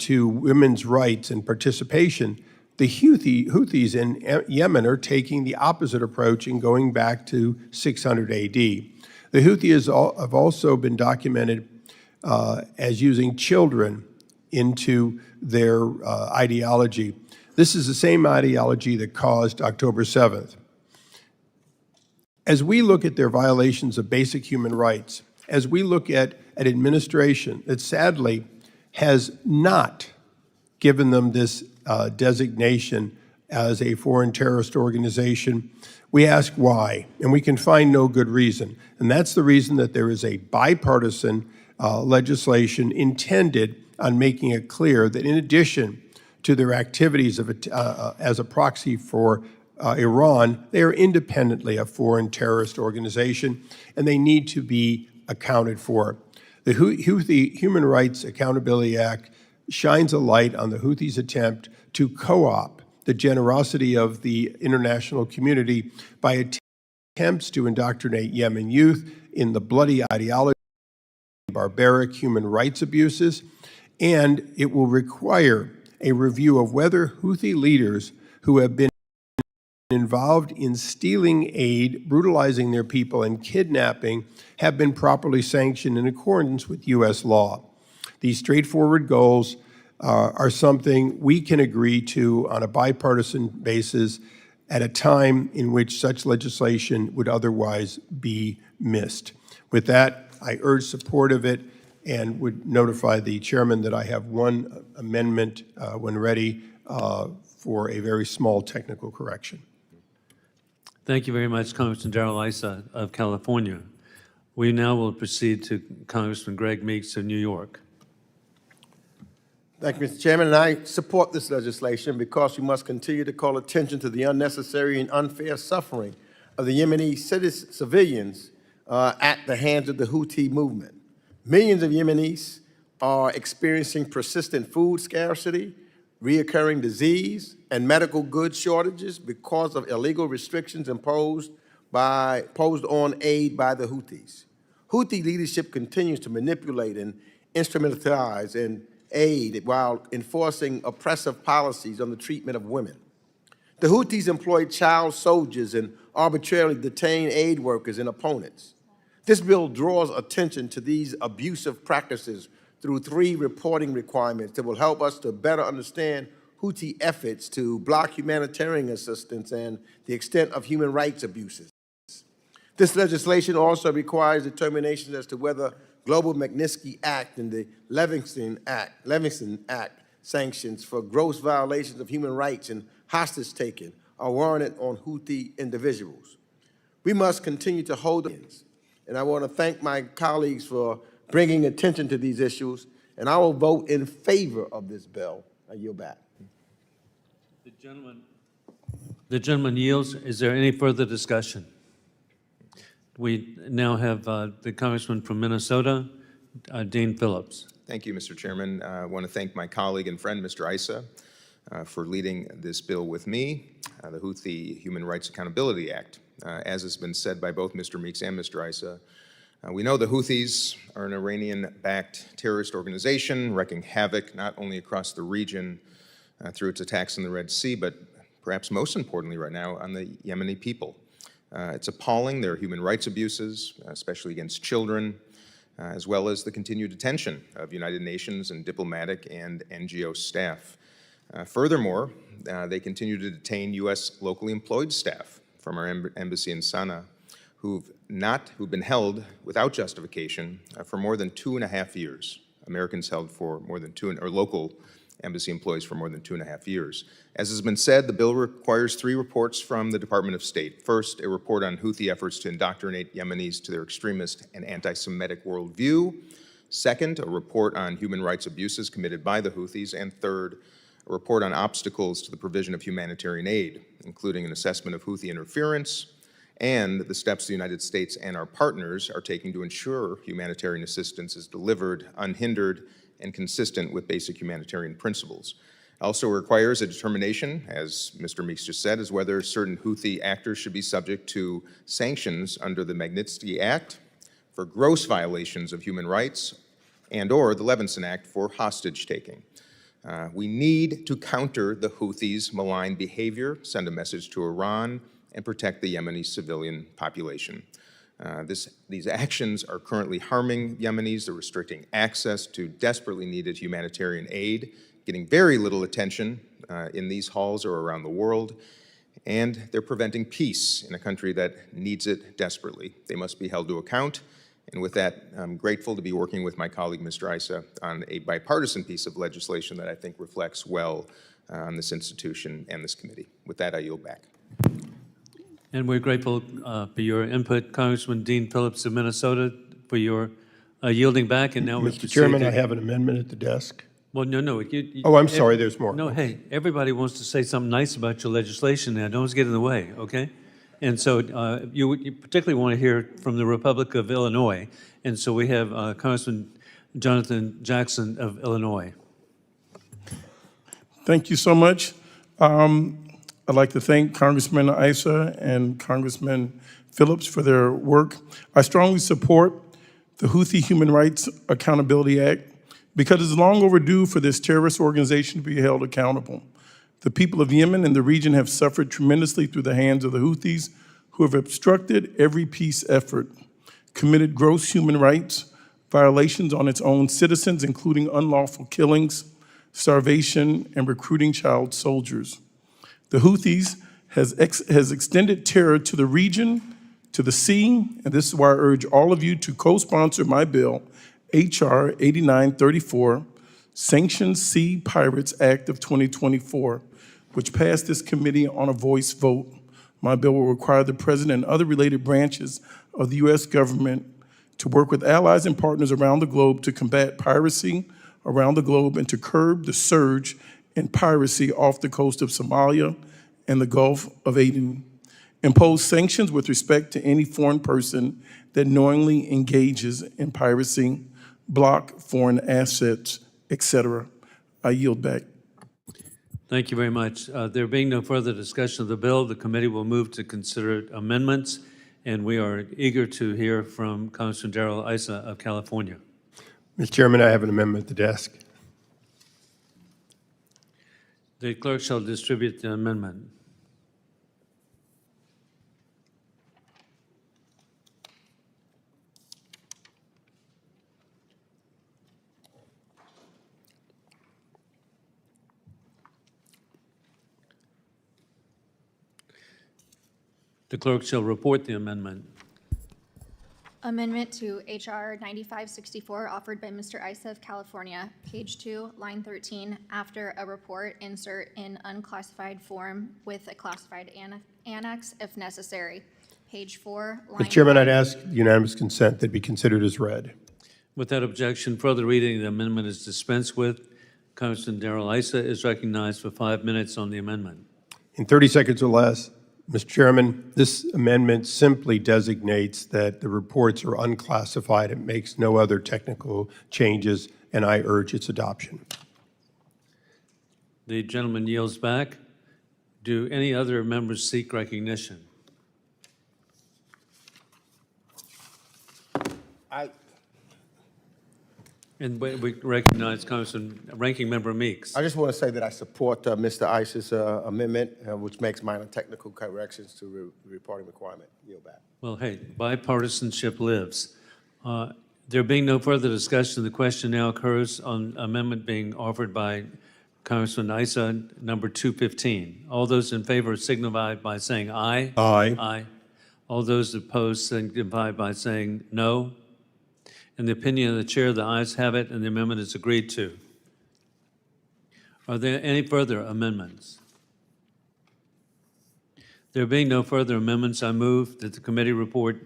to women's rights and participation. The Houthis in Yemen are taking the opposite approach and going back to 600 AD. The Houthis have also been documented as using children into their ideology. This is the same ideology that caused October 7th. As we look at their violations of basic human rights, as we look at an administration that sadly has not given them this designation as a foreign terrorist organization, we ask why, and we can find no good reason. And that's the reason that there is a bipartisan legislation intended on making it clear that in addition to their activities as a proxy for Iran, they are independently a foreign terrorist organization, and they need to be accounted for. The Houthi Human Rights Accountability Act shines a light on the Houthis' attempt to co-opt the generosity of the international community by attempts to indoctrinate Yemen youth in the bloody ideology of barbaric human rights abuses, and it will require a review of whether Houthi leaders who have been involved in stealing aid, brutalizing their people, and kidnapping have been properly sanctioned in accordance with U.S. law. These straightforward goals are something we can agree to on a bipartisan basis at a time in which such legislation would otherwise be missed. With that, I urge support of it and would notify the chairman that I have one amendment when ready for a very small technical correction. Thank you very much, Congressman Darrell Issa of California. We now will proceed to Congressman Greg Meeks of New York. Thank you, Mr. Chairman, and I support this legislation because we must continue to call attention to the unnecessary and unfair suffering of the Yemeni civilians at the hands of the Houthi movement. Millions of Yemenis are experiencing persistent food scarcity, reoccurring disease, and medical goods shortages because of illegal restrictions imposed on aid by the Houthis. Houthi leadership continues to manipulate and instrumentalize and aid while enforcing oppressive policies on the treatment of women. The Houthis employ child soldiers and arbitrarily detain aid workers and opponents. This bill draws attention to these abusive practices through 3 reporting requirements that will help us to better understand Houthi efforts to block humanitarian assistance and the extent of human rights abuses. This legislation also requires determinations as to whether Global Magnitsky Act and the Livingston Act sanctions for gross violations of human rights and hostage-taking are warranted on Houthi individuals. We must continue to hold hands, and I want to thank my colleagues for bringing attention to these issues, and I will vote in favor of this bill. I yield back. The gentleman yields. Is there any further discussion? We now have the Congressman from Minnesota, Dean Phillips. Thank you, Mr. Chairman. I want to thank my colleague and friend, Mr. Issa, for leading this bill with me, the Houthi Human Rights Accountability Act. As has been said by both Mr. Meeks and Mr. Issa, we know the Houthis are an Iranian-backed terrorist organization wreaking havoc not only across the region through its attacks in the Red Sea, but perhaps most importantly right now on the Yemeni people. It's appalling, their human rights abuses, especially against children, as well as the continued detention of United Nations and diplomatic and NGO staff. Furthermore, they continue to detain U.S. locally employed staff from our embassy in Sana'a who've been held without justification for more than 2.5 years. Americans held for more than local embassy employees for more than 2.5 years. As has been said, the bill requires 3 reports from the Department of State. First, a report on Houthi efforts to indoctrinate Yemenis to their extremist and anti-Semitic worldview. Second, a report on human rights abuses committed by the Houthis. And third, a report on obstacles to the provision of humanitarian aid, including an assessment of Houthi interference and the steps the United States and our partners are taking to ensure humanitarian assistance is delivered unhindered and consistent with basic humanitarian principles. It also requires a determination, as Mr. Meeks just said, as whether certain Houthi actors should be subject to sanctions under the Magnitsky Act for gross violations of human rights and/or the Levinson Act for hostage-taking. We need to counter the Houthis' malign behavior, send a message to Iran, and protect the Yemeni civilian population. These actions are currently harming Yemenis. They're restricting access to desperately needed humanitarian aid, getting very little attention in these halls or around the world, and they're preventing peace in a country that needs it desperately. They must be held to account, and with that, I'm grateful to be working with my colleague, Mr. Issa, on a bipartisan piece of legislation that I think reflects well on this institution and this committee. With that, I yield back. And we're grateful for your input, Congressman Dean Phillips of Minnesota, for your yielding back. And now Mr. Chairman, I have an amendment at the desk. Well, no. Oh, I'm sorry, there's more. No, hey, everybody wants to say something nice about your legislation now. Don't get in the way, okay? And so you particularly want to hear from the Republic of Illinois. And so we have Congressman Jonathan Jackson of Illinois. Thank you so much. I'd like to thank Congressman Issa and Congressman Phillips for their work. I strongly support the Houthi Human Rights Accountability Act because it's long overdue for this terrorist organization to be held accountable. The people of Yemen and the region have suffered tremendously through the hands of the Houthis, who have obstructed every peace effort, committed gross human rights violations on its own citizens, including unlawful killings, starvation, and recruiting child soldiers. The Houthis has extended terror to the region, to the sea, and this is why I urge all of you to co-sponsor my bill, H.R. 8934, Sanctions Sea Pirates Act of 2024, which passed this committee on a voice vote. My bill will require the President and other related branches of the U.S. government to work with allies and partners around the globe to combat piracy around the globe and to curb the surge in piracy off the coast of Somalia and the Gulf of Aden. Impose sanctions with respect to any foreign person that knowingly engages in piracy, block foreign assets, etc. I yield back. Thank you very much. There being no further discussion of the bill, the committee will move to consider amendments, and we are eager to hear from Congressman Darrell Issa of California. Mr. Chairman, I have an amendment at the desk. The clerk shall distribute the amendment. The clerk shall report the amendment. Amendment to H.R. 9564 offered by Mr. Issa of California, page 2, line 13, after a report, insert in unclassified form with a classified annex if necessary. Page 4, line Mr. Chairman, 5. I'd ask unanimous consent that be considered as read. Without objection, further reading of the amendment is dispensed with. Congressman Darrell Issa is recognized for 5 minutes on the amendment. In 30 seconds or less, Mr. Chairman, this amendment simply designates that the reports are unclassified. It makes no other technical changes, and I urge its adoption. The gentleman yields back. Do any other members seek recognition? And we recognize Ranking Member Meeks. I just want to say that I support Mr. Issa's amendment, which makes minor technical corrections to the reporting requirement. Yield back. Well, hey, bipartisanship lives. There being no further discussion, the question now occurs on amendment being offered by Congressman Issa, number 215. All those in favor signify by saying aye. Aye. Aye. All those opposed signify by saying no. In the opinion of the chair, the ayes have it, and the amendment is agreed to. Are there any further amendments? There being no further amendments, I move that the committee report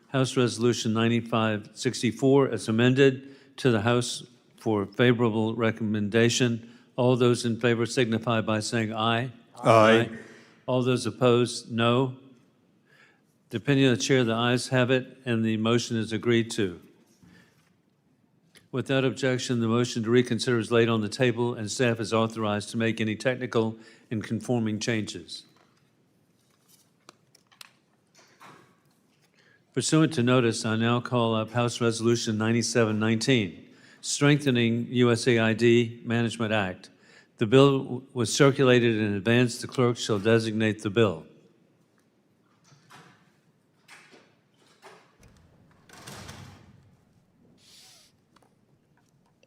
House Resolution 9564 as amended to the House for favorable recommendation. All those in favor signify by saying aye. Aye. All those opposed, no. The opinion of the chair, the ayes have it, and the motion is agreed to. Without objection, the motion to reconsider is laid on the table, and staff is authorized to make any technical and conforming changes. Pursuant to notice, I now call up House Resolution 9719, Strengthening USAID Management Act. The bill was circulated in advance. The clerk shall designate the bill.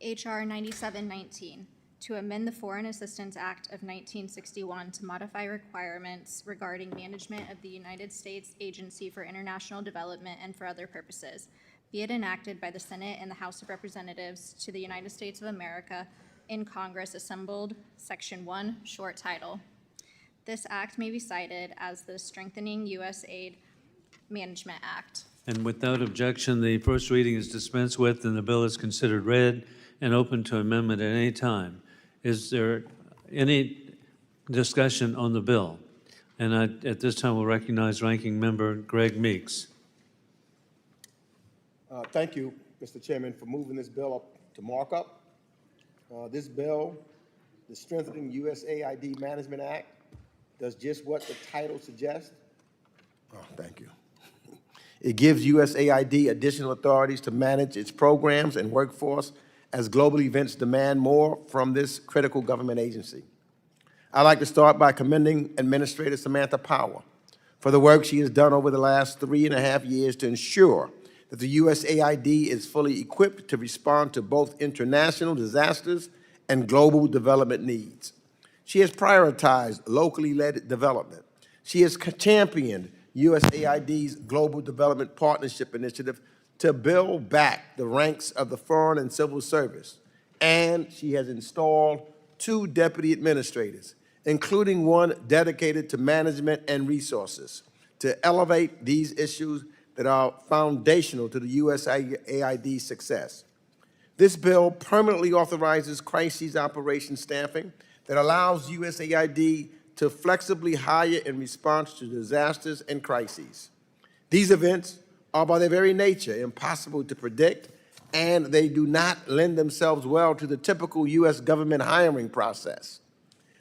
H.R. 9719, to amend the Foreign Assistance Act of 1961 to modify requirements regarding management of the United States Agency for International Development and for other purposes, be it enacted by the Senate and the House of Representatives to the United States of America in Congress assembled, Section 1, short title. This act may be cited as the Strengthening USAID Management Act. And without objection, the first reading is dispensed with, and the bill is considered read and open to amendment at any time. Is there any discussion on the bill? And at this time, we'll recognize Ranking Member Greg Meeks. Thank you, Mr. Chairman, for moving this bill up to markup. This bill the Strengthening USAID Management Act does just what the title suggests. Oh, thank you. It gives USAID additional authorities to manage its programs and workforce as global events demand more from this critical government agency. I'd like to start by commending Administrator Samantha Power for the work she has done over the last 3.5 years to ensure that the USAID is fully equipped to respond to both international disasters and global development needs. She has prioritized locally led development. She has championed USAID's Global Development Partnership Initiative to build back the ranks of the foreign and civil service. And she has installed 2 deputy administrators, including one dedicated to management and resources, to elevate these issues that are foundational to the USAID's success. This bill permanently authorizes crises operation staffing that allows USAID to flexibly hire in response to disasters and crises. These events are by their very nature impossible to predict, and they do not lend themselves well to the typical U.S. government hiring process.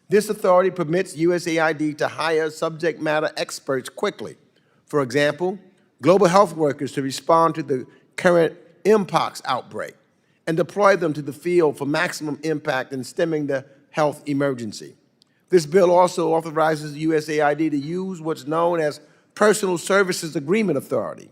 This authority permits USAID to hire subject matter experts quickly. For example, global health workers to respond to the current Mpox outbreak and deploy them to the field for maximum impact in stemming the health emergency. This bill also authorizes USAID to use what's known as Personal Services Agreement Authority.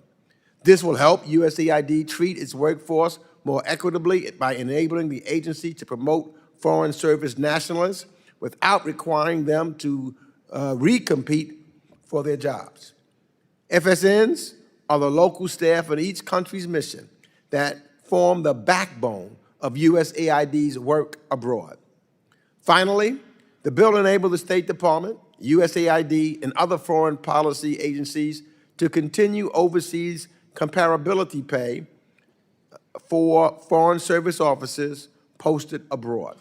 This will help USAID treat its workforce more equitably by enabling the agency to promote foreign service nationalists without requiring them to recompete for their jobs. FSNs are the local staff in each country's mission that form the backbone of USAID's work abroad. Finally, the bill enabled the State Department, USAID, and other foreign policy agencies to continue overseas comparability pay for foreign service officers posted abroad.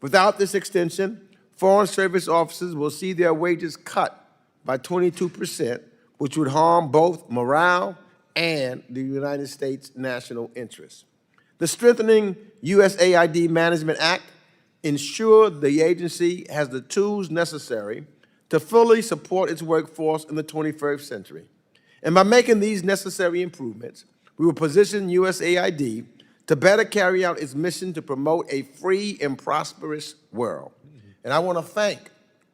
Without this extension, foreign service officers will see their wages cut by 22%, which would harm both morale and the United States' national interests. The Strengthening USAID Management Act ensures the agency has the tools necessary to fully support its workforce in the 21st century. And by making these necessary improvements, we will position USAID to better carry out its mission to promote a free and prosperous world. And I want to thank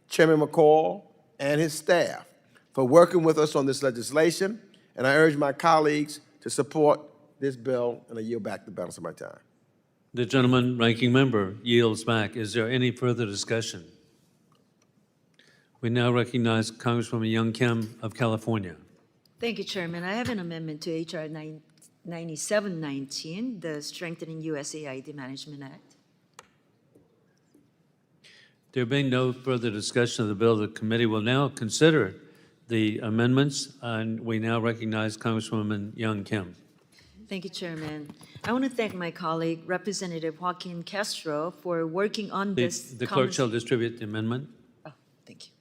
Chairman McCaul and his staff for working with us on this legislation, and I urge my colleagues to support this bill, and I yield back the balance of my time. The gentleman, ranking member, yields back. Is there any further discussion? We now recognize Congresswoman Young Kim of California. Thank you, Chairman. I have an amendment to H.R. 9719, the Strengthening USAID Management Act. There being no further discussion of the bill, the committee will now consider the amendments, and we now recognize Congresswoman Young Kim. Thank you, Chairman. I want to thank my colleague, Representative Joaquin Castro, for working on this. The clerk shall distribute the amendment. Oh, thank you.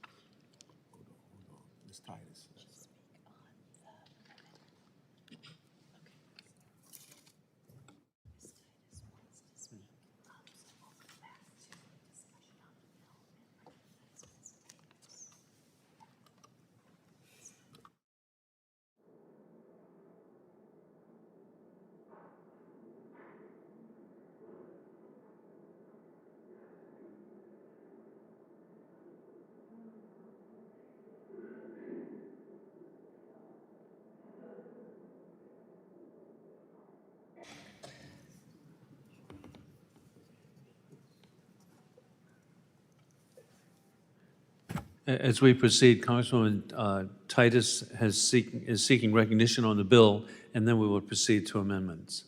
As we proceed, Congresswoman Titus is seeking recognition on the bill, and then we will proceed to amendments.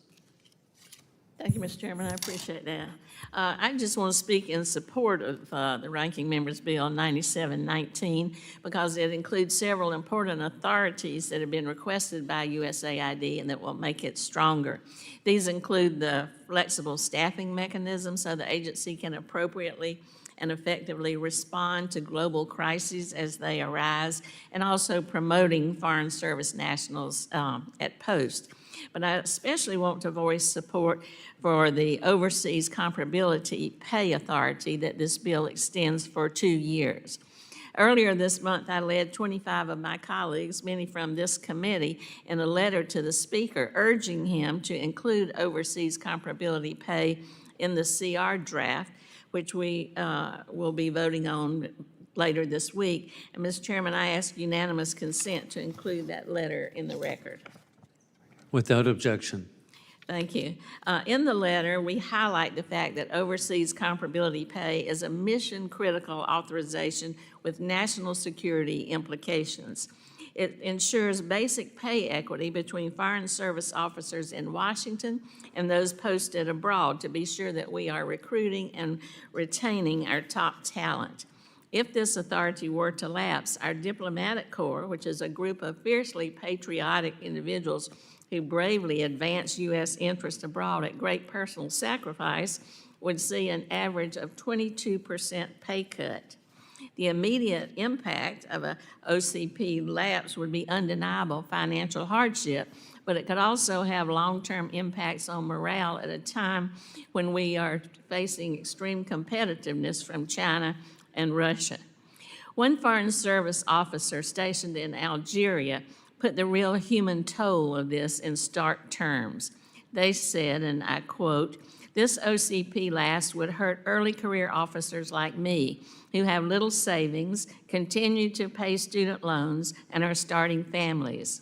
Thank you, Mr. Chairman. I appreciate that. I just want to speak in support of the ranking member's bill 9719 because it includes several important authorities that have been requested by USAID and that will make it stronger. These include the flexible staffing mechanism so the agency can appropriately and effectively respond to global crises as they arise, and also promoting foreign service nationals at post. But I especially want to voice support for the Overseas Comparability Pay Authority that this bill extends for 2 years. Earlier this month, I led 25 of my colleagues, many from this committee, in a letter to the Speaker urging him to include overseas comparability pay in the CR draft, which we will be voting on later this week. And Mr. Chairman, I ask unanimous consent to include that letter in the record. Without objection. Thank you. In the letter, we highlight the fact that overseas comparability pay is a mission-critical authorization with national security implications. It ensures basic pay equity between Foreign Service officers in Washington and those posted abroad to be sure that we are recruiting and retaining our top talent. If this authority were to lapse, our diplomatic corps, which is a group of fiercely patriotic individuals who bravely advance U.S. interests abroad at great personal sacrifice, would see an average of 22% pay cut. The immediate impact of a OCP lapse would be undeniable financial hardship, but it could also have long-term impacts on morale at a time when we are facing extreme competitiveness from China and Russia. One Foreign Service officer stationed in Algeria put the real human toll of this in stark terms. They said, and I quote, "This OCP lapse would hurt early career officers like me who have little savings, continue to pay student loans, and are starting families.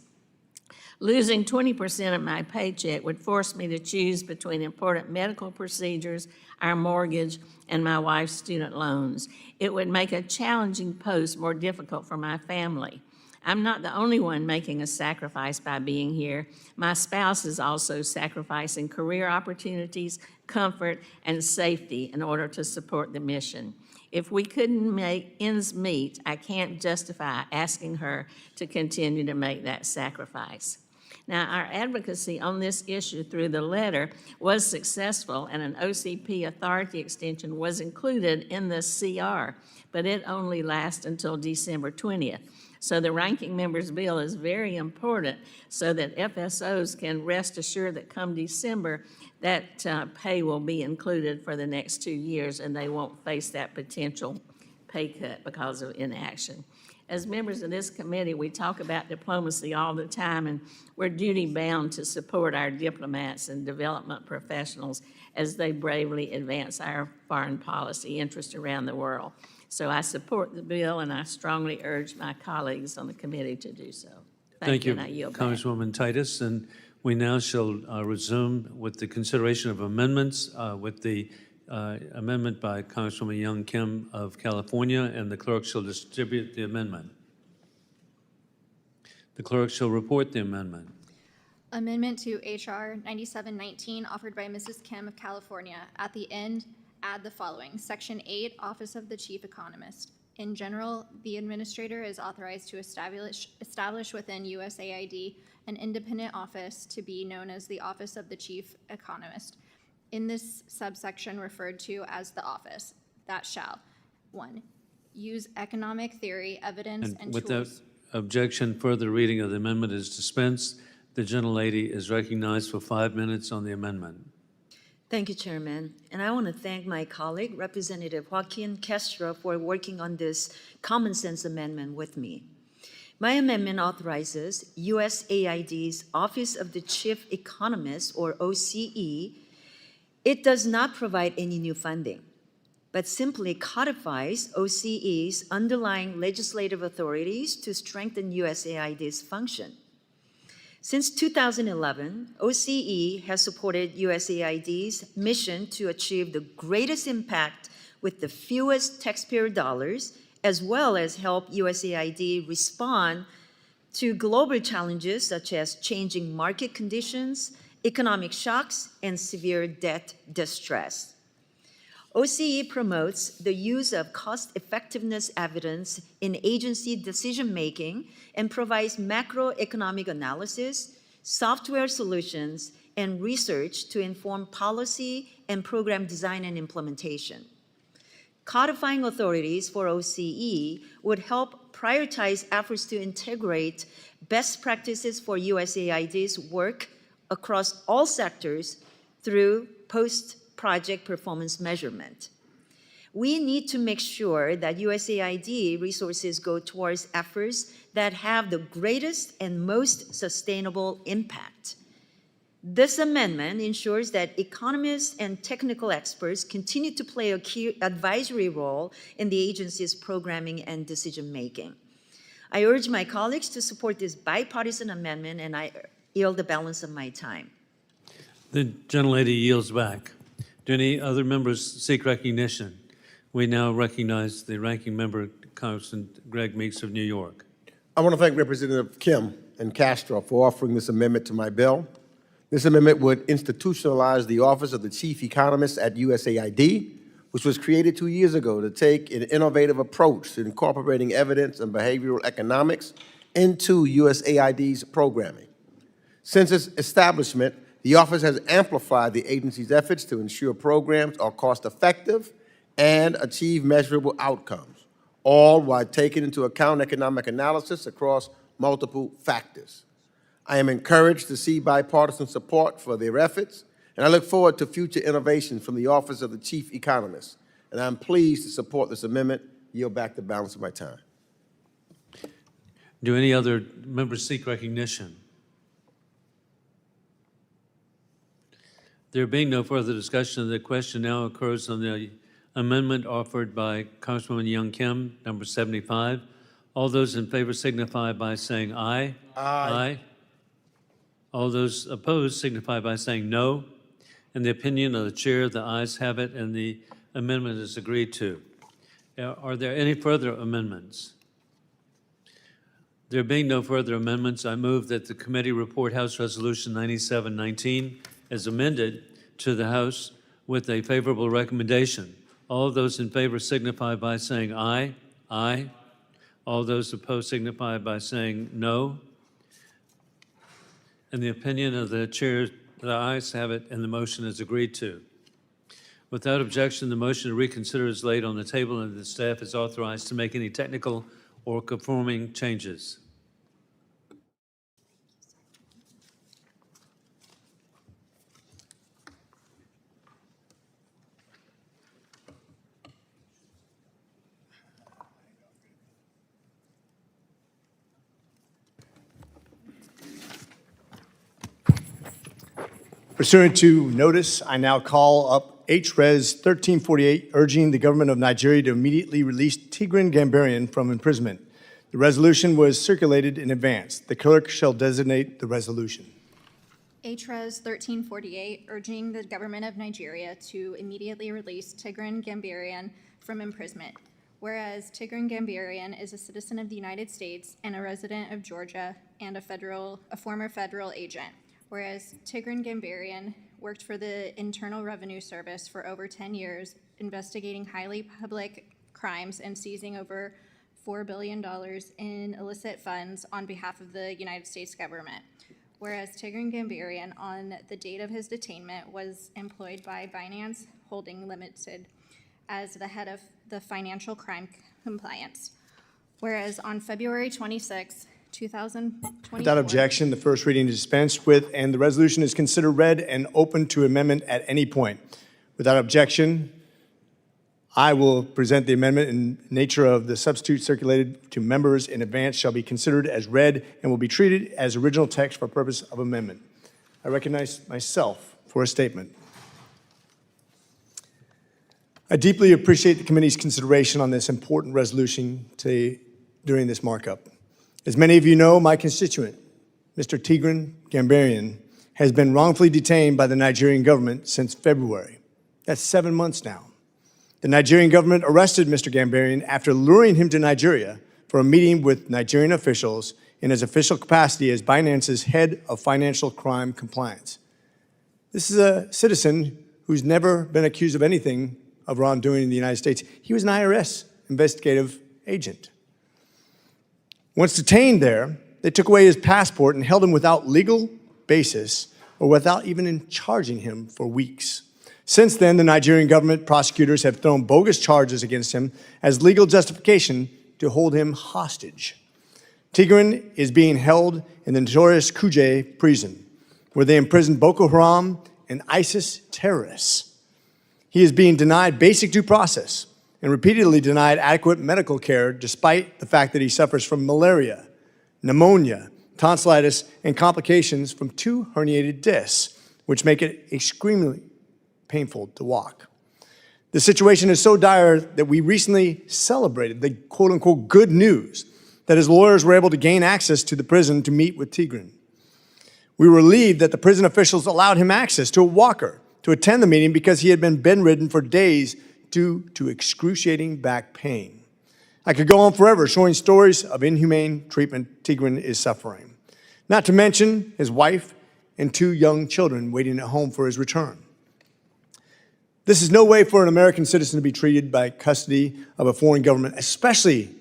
Losing 20% of my paycheck would force me to choose between important medical procedures, our mortgage, and my wife's student loans. It would make a challenging post more difficult for my family. I'm not the only one making a sacrifice by being here. My spouse is also sacrificing career opportunities, comfort, and safety in order to support the mission. If we couldn't make ends meet, I can't justify asking her to continue to make that sacrifice." Now, our advocacy on this issue through the letter was successful, and an OCP authority extension was included in the CR, but it only lasts until December 20th. So the ranking member's bill is very important so that FSOs can rest assured that come December, that pay will be included for the next 2 years and they won't face that potential pay cut because of inaction. As members of this committee, we talk about diplomacy all the time, and we're duty-bound to support our diplomats and development professionals as they bravely advance our foreign policy interests around the world. So I support the bill, and I strongly urge my colleagues on the committee to do so. Thank you, and I yield back. Congresswoman Titus. And we now shall resume with the consideration of amendments with the amendment by Congresswoman Young Kim of California, and the clerk shall distribute the amendment. The clerk shall report the amendment. Amendment to H.R. 9719 offered by Mrs. Kim of California. At the end, add the following. Section 8, Office of the Chief Economist. In general, the administrator is authorized to establish within USAID an independent office to be known as the Office of the Chief Economist. In this subsection referred to as the office, that shall, 1, use economic theory, evidence, and without tools. objection, further reading of the amendment is dispensed. The gentlelady is recognized for 5 minutes on the amendment. Thank you, Chairman. And I want to thank my colleague, Representative Joaquin Castro, for working on this common sense amendment with me. My amendment authorizes USAID's Office of the Chief Economist, or OCE. It does not provide any new funding, but simply codifies OCE's underlying legislative authorities to strengthen USAID's function. Since 2011, OCE has supported USAID's mission to achieve the greatest impact with the fewest taxpayer dollars, as well as help USAID respond to global challenges such as changing market conditions, economic shocks, and severe debt distress. OCE promotes the use of cost-effectiveness evidence in agency decision-making and provides macroeconomic analysis, software solutions, and research to inform policy and program design and implementation. Codifying authorities for OCE would help prioritize efforts to integrate best practices for USAID's work across all sectors through post-project performance measurement. We need to make sure that USAID resources go towards efforts that have the greatest and most sustainable impact. This amendment ensures that economists and technical experts continue to play a key advisory role in the agency's programming and decision-making. I urge my colleagues to support this bipartisan amendment, and I yield the balance of my time. The gentlelady yields back. Do any other members seek recognition? We now recognize the ranking member, Congressman Greg Meeks of New York. I want to thank Representative Kim and Castro for offering this amendment to my bill. This amendment would institutionalize the Office of the Chief Economist at USAID, which was created 2 years ago to take an innovative approach to incorporating evidence and behavioral economics into USAID's programming. Since its establishment, the office has amplified the agency's efforts to ensure programs are cost-effective and achieve measurable outcomes, all while taking into account economic analysis across multiple factors. I am encouraged to see bipartisan support for their efforts, and I look forward to future innovations from the Office of the Chief Economist. And I'm pleased to support this amendment. Yield back the balance of my time. Do any other members seek recognition? There being no further discussion, the question now occurs on the amendment offered by Congresswoman Young Kim, number 75. All those in favor signify by saying aye. Aye. All those opposed signify by saying no. In the opinion of the chair, the ayes have it, and the amendment is agreed to. Are there any further amendments? There being no further amendments, I move that the committee report House Resolution 9719 as amended to the House with a favorable recommendation. All of those in favor signify by saying aye. Aye. All those opposed signify by saying no. In the opinion of the chair, the ayes have it, and the motion is agreed to. Without objection, the motion to reconsider is laid on the table, and the staff is authorized to make any technical or conforming changes. Pursuant to notice, I now call up H-Res 1348, urging the government of Nigeria to immediately release Tigran Gambaryan from imprisonment. The resolution was circulated in advance. The clerk shall designate the resolution. H-Res 1348, urging the government of Nigeria to immediately release Tigran Gambaryan from imprisonment. Whereas Tigran Gambaryan is a citizen of the United States and a resident of Georgia and a former federal agent. Whereas Tigran Gambaryan worked for the Internal Revenue Service for over 10 years, investigating highly public crimes and seizing over $4 billion in illicit funds on behalf of the United States government. Whereas Tigran Gambaryan, on the date of his detainment, was employed by Binance Holding Limited as the head of the financial crime compliance. Whereas on February 26, 2024. Without objection, the first reading is dispensed with, and the resolution is considered read and open to amendment at any point. Without objection, I will present the amendment in nature of the substitute circulated to members in advance shall be considered as read and will be treated as original text for purpose of amendment. I recognize myself for a statement. I deeply appreciate the committee's consideration on this important resolution during this markup. As many of you know, my constituent, Mr. Tigran Gambaryan, has been wrongfully detained by the Nigerian government since February. That's 7 months now. The Nigerian government arrested Mr. Gambaryan after luring him to Nigeria for a meeting with Nigerian officials in his official capacity as Binance's head of financial crime compliance. This is a citizen who's never been accused of anything of wrongdoing in the United States. He was an IRS investigative agent. Once detained there, they took away his passport and held him without legal basis or without even charging him for weeks. Since then, the Nigerian government prosecutors have thrown bogus charges against him as legal justification to hold him hostage. Tigran is being held in the notorious Kuje prison. where they imprisoned Boko Haram and ISIS terrorists. He is being denied basic due process and repeatedly denied adequate medical care despite the fact that he suffers from malaria, pneumonia, tonsillitis, and complications from 2 herniated discs, which make it extremely painful to walk. The situation is so dire that we recently celebrated the quote-unquote good news that his lawyers were able to gain access to the prison to meet with Tigran. We were relieved that the prison officials allowed him access to a walker to attend the meeting because he had been bedridden for days due to excruciating back pain. I could go on forever showing stories of inhumane treatment Tigran is suffering, not to mention his wife and 2 young children waiting at home for his return. This is no way for an American citizen to be treated by custody of a foreign government, especially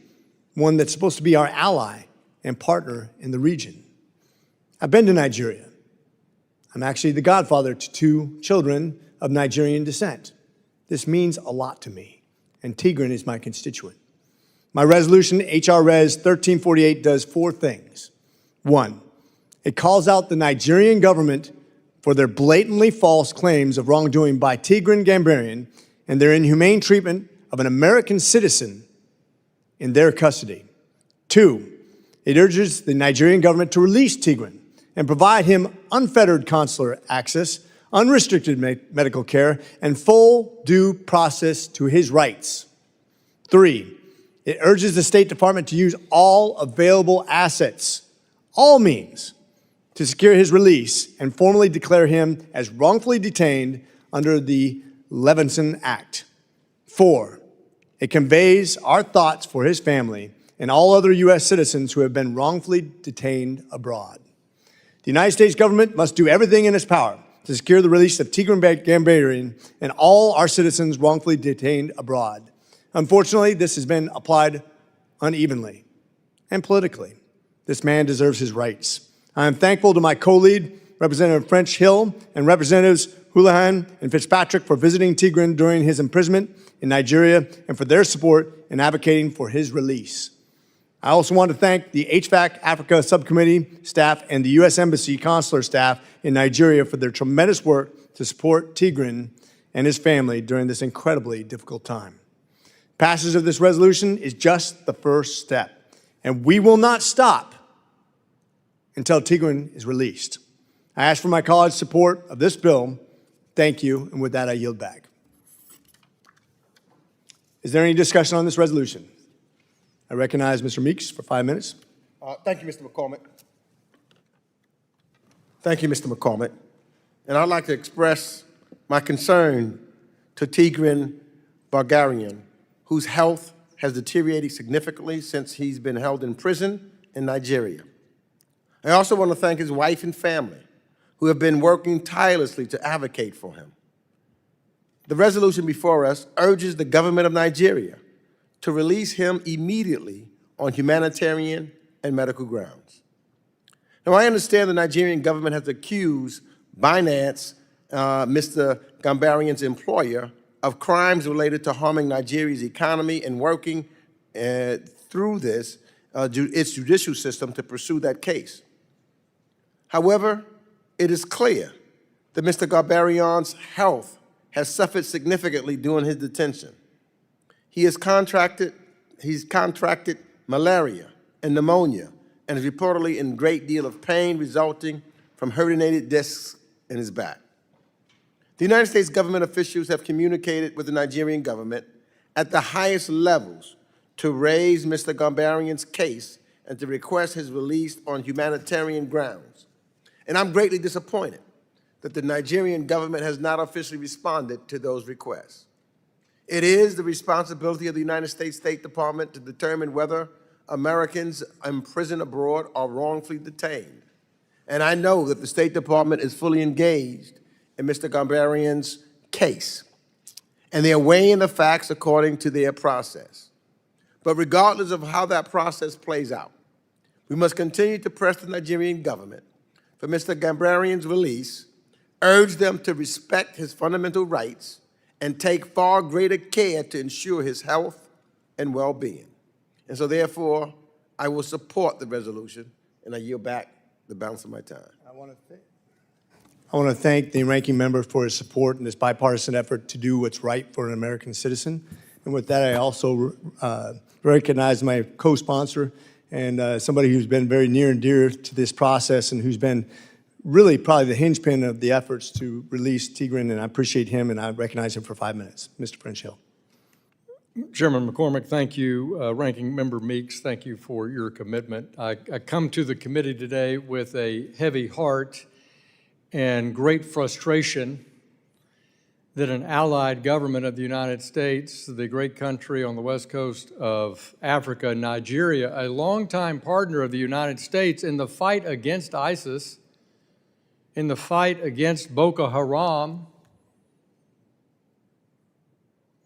one that's supposed to be our ally and partner in the region. I've been to Nigeria. I'm actually the godfather to 2 children of Nigerian descent. This means a lot to me, and Tigran is my constituent. My resolution, H.R. Res. 1348, does 4 things. 1, it calls out the Nigerian government for their blatantly false claims of wrongdoing by Tigran Gambaryan and their inhumane treatment of an American citizen in their custody. 2, it urges the Nigerian government to release Tigran and provide him unfettered consular access, unrestricted medical care, and full due process to his rights. 3, it urges the State Department to use all available assets, all means, to secure his release and formally declare him as wrongfully detained under the Levinson Act. 4, it conveys our thoughts for his family and all other U.S. citizens who have been wrongfully detained abroad. The United States government must do everything in its power to secure the release of Tigran Gambaryan and all our citizens wrongfully detained abroad. Unfortunately, this has been applied unevenly and politically. This man deserves his rights. I am thankful to my co-lead, Representative French Hill, and Representatives Houlihan and Fitzpatrick for visiting Tigran during his imprisonment in Nigeria and for their support in advocating for his release. I also want to thank the HVAC Africa Subcommittee staff and the U.S. Embassy consular staff in Nigeria for their tremendous work to support Tigran and his family during this incredibly difficult time. Passage of this resolution is just the first step, and we will not stop until Tigran is released. I ask for my colleagues' support of this bill. Thank you, and with that, I yield back. Is there any discussion on this resolution? I recognize Mr. Meeks for 5 minutes. Thank you, Mr. McCormick. Thank you, Mr. McCormick. And I'd like to express my concern to Tigran Gambaryan, whose health has deteriorated significantly since he's been held in prison in Nigeria. I also want to thank his wife and family, who have been working tirelessly to advocate for him. The resolution before us urges the government of Nigeria to release him immediately on humanitarian and medical grounds. Now, I understand the Nigerian government has accused Binance, Mr. Gambaryan's employer, of crimes related to harming Nigeria's economy and working through this, its judicial system to pursue that case. However, it is clear that Mr. Gambaryan's health has suffered significantly during his detention. He's contracted malaria and pneumonia and is reportedly in a great deal of pain resulting from herniated discs in his back. The United States government officials have communicated with the Nigerian government at the highest levels to raise Mr. Gambaryan's case and to request his release on humanitarian grounds. And I'm greatly disappointed that the Nigerian government has not officially responded to those requests. It is the responsibility of the United States State Department to determine whether Americans imprisoned abroad are wrongfully detained. And I know that the State Department is fully engaged in Mr. Gambaryan's case, and they are weighing the facts according to their process. But regardless of how that process plays out, we must continue to press the Nigerian government for Mr. Gambaryan's release, urge them to respect his fundamental rights, and take far greater care to ensure his health and well-being. And so therefore, I will support the resolution, and I yield back the balance of my time. I want to thank the ranking member for his support in this bipartisan effort to do what's right for an American citizen. And with that, I also recognize my co-sponsor and somebody who's been very near and dear to this process and who's been really probably the hinge-pin of the efforts to release Tigran, and I appreciate him, and I recognize him for 5 minutes. Mr. French Hill. Chairman McCormick, thank you. Ranking Member Meeks, thank you for your commitment. I come to the committee today with a heavy heart and great frustration that an allied government of the United States, the great country on the west coast of Africa, Nigeria, a longtime partner of the United States in the fight against ISIS, in the fight against Boko Haram,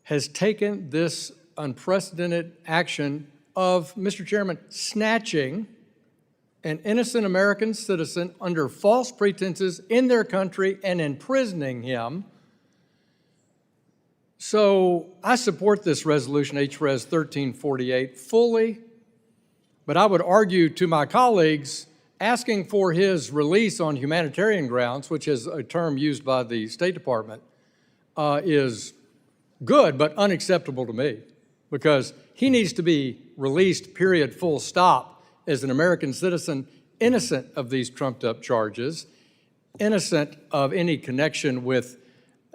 has taken this unprecedented action of, Mr. Chairman, snatching an innocent American citizen under false pretenses in their country and imprisoning him. So I support this resolution, HRES 1348, fully, but I would argue to my colleagues, asking for his release on humanitarian grounds, which is a term used by the State Department, is good, but unacceptable to me, because he needs to be released, period, full stop, as an American citizen, innocent of these trumped-up charges, innocent of any connection with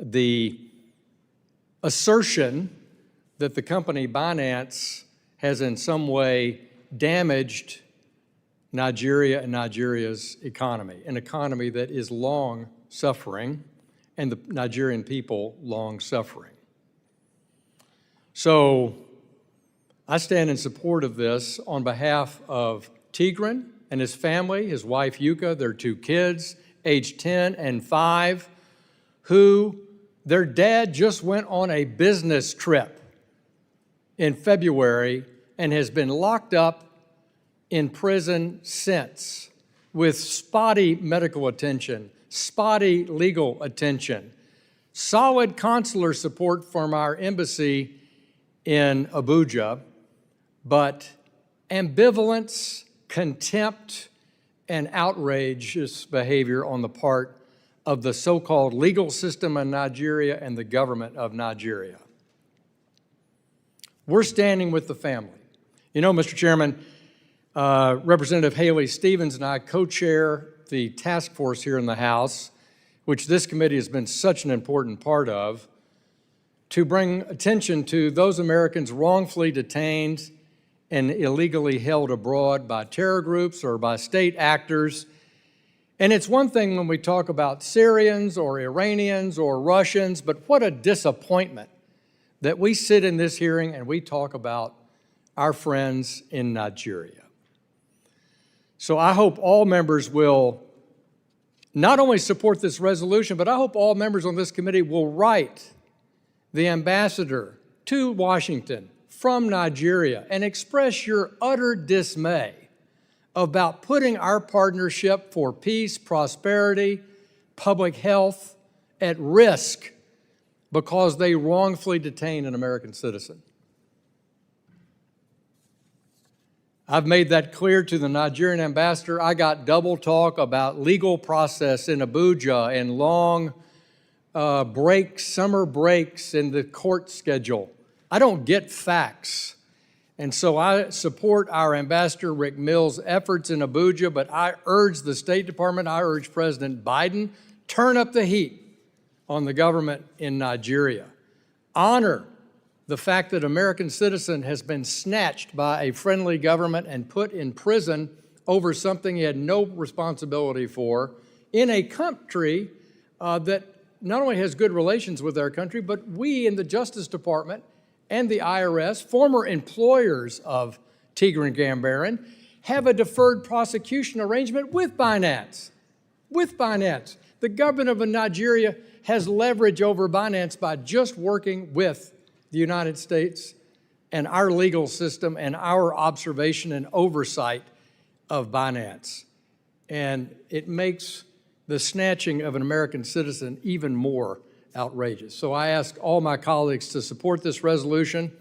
the assertion that the company Binance has in some way damaged Nigeria and Nigeria's economy, an economy that is long suffering, and the Nigerian people long suffering. So I stand in support of this on behalf of Tigran and his family, his wife Yuka, their 2 kids, aged 10 and 5, who their dad just went on a business trip in February and has been locked up in prison since with spotty medical attention, spotty legal attention, solid consular support from our embassy in Abuja, but ambivalence, contempt, and outrageous behavior on the part of the so-called legal system in Nigeria and the government of Nigeria. We're standing with the family. You know, Mr. Chairman, Representative Haley Stevens and I co-chair the task force here in the House, which this committee has been such an important part of, to bring attention to those Americans wrongfully detained and illegally held abroad by terror groups or by state actors. And it's one thing when we talk about Syrians or Iranians or Russians, but what a disappointment that we sit in this hearing and we talk about our friends in Nigeria. So I hope all members will not only support this resolution, but I hope all members on this committee will write the ambassador to Washington from Nigeria and express your utter dismay about putting our partnership for peace, prosperity, public health at risk because they wrongfully detain an American citizen. I've made that clear to the Nigerian ambassador. I got double talk about legal process in Abuja and long summer breaks in the court schedule. I don't get facts. And so I support our Ambassador Rick Mills' efforts in Abuja, but I urge the State Department, I urge President Biden, turn up the heat on the government in Nigeria. Honor the fact that an American citizen has been snatched by a friendly government and put in prison over something he had no responsibility for in a country that not only has good relations with our country, but we in the Justice Department and the IRS, former employers of Tigran Gambaryan, have a deferred prosecution arrangement with Binance. With Binance. The government of Nigeria has leverage over Binance by just working with the United States and our legal system and our observation and oversight of Binance. And it makes the snatching of an American citizen even more outrageous. So I ask all my colleagues to support this resolution.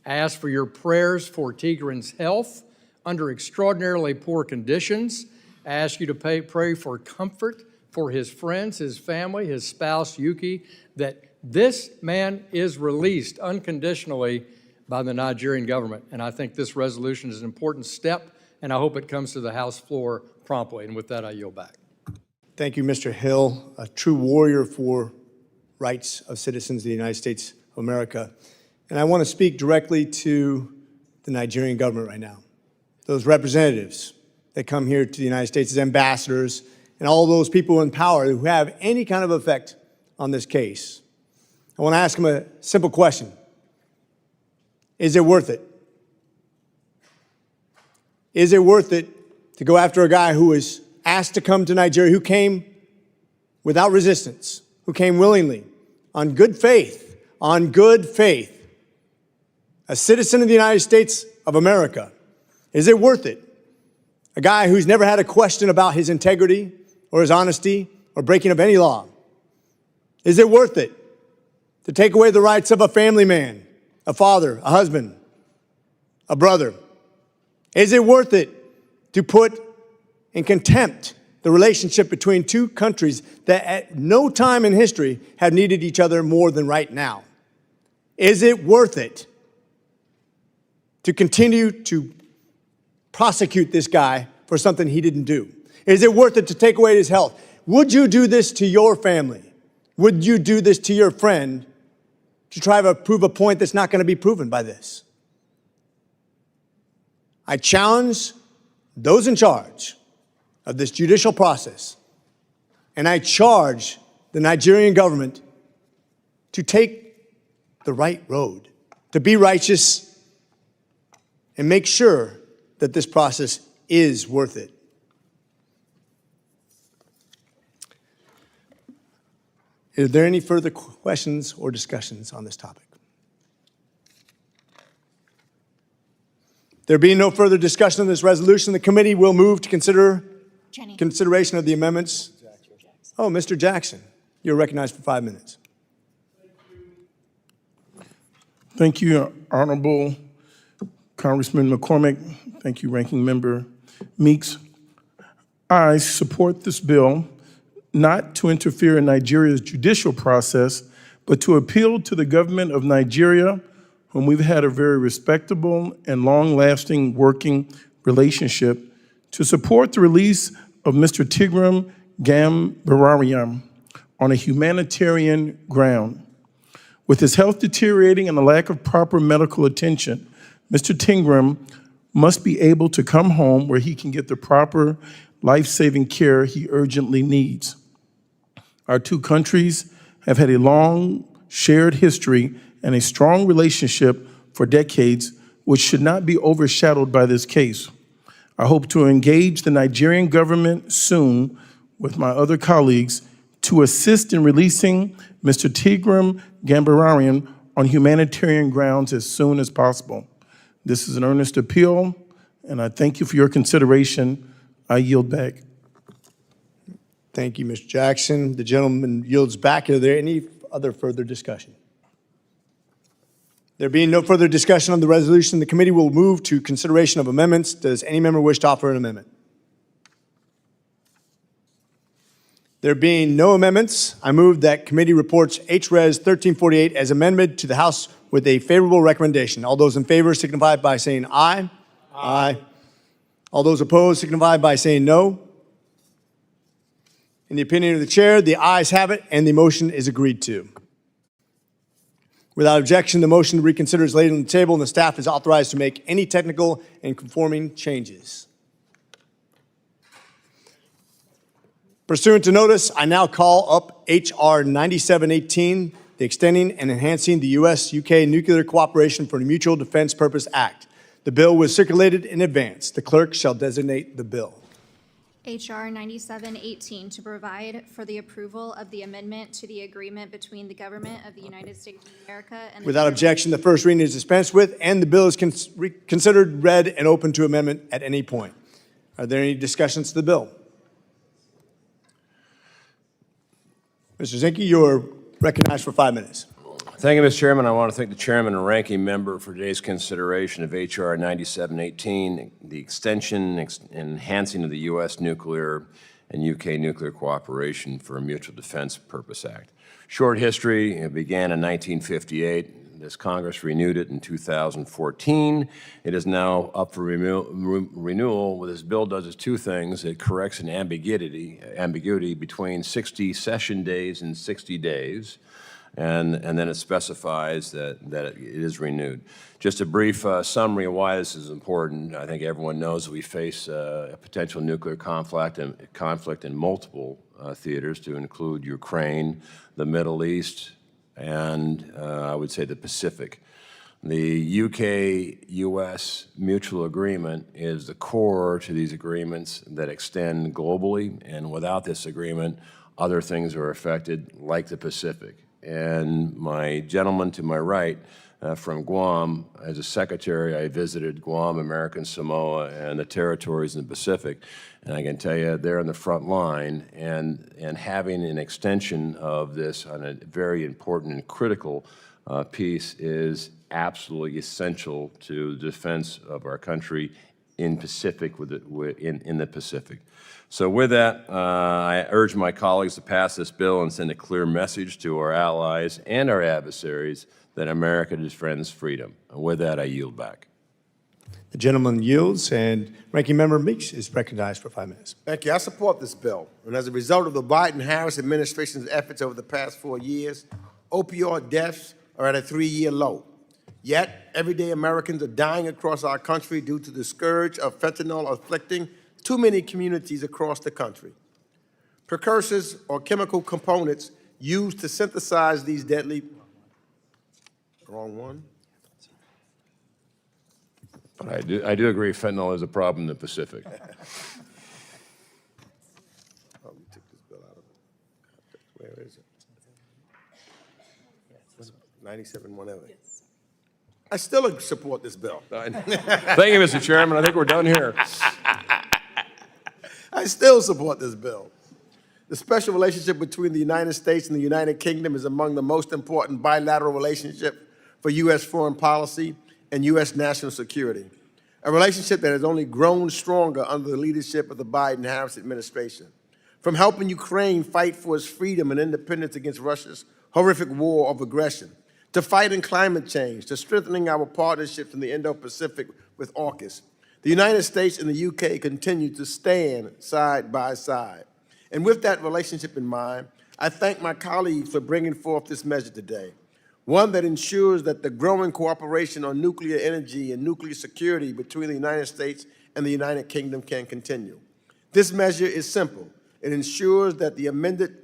I ask for your prayers for Tigran's health under extraordinarily poor conditions. I ask you to pray for comfort for his friends, his family, his spouse, Yuki, that this man is released unconditionally by the Nigerian government. And I think this resolution is an important step, and I hope it comes to the House floor promptly. And with that, I yield back. Thank you, Mr. Hill, a true warrior for rights of citizens of the United States of America. And I want to speak directly to the Nigerian government right now. Those representatives that come here to the United States as ambassadors and all those people in power who have any kind of effect on this case. I want to ask them a simple question. Is it worth it? Is it worth it to go after a guy who was asked to come to Nigeria, who came without resistance, who came willingly, on good faith, a citizen of the United States of America? Is it worth it? A guy who's never had a question about his integrity or his honesty or breaking of any law. Is it worth it to take away the rights of a family man, a father, a husband, a brother? Is it worth it to put in contempt the relationship between two countries that at no time in history have needed each other more than right now? Is it worth it to continue to prosecute this guy for something he didn't do? Is it worth it to take away his health? Would you do this to your family? Would you do this to your friend to try to prove a point that's not going to be proven by this? I challenge those in charge of this judicial process, and I charge the Nigerian government to take the right road, to be righteous, and make sure that this process is worth it. Is there any further questions or discussions on this topic? There being no further discussion on this resolution, the committee will move to consideration of the amendments. Oh, Mr. Jackson, you're recognized for 5 minutes. Thank you, Honorable Congressman McCormick. Thank you, Ranking Member Meeks. I support this bill not to interfere in Nigeria's judicial process, but to appeal to the government of Nigeria, whom we've had a very respectable and long-lasting working relationship, to support the release of Mr. Tigran Gambaryan on a humanitarian ground. With his health deteriorating and the lack of proper medical attention, Mr. Tigran must be able to come home where he can get the proper life-saving care he urgently needs. Our two countries have had a long shared history and a strong relationship for decades, which should not be overshadowed by this case. I hope to engage the Nigerian government soon with my other colleagues to assist in releasing Mr. Tigran Gambaryan on humanitarian grounds as soon as possible. This is an earnest appeal, and I thank you for your consideration. I yield back. Thank you, Mr. Jackson. The gentleman yields back. Are there any other further discussion? There being no further discussion on the resolution, the committee will move to consideration of amendments. Does any member wish to offer an amendment? There being no amendments, I move that committee reports HRES 1348 as amended to the House with a favorable recommendation. All those in favor signify by saying aye. Aye. All those opposed signify by saying no. In the opinion of the chair, the ayes have it, and the motion is agreed to. Without objection, the motion to reconsider is laid on the table, and the staff is authorized to make any technical and conforming changes. Pursuant to notice, I now call up H.R. 9718, the Extending and Enhancing the U.S.-UK Nuclear Cooperation for Mutual Defense Purpose Act. The bill was circulated in advance. The clerk shall designate the bill. H.R. 9718 to provide for the approval of the amendment to the agreement between the government of the United States of America and the Without objection, the first reading is dispensed with, and the bill is considered read and open to amendment at any point. Are there any discussions to the bill? Mr. Zinke, you are recognized for 5 minutes. Thank you, Mr. Chairman. I want to thank the chairman and ranking member for today's consideration of H.R. 9718, the extension and enhancing of the U.S. Nuclear and UK Nuclear Cooperation for a Mutual Defense Purpose Act. Short history, it began in 1958. This Congress renewed it in 2014. It is now up for renewal. What this bill does is two things. It corrects an ambiguity between 60 session days and 60 days. And then it specifies that it is renewed. Just a brief summary of why this is important. I think everyone knows that we face a potential nuclear conflict in multiple theaters, to include Ukraine, the Middle East, and I would say the Pacific. The UK-US mutual agreement is the core to these agreements that extend globally, and without this agreement, other things are affected, like the Pacific. And my gentleman to my right from Guam, as a secretary, I visited Guam, American Samoa, and the territories in the Pacific. And I can tell you, they're in the front line, and having an extension of this on a very important and critical piece is absolutely essential to the defense of our country in the Pacific. So with that, I urge my colleagues to pass this bill and send a clear message to our allies and our adversaries that America defends freedom. And with that, I yield back. The gentleman yields, and Ranking Member Meeks is recognized for 5 minutes. Thank you. I support this bill. And as a result of the Biden-Harris administration's efforts over the past 4 years, opioid deaths are at a 3-year low. Yet, everyday Americans are dying across our country due to the scourge of fentanyl afflicting too many communities across the country. Precursors, or chemical components used to synthesize these deadly... Wrong one. But I do agree fentanyl is a problem in the Pacific. Oh, we took this bill out of it. Where is it? 97, whatever. I still support this bill. Thank you, Mr. Chairman. I think we're done here. I still support this bill. The special relationship between the United States and the United Kingdom is among the most important bilateral relationships for U.S. foreign policy and U.S. national security, a relationship that has only grown stronger under the leadership of the Biden-Harris administration. From helping Ukraine fight for its freedom and independence against Russia's horrific war of aggression, to fighting climate change, to strengthening our partnerships in the Indo-Pacific with AUKUS, the United States and the UK continue to stand side by side. And with that relationship in mind, I thank my colleagues for bringing forth this measure today, one that ensures that the growing cooperation on nuclear energy and nuclear security between the United States and the United Kingdom can continue. This measure is simple. It ensures that the amended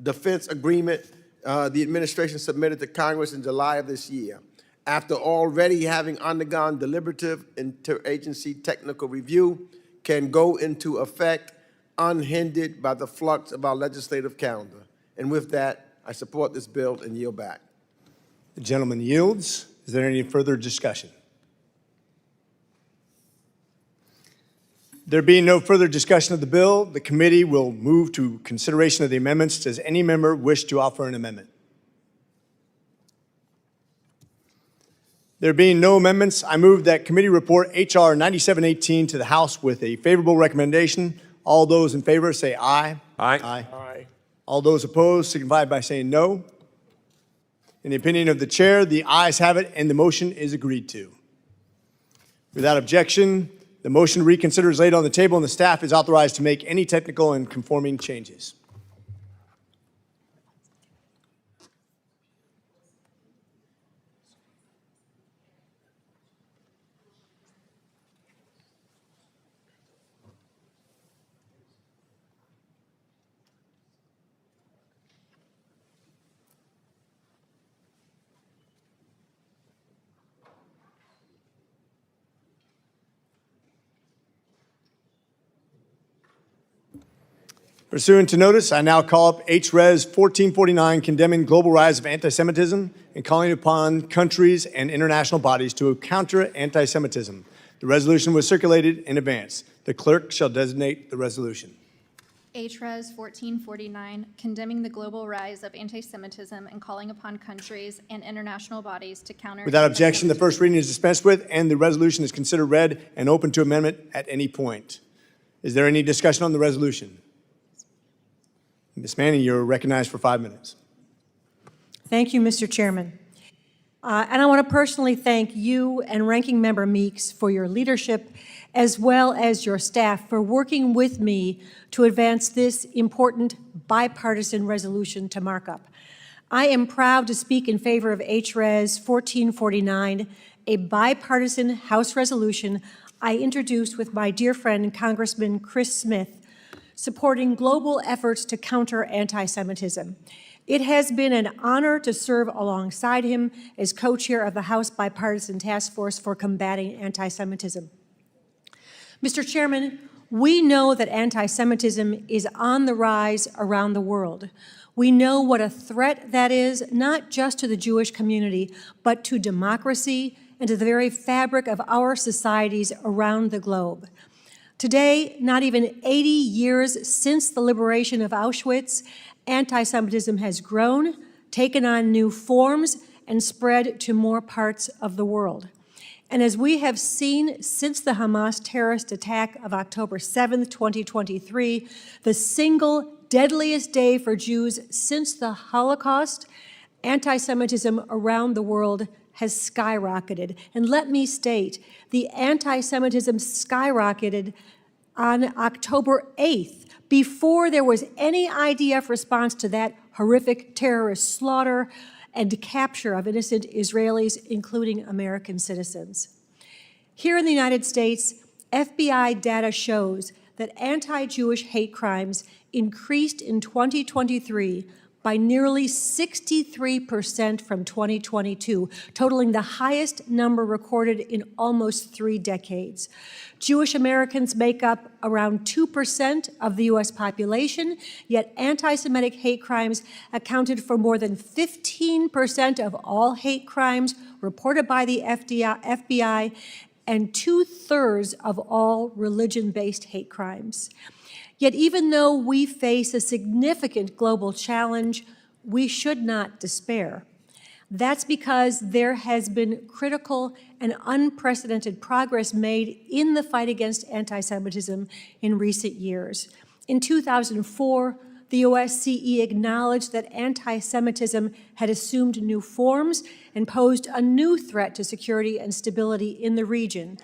defense agreement the administration submitted to Congress in July of this year, after already having undergone deliberative interagency technical review, can go into effect unhindered by the flux of our legislative calendar. And with that, I support this bill and yield back. The gentleman yields. Is there any further discussion? There being no further discussion of the bill, the committee will move to consideration of the amendments. Does any member wish to offer an amendment? There being no amendments, I move that committee report H.R. 9718 to the House with a favorable recommendation. All those in favor say aye. Aye. Aye. Aye. All those opposed signify by saying no. In the opinion of the chair, the ayes have it and the motion is agreed to. Without objection, the motion to reconsider is laid on the table and the staff is authorized to make any technical and conforming changes. Pursuant to notice, I now call up H.Res. 1449, condemning global rise of anti-Semitism and calling upon countries and international bodies to counter anti-Semitism. The resolution was circulated in advance. The clerk shall designate the resolution. H.Res. 1449, condemning the global rise of anti-Semitism and calling upon countries and international bodies to counter. Without objection, the first reading is dispensed with, and the resolution is considered read and open to amendment at any point. Is there any discussion on the resolution? Ms. Manning, you're recognized for 5 minutes. Thank you, Mr. Chairman. And I want to personally thank you and Ranking Member Meeks for your leadership, as well as your staff for working with me to advance this important bipartisan resolution to markup. I am proud to speak in favor of HRES 1449, a bipartisan House resolution I introduced with my dear friend Congressman Chris Smith, supporting global efforts to counter anti-Semitism. It has been an honor to serve alongside him as co-chair of the House Bipartisan Task Force for Combating Anti-Semitism. Mr. Chairman, we know that anti-Semitism is on the rise around the world. We know what a threat that is, not just to the Jewish community, but to democracy and to the very fabric of our societies around the globe. Today, not even 80 years since the liberation of Auschwitz, anti-Semitism has grown, taken on new forms, and spread to more parts of the world. And as we have seen since the Hamas terrorist attack of October 7th, 2023, the single deadliest day for Jews since the Holocaust, anti-Semitism around the world has skyrocketed. And let me state, the anti-Semitism skyrocketed on October 8th, before there was any IDF response to that horrific terrorist slaughter and capture of innocent Israelis, including American citizens. Here in the United States, FBI data shows that anti-Jewish hate crimes increased in 2023 by nearly 63% from 2022, totaling the highest number recorded in almost 3 decades. Jewish Americans make up around 2% of the U.S. population, yet anti-Semitic hate crimes accounted for more than 15% of all hate crimes reported by the FBI and 2/3 of all religion-based hate crimes. Yet even though we face a significant global challenge, we should not despair. That's because there has been critical and unprecedented progress made in the fight against anti-Semitism in recent years. In 2004, the OSCE acknowledged that anti-Semitism had assumed new forms and posed a new threat to security and stability in the region.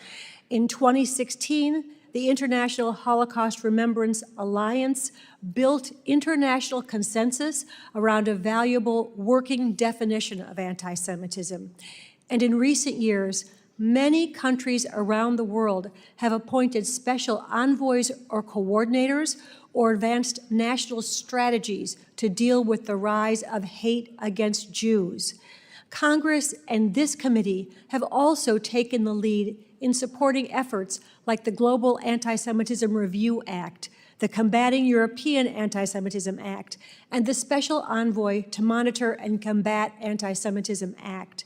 In 2016, the International Holocaust Remembrance Alliance built international consensus around a valuable working definition of anti-Semitism. And in recent years, many countries around the world have appointed special envoys or coordinators or advanced national strategies to deal with the rise of hate against Jews. Congress and this committee have also taken the lead in supporting efforts like the Global Anti-Semitism Review Act, the Combating European Anti-Semitism Act, and the Special Envoy to Monitor and Combat Anti-Semitism Act.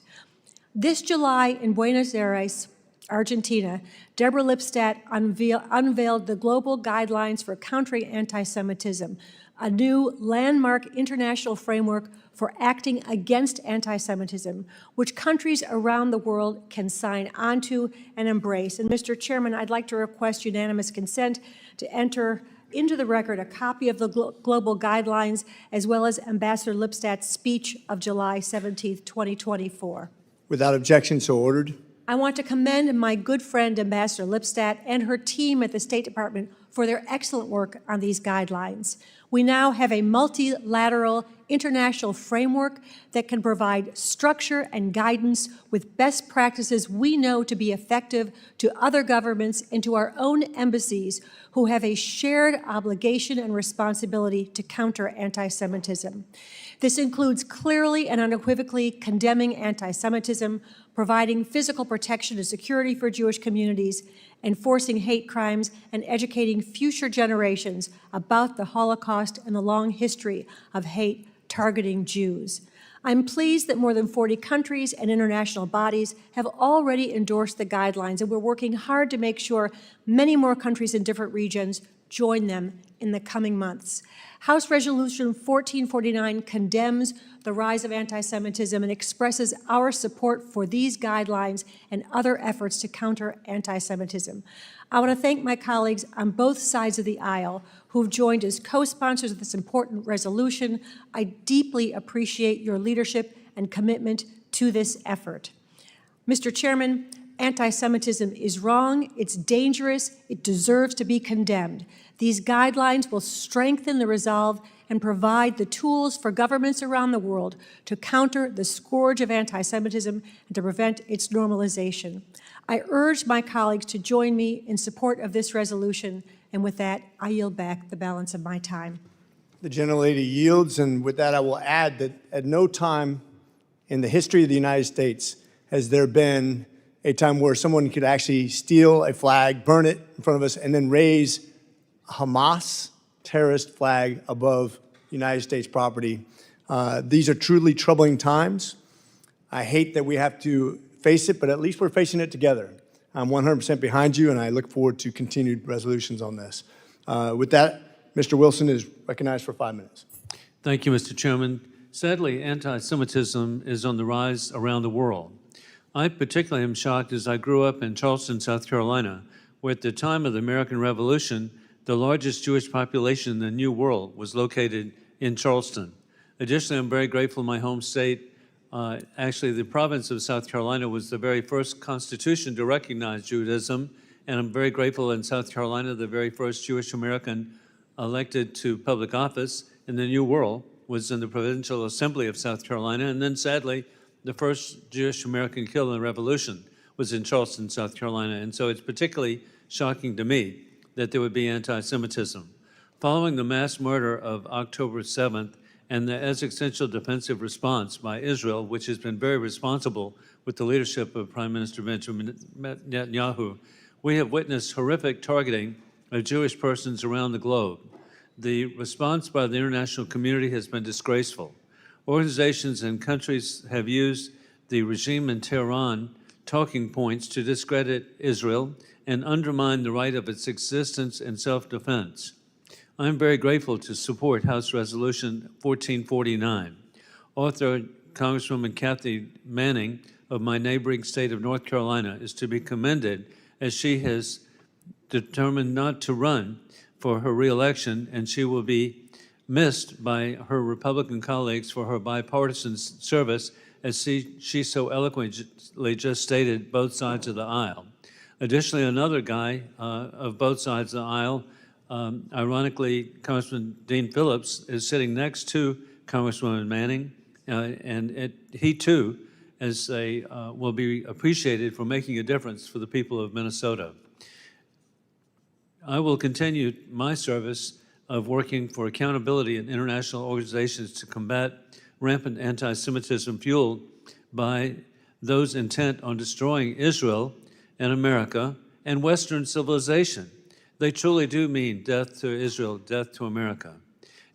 This July in Buenos Aires, Argentina, Deborah Lipstadt unveiled the Global Guidelines for Countering Anti-Semitism, a new landmark international framework for acting against anti-Semitism, which countries around the world can sign onto and embrace. And Mr. Chairman, I'd like to request unanimous consent to enter into the record a copy of the global guidelines, as well as Ambassador Lipstadt's speech of July 17th, 2024. Without objection, so ordered. I want to commend my good friend, Ambassador Lipstadt, and her team at the State Department for their excellent work on these guidelines. We now have a multilateral international framework that can provide structure and guidance with best practices we know to be effective to other governments and to our own embassies who have a shared obligation and responsibility to counter anti-Semitism. This includes clearly and unequivocally condemning anti-Semitism, providing physical protection and security for Jewish communities, enforcing hate crimes, and educating future generations about the Holocaust and the long history of hate targeting Jews. I'm pleased that more than 40 countries and international bodies have already endorsed the guidelines, and we're working hard to make sure many more countries in different regions join them in the coming months. House Resolution 1449 condemns the rise of anti-Semitism and expresses our support for these guidelines and other efforts to counter anti-Semitism. I want to thank my colleagues on both sides of the aisle who've joined as co-sponsors of this important resolution. I deeply appreciate your leadership and commitment to this effort. Mr. Chairman, anti-Semitism is wrong, it's dangerous, it deserves to be condemned. These guidelines will strengthen the resolve and provide the tools for governments around the world to counter the scourge of anti-Semitism and to prevent its normalization. I urge my colleagues to join me in support of this resolution, and with that, I yield back the balance of my time. The gentlelady yields, and with that, I will add that at no time in the history of the United States has there been a time where someone could actually steal a flag, burn it in front of us, and then raise a Hamas terrorist flag above United States property. These are truly troubling times. I hate that we have to face it, but at least we're facing it together. I'm 100% behind you, and I look forward to continued resolutions on this. With that, Mr. Wilson is recognized for 5 minutes. Thank you, Mr. Chairman. Sadly, anti-Semitism is on the rise around the world. I particularly am shocked as I grew up in Charleston, South Carolina, where at the time of the American Revolution, the largest Jewish population in the New World was located in Charleston. Additionally, I'm very grateful my home state, actually the province of South Carolina was the very first constitution to recognize Judaism, and I'm very grateful in South Carolina, the very first Jewish American elected to public office in the New World was in the Provincial Assembly of South Carolina, and then sadly, the first Jewish American killed in the Revolution was in Charleston, South Carolina. And so it's particularly shocking to me that there would be anti-Semitism. Following the mass murder of October 7th and the existential defensive response by Israel, which has been very responsible with the leadership of Prime Minister Benjamin Netanyahu, we have witnessed horrific targeting of Jewish persons around the globe. The response by the international community has been disgraceful. Organizations and countries have used the regime in Tehran talking points to discredit Israel and undermine the right of its existence and self-defense. I'm very grateful to support House Resolution 1449. Author Congresswoman Kathy Manning of my neighboring state of North Carolina is to be commended as she has determined not to run for her reelection, and she will be missed by her Republican colleagues for her bipartisan service, as she so eloquently just stated, both sides of the aisle. Additionally, another guy of both sides of the aisle, ironically, Congressman Dean Phillips, is sitting next to Congresswoman Manning, and he too will be appreciated for making a difference for the people of Minnesota. I will continue my service of working for accountability in international organizations to combat rampant anti-Semitism fueled by those intent on destroying Israel and America and Western civilization. They truly do mean death to Israel, death to America.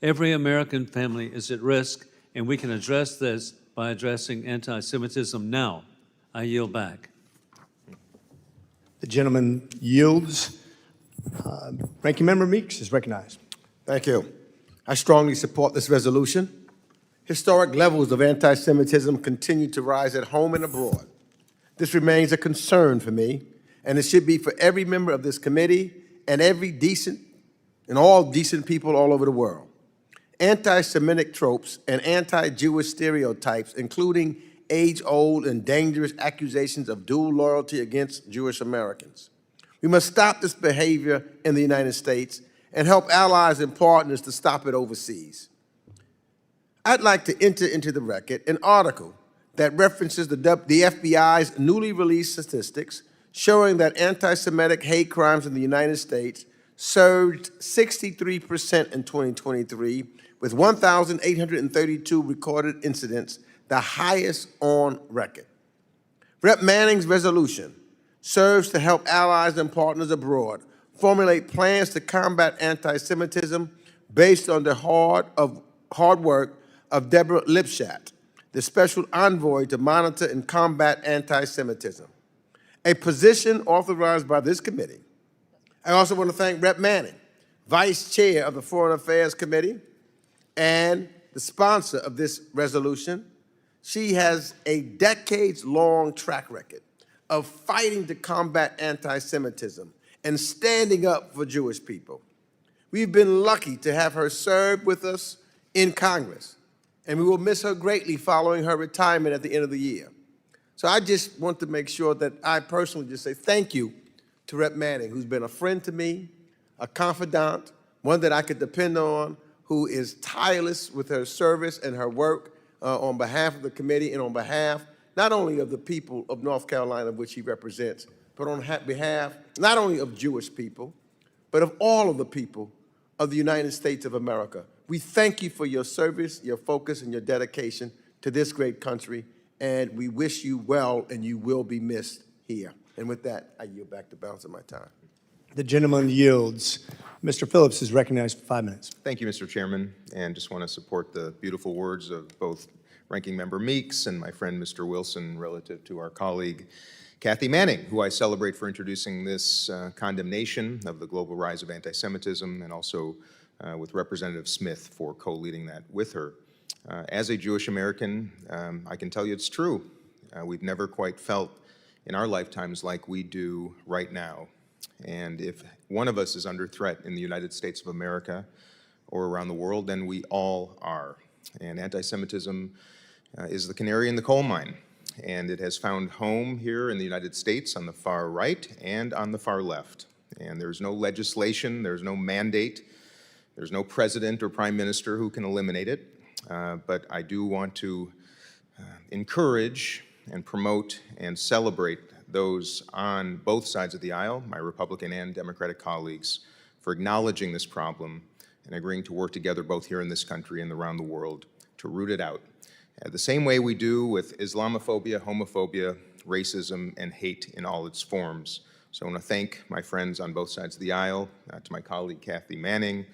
Every American family is at risk, and we can address this by addressing anti-Semitism now. I yield back. The gentleman yields. Ranking Member Meeks is recognized. Thank you. I strongly support this resolution. Historic levels of anti-Semitism continue to rise at home and abroad. This remains a concern for me, and it should be for every member of this committee and all decent people all over the world. Anti-Semitic tropes and anti-Jewish stereotypes, including age-old and dangerous accusations of dual loyalty against Jewish Americans. We must stop this behavior in the United States and help allies and partners to stop it overseas. I'd like to enter into the record an article that references the FBI's newly released statistics showing that anti-Semitic hate crimes in the United States surged 63% in 2023, with 1,832 recorded incidents, the highest on record. Rep. Manning's resolution serves to help allies and partners abroad formulate plans to combat anti-Semitism based on the hard work of Deborah Lipschat, the special envoy to monitor and combat anti-Semitism, a position authorized by this committee. I also want to thank Rep. Manning Vice Chair of the Foreign Affairs Committee, and the sponsor of this resolution. She has a decades-long track record of fighting to combat anti-Semitism and standing up for Jewish people. We've been lucky to have her serve with us in Congress, and we will miss her greatly following her retirement at the end of the year. So I just want to make sure that I personally just say thank you to Rep. Manning, who's been a friend to me, a confidant, one that I could depend on, who is tireless with her service and her work on behalf of the committee and on behalf not only of the people of North Carolina, which he represents, but on behalf not only of Jewish people, but of all of the people of the United States of America. We thank you for your service, your focus, and your dedication to this great country, and we wish you well, and you will be missed here. And with that, I yield back the balance of my time. The gentleman yields. Mr. Phillips is recognized for 5 minutes. Thank you, Mr. Chairman, and just want to support the beautiful words of both Ranking Member Meeks and my friend Mr. Wilson relative to our colleague Kathy Manning, who I celebrate for introducing this condemnation of the global rise of anti-Semitism, and also with Representative Smith for co-leading that with her. As a Jewish American, I can tell you it's true. We've never quite felt in our lifetimes like we do right now. And if one of us is under threat in the United States of America or around the world, then we all are. And anti-Semitism is the canary in the coal mine. And it has found home here in the United States on the far right and on the far left. And there's no legislation, there's no mandate, there's no president or prime minister who can eliminate it. But I do want to encourage and promote and celebrate those on both sides of the aisle, my Republican and Democratic colleagues, for acknowledging this problem and agreeing to work together both here in this country and around the world to root it out. The same way we do with Islamophobia, homophobia, racism, and hate in all its forms. So I want to thank my friends on both sides of the aisle, to my colleague Kathy Manning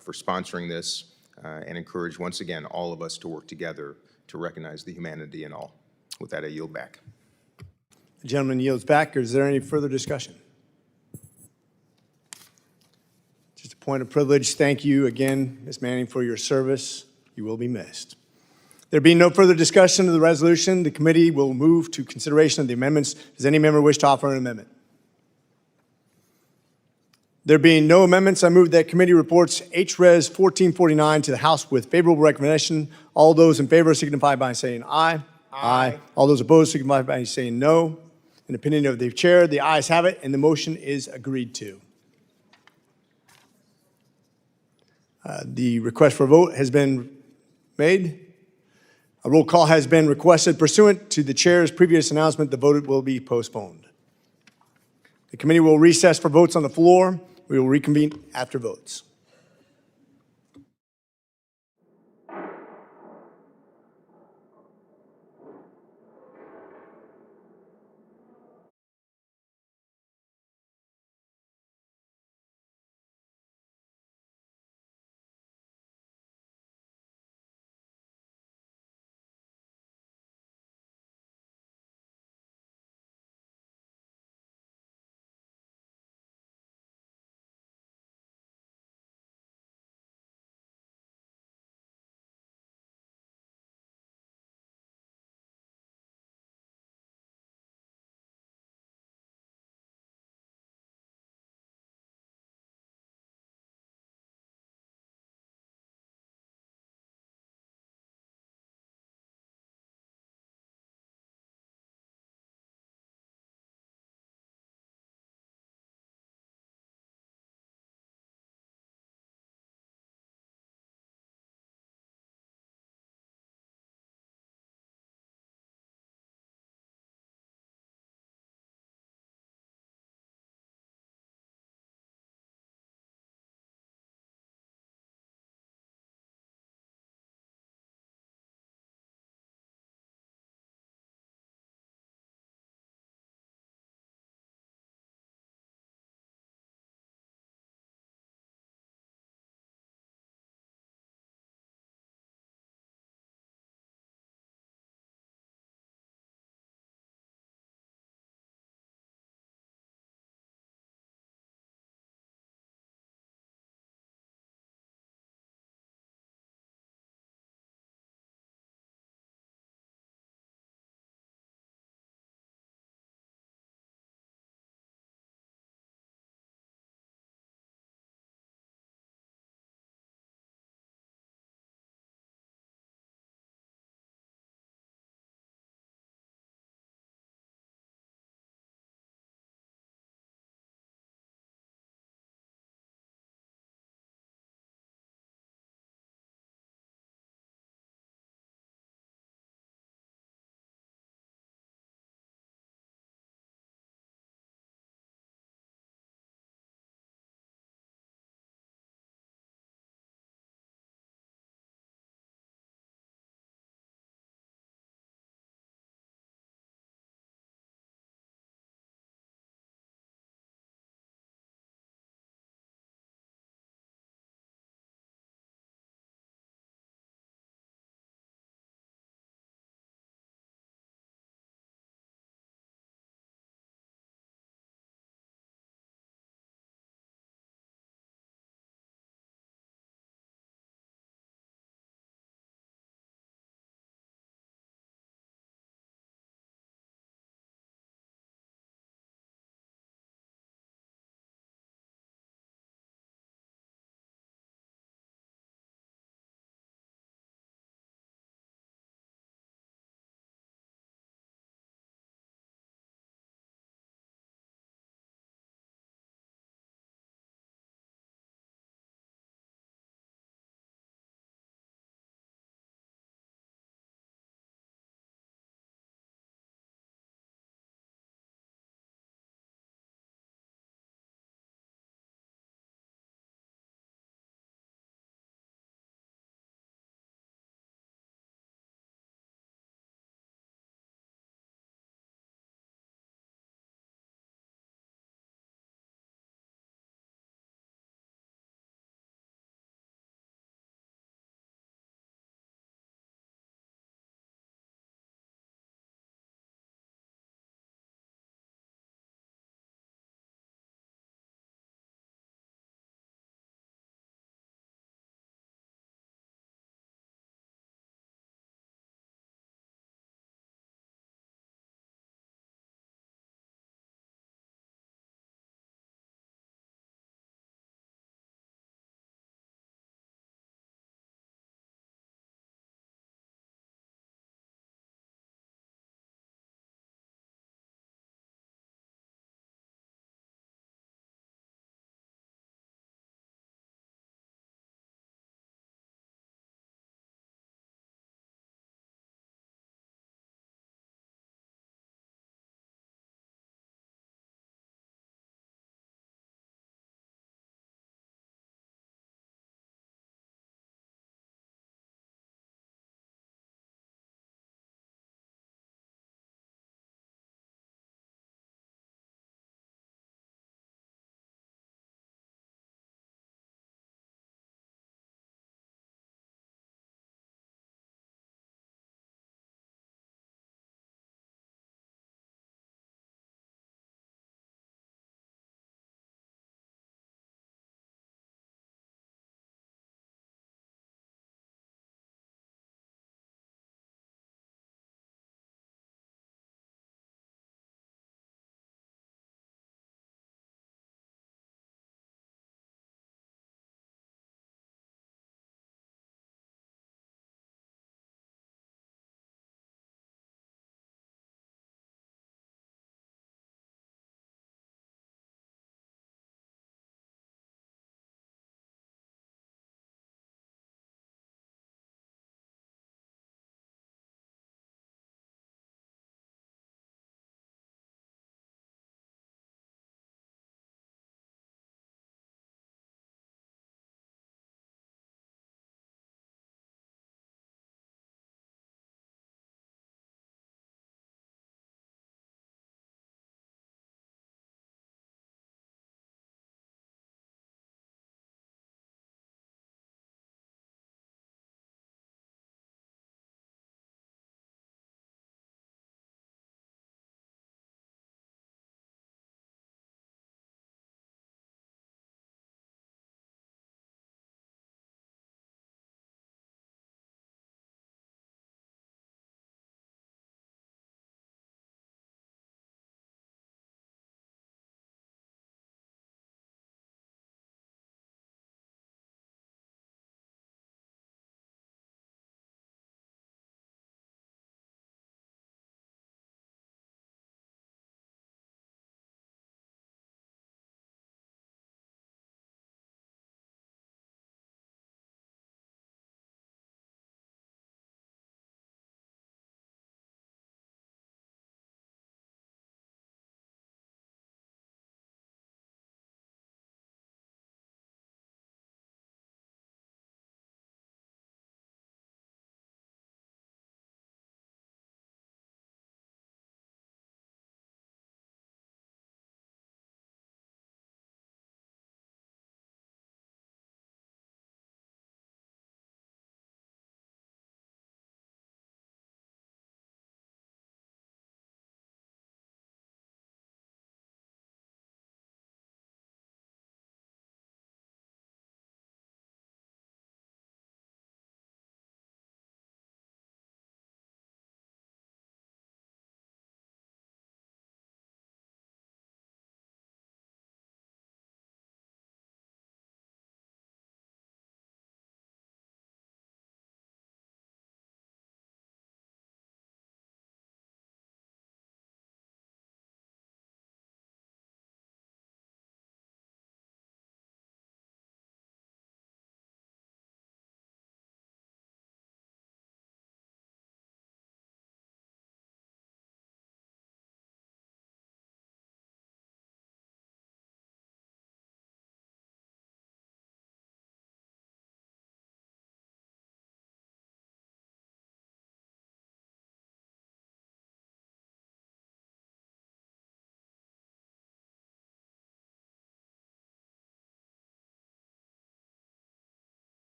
for sponsoring this, and encourage once again all of us to work together to recognize the humanity in all. With that, I yield back. The gentleman yields back. Is there any further discussion? Just a point of privilege. Thank you again, Ms. Manning, for your service. You will be missed. There being no further discussion of the resolution, the committee will move to consideration of the amendments. Does any member wish to offer an amendment? There being no amendments, I move that committee reports HRes 1449 to the House with favorable recommendation. All those in favor signify by saying aye. Aye. All those opposed signify by saying no. In the opinion of the chair, the ayes have it, and the motion is agreed to. The request for a vote has been made. A roll call has been requested. Pursuant to the chair's previous announcement, the vote will be postponed. The committee will recess for votes on the floor. We will reconvene after votes.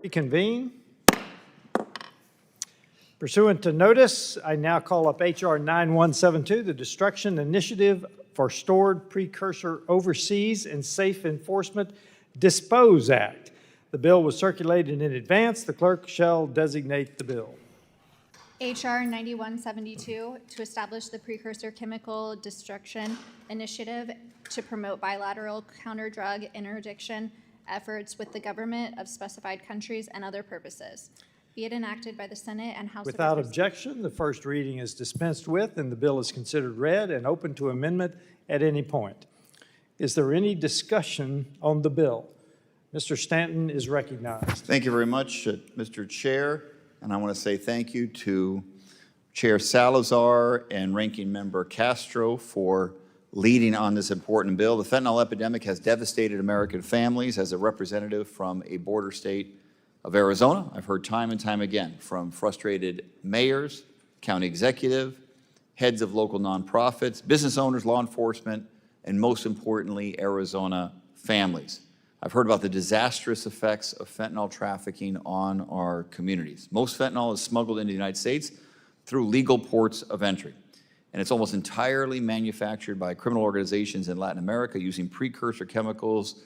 Reconvene. Pursuant to notice, I now call up H.R. 9172, the Destruction Initiative for Stored Precursor Overseas and Safe Enforcement Dispose Act. The bill was circulated in advance. The clerk shall designate the bill. H.R. 9172, to establish the Precursor Chemical Destruction Initiative to promote bilateral counter-drug interdiction efforts with the government of specified countries and other purposes. Be it enacted by the Senate and House Without of Representatives. objection, the first reading is dispensed with, and the bill is considered read and open to amendment at any point. Is there any discussion on the bill? Mr. Stanton is recognized. Thank you very much, Mr. Chair, and I want to say thank you to Chair Salazar and Ranking Member Castro for leading on this important bill. The fentanyl epidemic has devastated American families. As a representative from a border state of Arizona, I've heard time and time again from frustrated mayors, county executive, heads of local nonprofits, business owners, law enforcement, and most importantly, Arizona families. I've heard about the disastrous effects of fentanyl trafficking on our communities. Most fentanyl is smuggled into the United States through legal ports of entry, and it's almost entirely manufactured by criminal organizations in Latin America using precursor chemicals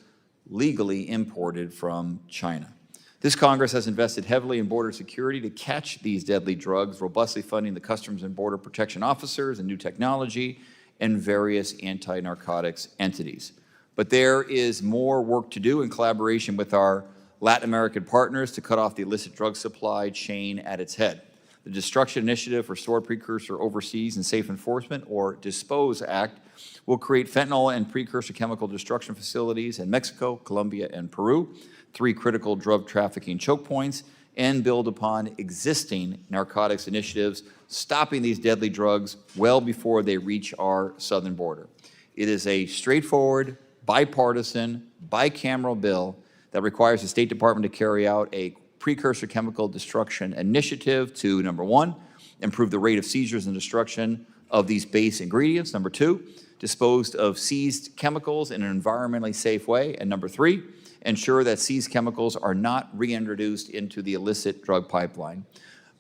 legally imported from China. This Congress has invested heavily in border security to catch these deadly drugs, robustly funding the Customs and Border Protection officers and new technology and various anti-narcotics entities. But there is more work to do in collaboration with our Latin American partners to cut off the illicit drug supply chain at its head. The Destruction Initiative for Stored Precursor Overseas and Safe Enforcement, or DISPOSE Act, will create fentanyl and precursor chemical destruction facilities in Mexico, Colombia, and Peru, 3 critical drug trafficking choke points, and build upon existing narcotics initiatives, stopping these deadly drugs well before they reach our southern border. It is a straightforward, bipartisan, bicameral bill that requires the State Department to carry out a precursor chemical destruction initiative to, number 1, improve the rate of seizures and destruction of these base ingredients, number 2, dispose of seized chemicals in an environmentally safe way, and number 3, ensure that seized chemicals are not reintroduced into the illicit drug pipeline.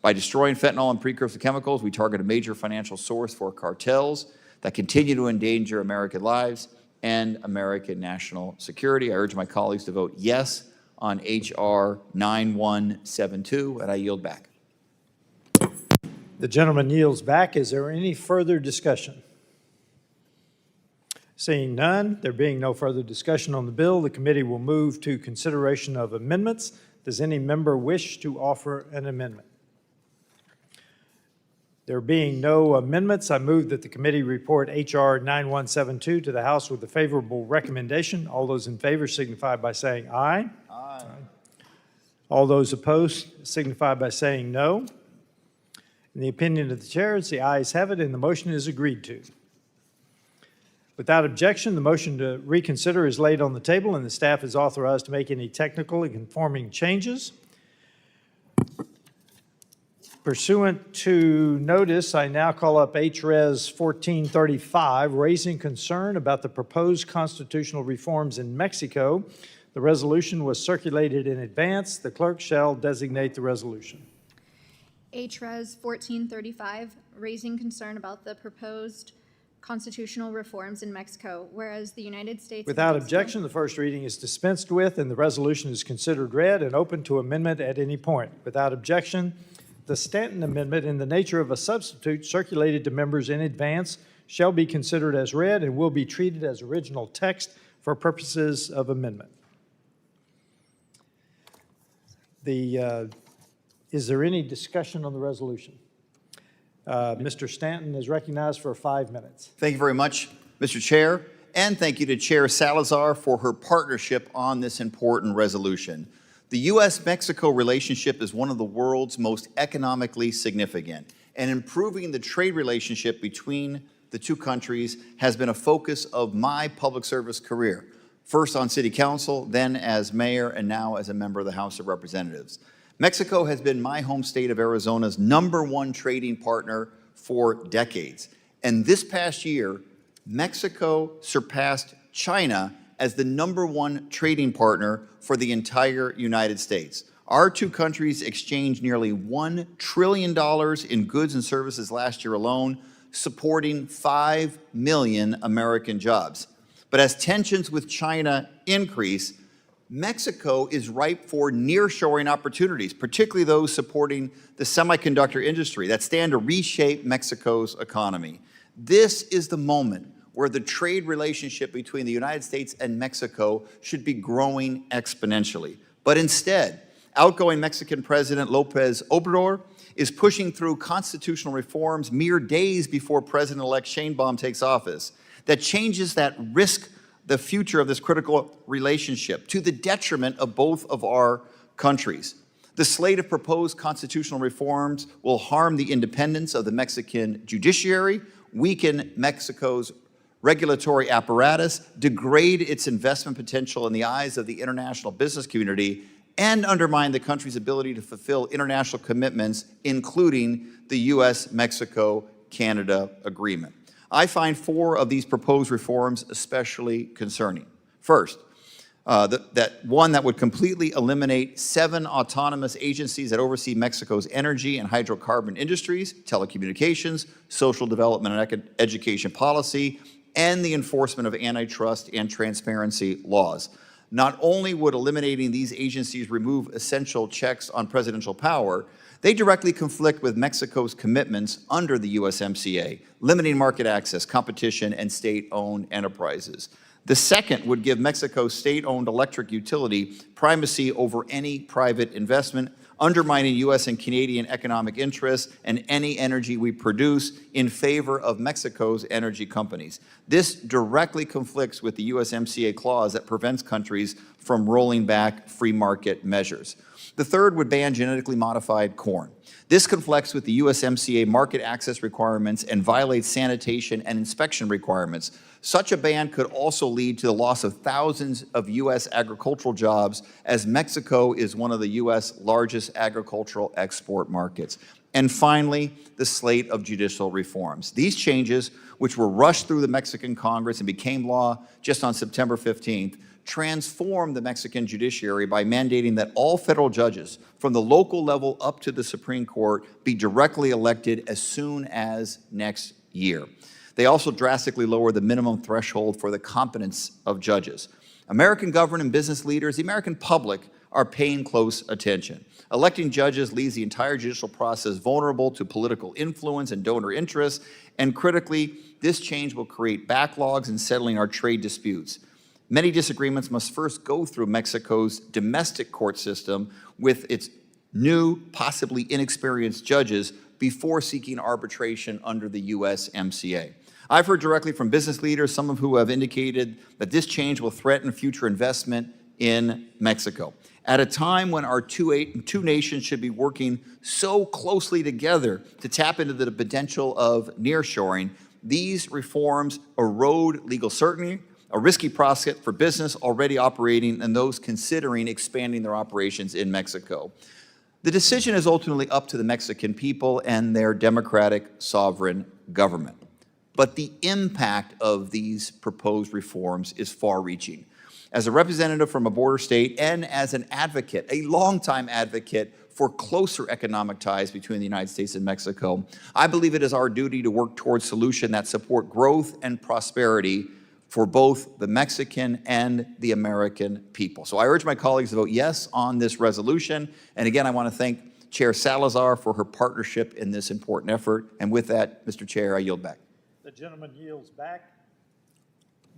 By destroying fentanyl and precursor chemicals, we target a major financial source for cartels that continue to endanger American lives and American national security. I urge my colleagues to vote yes on H.R. 9172, and I yield back. The gentleman yields back. Is there any further discussion? Seeing none, there being no further discussion on the bill, the committee will move to consideration of amendments. Does any member wish to offer an amendment? There being no amendments, I move that the committee report H.R. 9172 to the House with a favorable recommendation. All those in favor signify by saying aye. Aye. All those opposed signify by saying no. In the opinion of the chair, the ayes have it and the motion is agreed to. Without objection, the motion to reconsider is laid on the table and the staff is authorized to make any technical and conforming changes. Pursuant to notice, I now call up HRES 1435, raising concern about the proposed constitutional reforms in Mexico. The resolution was circulated in advance. The clerk shall designate the resolution. HRES 1435, raising concern about the proposed constitutional reforms in Mexico, whereas the United States... Without objection, the first reading is dispensed with and the resolution is considered read and open to amendment at any point. Without objection, the Stanton Amendment, in the nature of a substitute circulated to members in advance, shall be considered as read and will be treated as original text for purposes of amendment. Is there any discussion on the resolution? Mr. Stanton is recognized for 5 minutes. Thank you very much, Mr. Chair, and thank you to Chair Salazar for her partnership on this important resolution. The U.S.-Mexico relationship is one of the world's most economically significant, and improving the trade relationship between the two countries has been a focus of my public service career, first on City Council, then as mayor, and now as a member of the House of Representatives. Mexico has been my home state of Arizona's #1 trading partner for decades, and this past year, Mexico surpassed China as the #1 trading partner for the entire United States. Our two countries exchanged nearly $1 trillion in goods and services last year alone, supporting 5 million American jobs. But as tensions with China increase, Mexico is ripe for nearshoring opportunities, particularly those supporting the semiconductor industry that stand to reshape Mexico's economy. This is the moment where the trade relationship between the United States and Mexico should be growing exponentially. But instead, outgoing Mexican President López Obrador is pushing through constitutional reforms mere days before President-elect Sheinbaum takes office that changes that risk the future of this critical relationship to the detriment of both of our countries. The slate of proposed constitutional reforms will harm the independence of the Mexican judiciary, weaken Mexico's regulatory apparatus, degrade its investment potential in the eyes of the international business community, and undermine the country's ability to fulfill international commitments, including the U.S.-Mexico-Canada agreement. I find 4 of these proposed reforms especially concerning. First, that would completely eliminate 7 autonomous agencies that oversee Mexico's energy and hydrocarbon industries, telecommunications, social development and education policy, and the enforcement of antitrust and transparency laws. Not only would eliminating these agencies remove essential checks on presidential power, they directly conflict with Mexico's commitments under the USMCA, limiting market access, competition, and state-owned enterprises. The second would give Mexico's state-owned electric utility primacy over any private investment, undermining U.S. and Canadian economic interests and any energy we produce in favor of Mexico's energy companies. This directly conflicts with the USMCA clause that prevents countries from rolling back free market measures. The third would ban genetically modified corn. This conflicts with the USMCA market access requirements and violates sanitation and inspection requirements. Such a ban could also lead to the loss of thousands of U.S. agricultural jobs, as Mexico is one of the U.S. largest agricultural export markets. And finally, the slate of judicial reforms. These changes, which were rushed through the Mexican Congress and became law just on September 15th, transform the Mexican judiciary by mandating that all federal judges, from the local level up to the Supreme Court, be directly elected as soon as next year. They also drastically lower the minimum threshold for the competence of judges. American government and business leaders, the American public, are paying close attention. Electing judges leaves the entire judicial process vulnerable to political influence and donor interests, and critically, this change will create backlogs in settling our trade disputes. Many disagreements must first go through Mexico's domestic court system with its new, possibly inexperienced judges before seeking arbitration under the USMCA. I've heard directly from business leaders, some of who have indicated that this change will threaten future investment in Mexico. At a time when our two nations should be working so closely together to tap into the potential of nearshoring, these reforms erode legal certainty, a risky prospect for business already operating and those considering expanding their operations in Mexico. The decision is ultimately up to the Mexican people and their democratic sovereign government. But the impact of these proposed reforms is far-reaching. As a representative from a border state and as an advocate, a longtime advocate for closer economic ties between the United States and Mexico, I believe it is our duty to work towards solutions that support growth and prosperity for both the Mexican and the American people. So I urge my colleagues to vote yes on this resolution. And again, I want to thank Chair Salazar for her partnership in this important effort. And with that, Mr. Chair, I yield back. The gentleman yields back.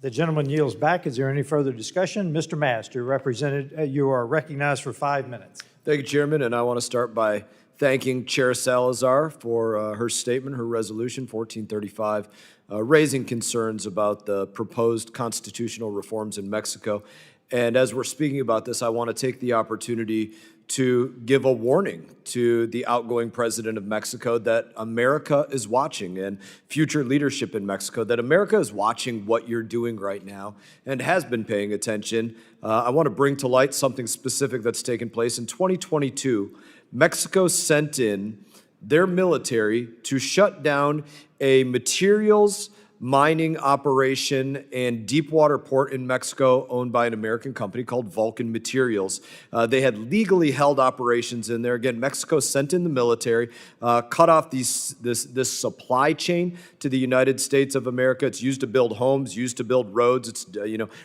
The gentleman yields back. Is there any further discussion? Mr. Mast, you are recognized for 5 minutes. Thank you, Chairman. And I want to start by thanking Chair Salazar for her statement, her resolution 1435, raising concerns about the proposed constitutional reforms in Mexico. And as we're speaking about this, I want to take the opportunity to give a warning to the outgoing president of Mexico that America is watching, and future leadership in Mexico, that America is watching what you're doing right now and has been paying attention. I want to bring to light something specific that's taken place. In 2022, Mexico sent in their military to shut down a materials mining operation and deep water port in Mexico owned by an American company called Vulcan Materials. They had legally held operations in there. Again, Mexico sent in the military, cut off this supply chain to the United States of America. It's used to build homes, used to build roads. It's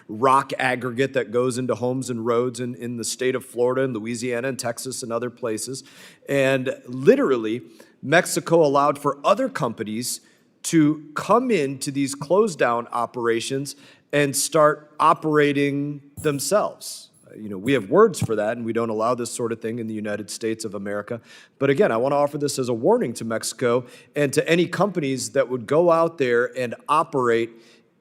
rock aggregate that goes into homes and roads in the state of Florida and Louisiana and Texas and other places. And literally, Mexico allowed for other companies to come into these closed down operations and start operating themselves. We have words for that, and we don't allow this sort of thing in the United States of America. But again, I want to offer this as a warning to Mexico and to any companies that would go out there and operate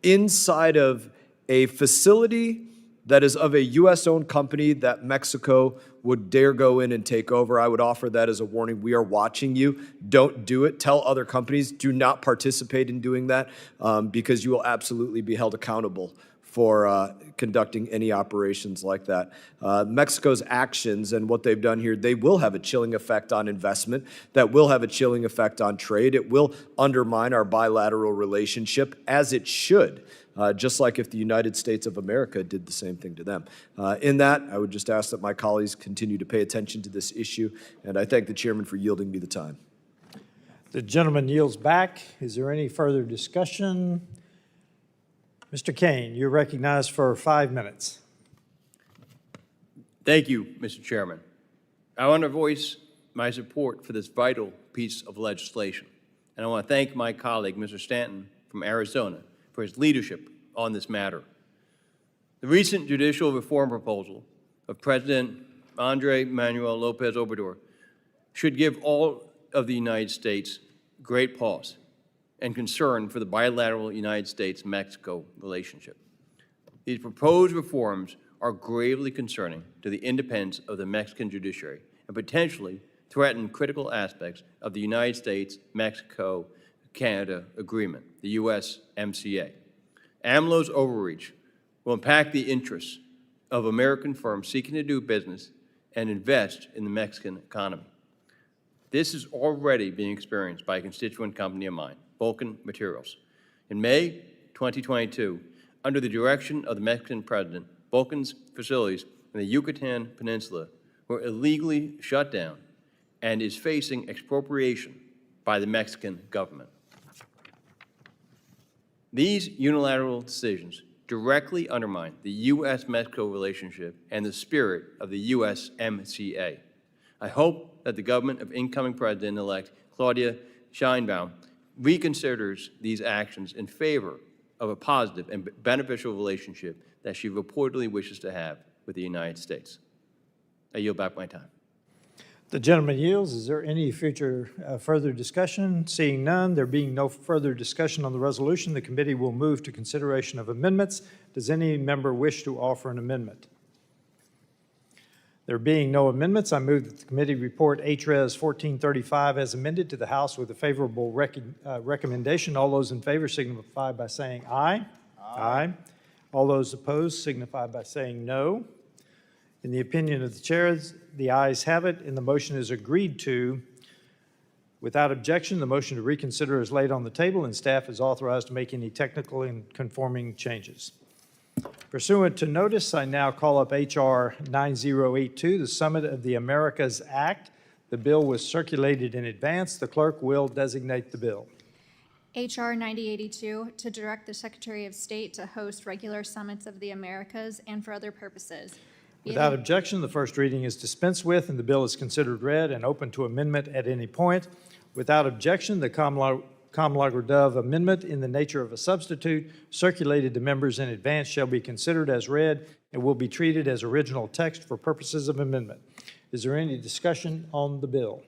inside of a facility that is of a U.S.-owned company that Mexico would dare go in and take over. I would offer that as a warning. We are watching you. Don't do it. Tell other companies, do not participate in doing that because you will absolutely be held accountable for conducting any operations like that. Mexico's actions and what they've done here, they will have a chilling effect on investment. That will have a chilling effect on trade. It will undermine our bilateral relationship, as it should. Just like if the United States of America did the same thing to them. In that, I would just ask that my colleagues continue to pay attention to this issue, and I thank the chairman for yielding me the time. The gentleman yields back. Is there any further discussion? Mr. Kane, you're recognized for 5 minutes. Thank you, Mr. Chairman. I want to voice my support for this vital piece of legislation, and I want to thank my colleague, Mr. Stanton from Arizona, for his leadership on this matter. The recent judicial reform proposal of President Andrés Manuel López Obrador should give all of the United States great pause and concern for the bilateral United States-Mexico relationship. These proposed reforms are gravely concerning to the independence of the Mexican judiciary and potentially threaten critical aspects of the United States-Mexico-Canada agreement, the USMCA. AMLO's overreach will impact the interests of American firms seeking to do business and invest in the Mexican economy. This is already being experienced by a constituent company of mine, Vulcan Materials. In May 2022, under the direction of the Mexican president, Vulcan's facilities in the Yucatan Peninsula were illegally shut down and is facing expropriation by the Mexican government. These unilateral decisions directly undermine the U.S.-Mexico relationship and the spirit of the USMCA. I hope that the government of incoming President-elect Claudia Sheinbaum reconsiders these actions in favor of a positive and beneficial relationship that she reportedly wishes to have with the United States. I yield back my time. The gentleman yields. Is there any further discussion? Seeing none, there being no further discussion on the resolution, the committee will move to consideration of amendments. Does any member wish to offer an amendment? There being no amendments, I move that the committee report HRES 1435 as amended to the House with a favorable recommendation. All those in favor signify by saying aye. Aye. All those opposed signify by saying no. In the opinion of the chair, the ayes have it, and the motion is agreed to. Without objection, the motion to reconsider is laid on the table, and staff is authorized to make any technical and conforming changes. Pursuant to notice, I now call up H.R. 9082, the Summit of the Americas Act. The bill was circulated in advance. The clerk will designate the bill. H.R. 9082, to direct the Secretary of State to host regular summits of the Americas and for other purposes. Without objection, the first reading is dispensed with, and the bill is considered read and open to amendment at any point. Without objection, the Kamlager-Dove amendment in the nature of a substitute circulated to members in advance shall be considered as read and will be treated as original text for purposes of amendment. Is there any discussion on the bill?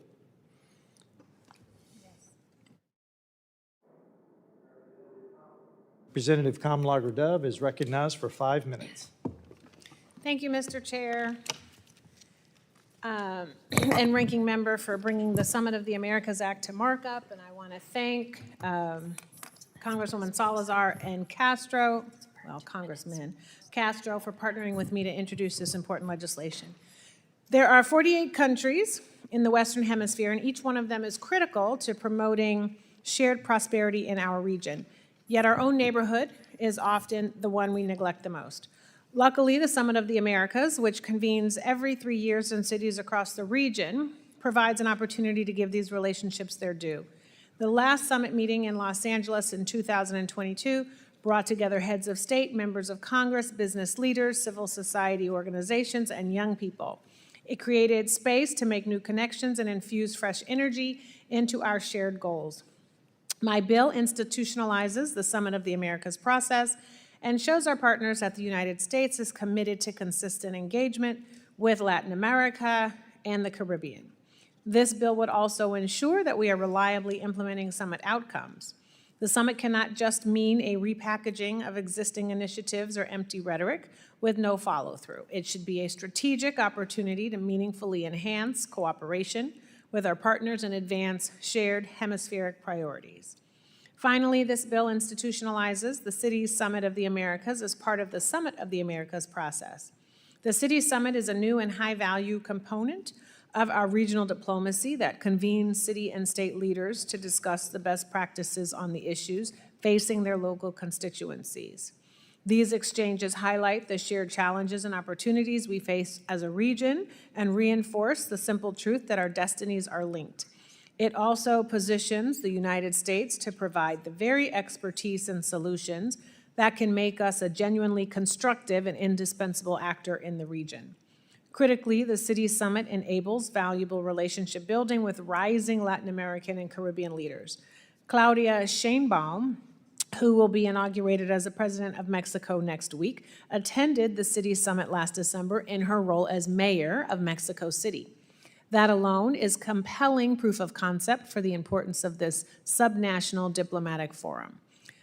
Representative Kamlager-Dove is recognized for 5 minutes. Thank you, Mr. Chair, and Ranking Member for bringing the Summit of the Americas Act to markup. And I want to thank Congresswoman Salazar and Congressman Castro for partnering with me to introduce this important legislation. There are 48 countries in the Western Hemisphere, and each one of them is critical to promoting shared prosperity in our region. Yet our own neighborhood is often the one we neglect the most. Luckily, the Summit of the Americas, which convenes every 3 years in cities across the region, provides an opportunity to give these relationships their due. The last summit meeting in Los Angeles in 2022 brought together heads of state, members of Congress, business leaders, civil society organizations, and young people. It created space to make new connections and infuse fresh energy into our shared goals. My bill institutionalizes the Summit of the Americas process and shows our partners that the United States is committed to consistent engagement with Latin America and the Caribbean. This bill would also ensure that we are reliably implementing summit outcomes. The summit cannot just mean a repackaging of existing initiatives or empty rhetoric with no follow-through. It should be a strategic opportunity to meaningfully enhance cooperation with our partners and advance shared hemispheric priorities. Finally, this bill institutionalizes the Cities Summit of the Americas as part of the Summit of the Americas process. The Cities Summit is a new and high-value component of our regional diplomacy that convenes city and state leaders to discuss the best practices on the issues facing their local constituencies. These exchanges highlight the shared challenges and opportunities we face as a region and reinforce the simple truth that our destinies are linked. It also positions the United States to provide the very expertise and solutions that can make us a genuinely constructive and indispensable actor in the region. Critically, the Cities Summit enables valuable relationship building with rising Latin American and Caribbean leaders. Claudia Sheinbaum, who will be inaugurated as the President of Mexico next week, attended the Cities Summit last December in her role as Mayor of Mexico City. That alone is compelling proof of concept for the importance of this subnational diplomatic forum.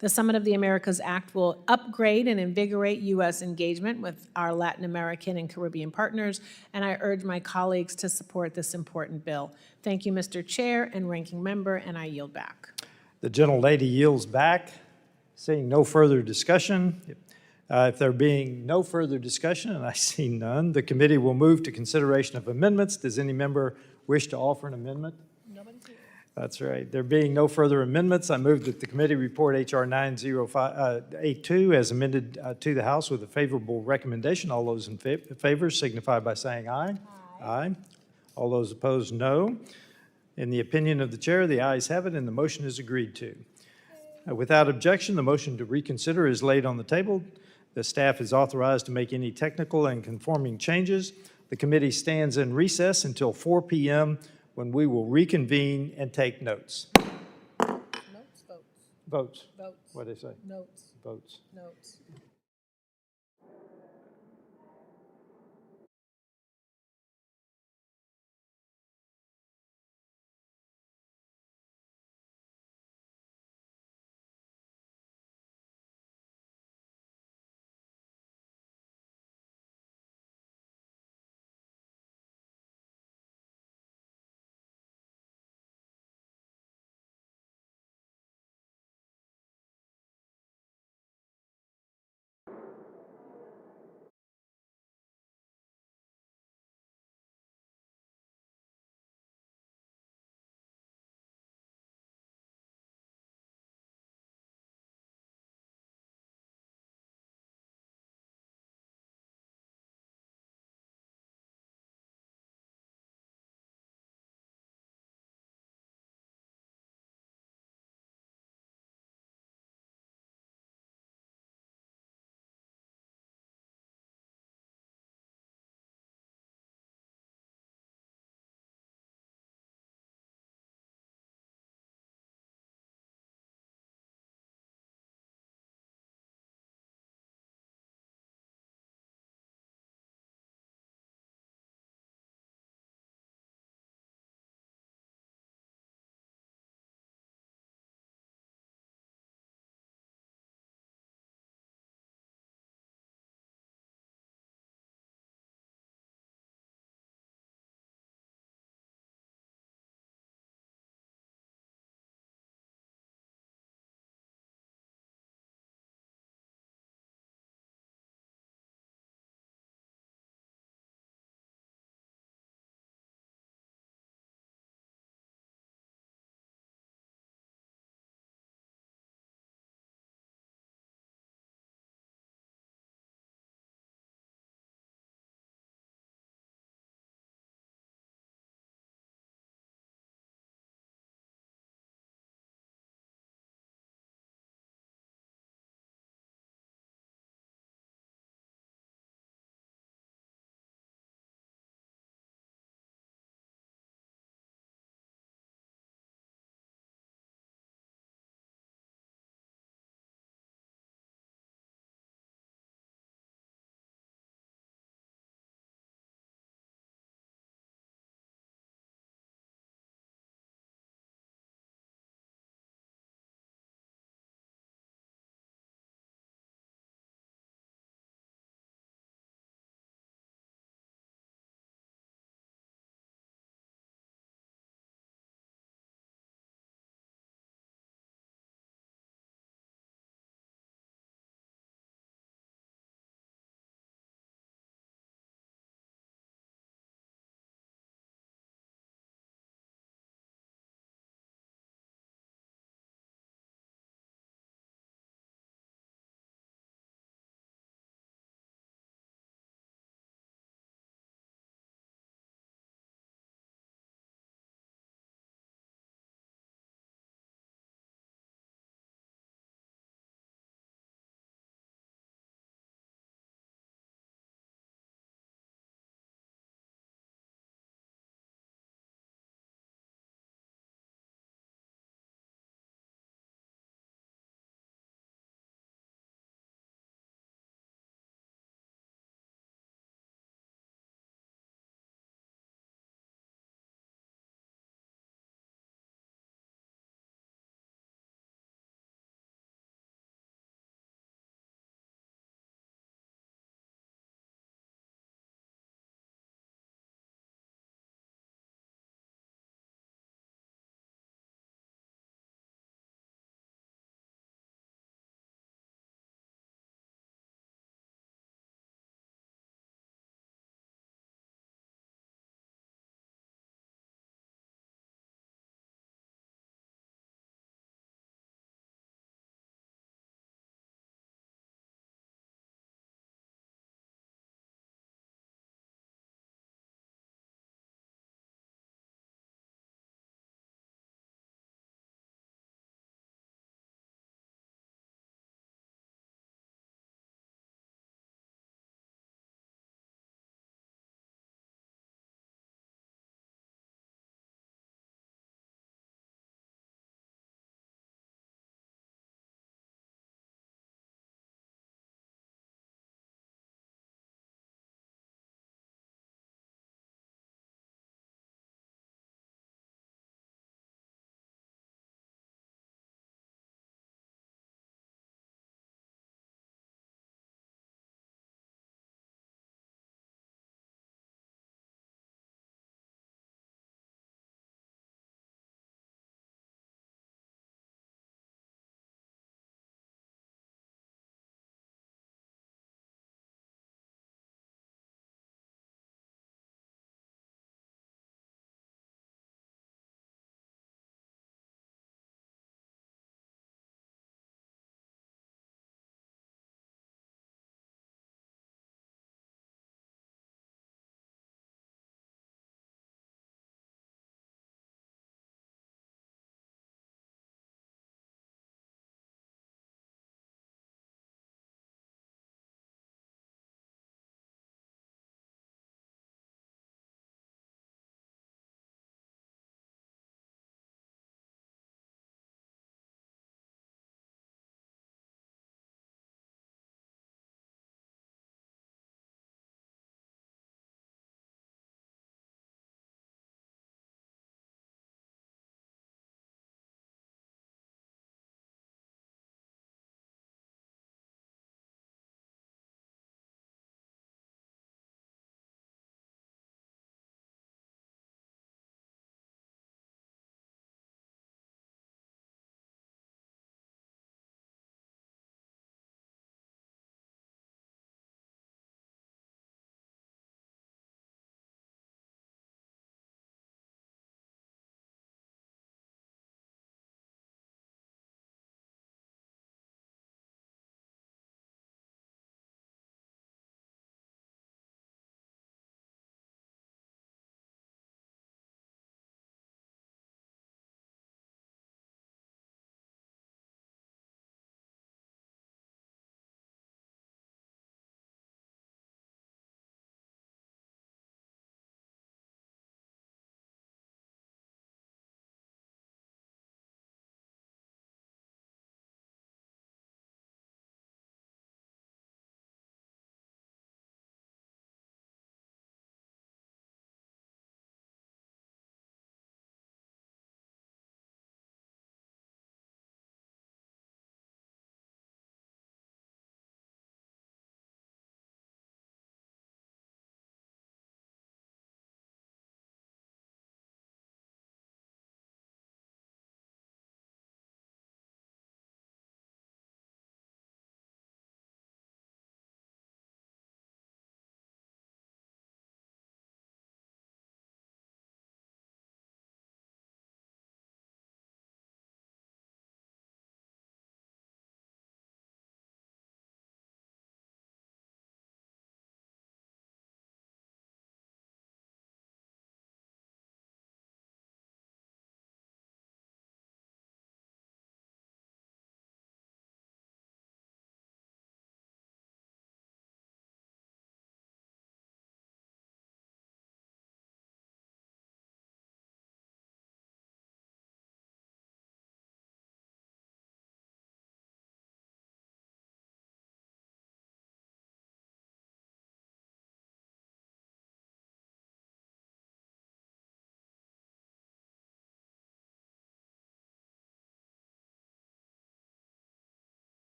The Summit of the Americas Act will upgrade and invigorate U.S. engagement with our Latin American and Caribbean partners, and I urge my colleagues to support this important bill. Thank you, Mr. Chair and Ranking Member, and I yield back. The gentlelady yields back. Seeing no further discussion, if there being no further discussion, and I see none, the committee will move to consideration of amendments. Does any member wish to offer an amendment? That's right. There being no further amendments, I move that the committee report H.R. 90582 as amended to the House with a favorable recommendation. All those in favor signify by saying aye. Aye. All those opposed, no. In the opinion of the chair, the ayes have it and the motion is agreed to. Without objection, the motion to reconsider is laid on the table. The staff is authorized to make any technical and conforming changes. The committee stands in recess until 4 p.m. when we will reconvene and take notes. Notes, votes. Votes. Votes. What did they say? Notes. Votes. Notes.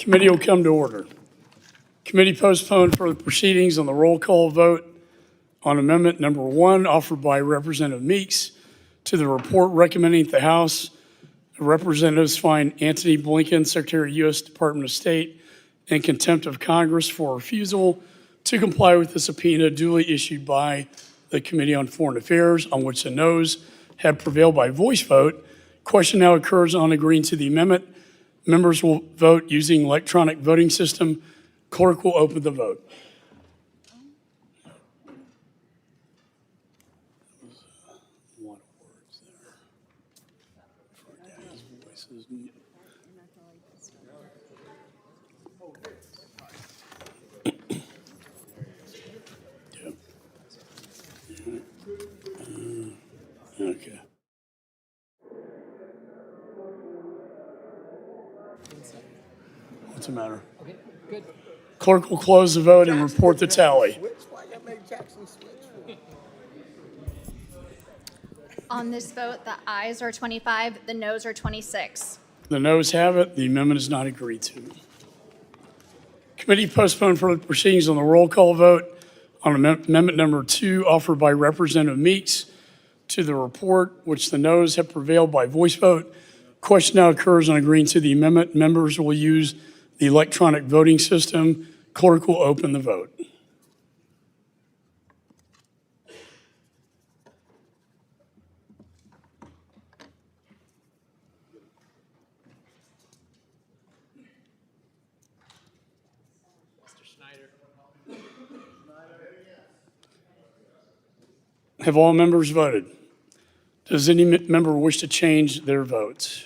Committee will come to order. Committee postponed further proceedings on the roll call vote on amendment number 1 offered by Representative Meeks to the report recommending that the House of Representatives find Antony Blinken, Secretary of U.S. Department of State, in contempt of Congress for refusal to comply with the subpoena duly issued by the Committee on Foreign Affairs, on which the noes have prevailed by voice vote. Question now occurs on agreeing to the amendment. Members will vote using electronic voting system. Clerk will open the vote. Okay. What's the matter? Okay, good. Clerk will close the vote and report the tally. On this vote, the ayes are 25, the noes are 26. The noes have it. The amendment is not agreed to. Committee postponed further proceedings on the roll call vote on amendment number 2 offered by Representative Meeks to the report, which the noes have prevailed by voice vote. Question now occurs on agreeing to the amendment. Members will use the electronic voting system. Clerk will open the vote. Have all members voted? Does any member wish to change their votes?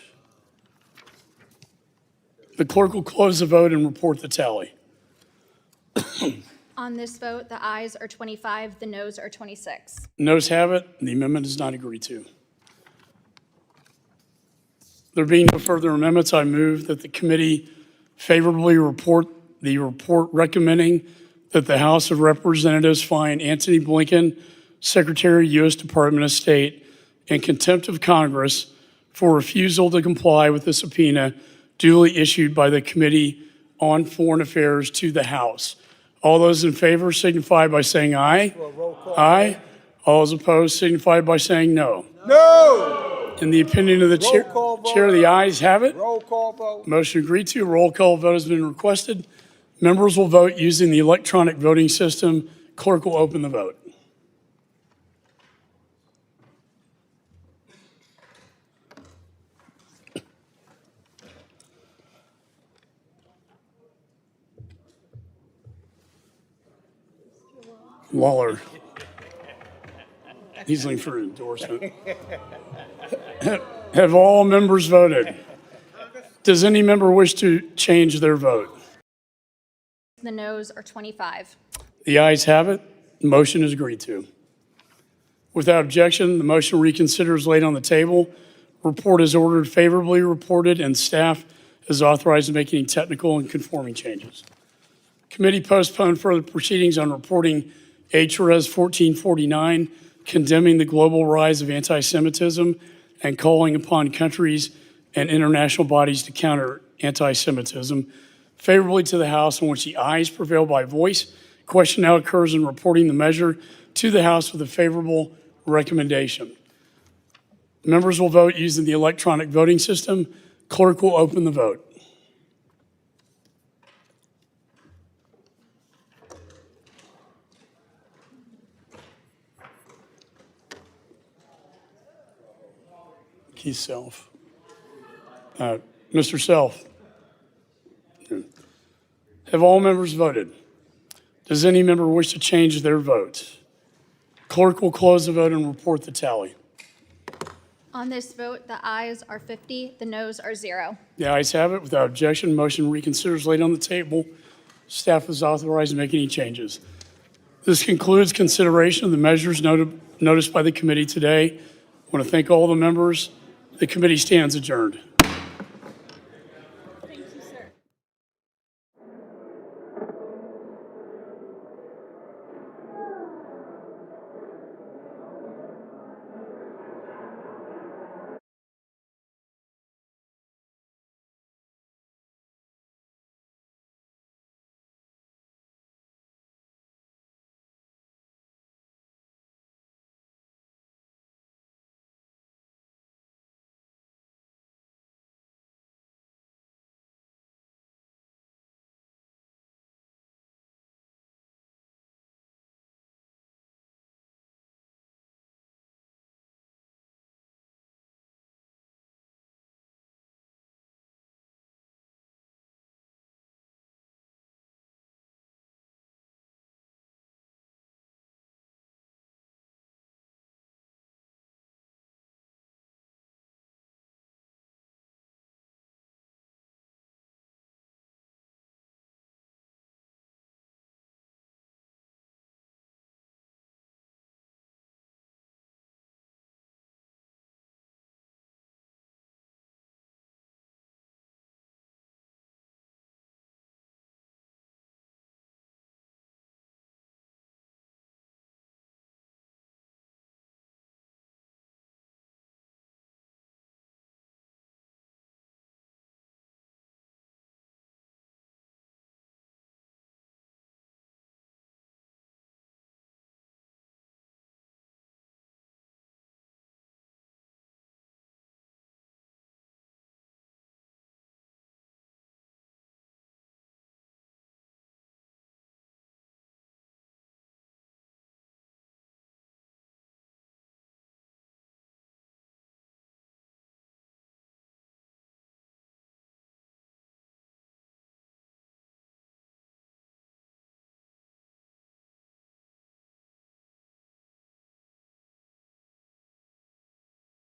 The clerk will close the vote and report the tally. On this vote, the ayes are 25, the noes are 26. Noes have it. The amendment is not agreed to. There being no further amendments, I move that the committee favorably report the report recommending that the House of Representatives find Antony Blinken, Secretary, U.S. Department of State, in contempt of Congress for refusal to comply with the subpoena duly issued by the Committee on Foreign Affairs to the House. All those in favor signify by saying aye. Aye. All those opposed signify by saying no. No! In the opinion of the chair, the ayes have it. Roll call vote. Motion agreed to. Roll call vote has been requested. Members will vote using the electronic voting system. Clerk will open the vote. Waller. He's looking for endorsement. Have all members voted? Does any member wish to change their vote? The noes are 25. The ayes have it. The motion is agreed to. Without objection, the motion reconsider is laid on the table. Report is ordered favorably reported, and staff is authorized to make any technical and conforming changes. Committee postponed further proceedings on reporting HRS 1449, condemning the global rise of anti-Semitism and calling upon countries and international bodies to counter anti-Semitism, favorably to the House, on which the ayes prevail by voice. Question now occurs in reporting the measure to the House with a favorable recommendation. Members will vote using the electronic voting system. Clerk will open the vote. Keith Self. Mr. Self. Have all members voted? Does any member wish to change their vote? Clerk will close the vote and report the tally. On this vote, the ayes are 50, the noes are 0. The ayes have it. Without objection, motion reconsiders laid on the table. Staff is authorized to make any changes. This concludes consideration of the measures noticed by the committee today. I want to thank all the members. The committee stands adjourned.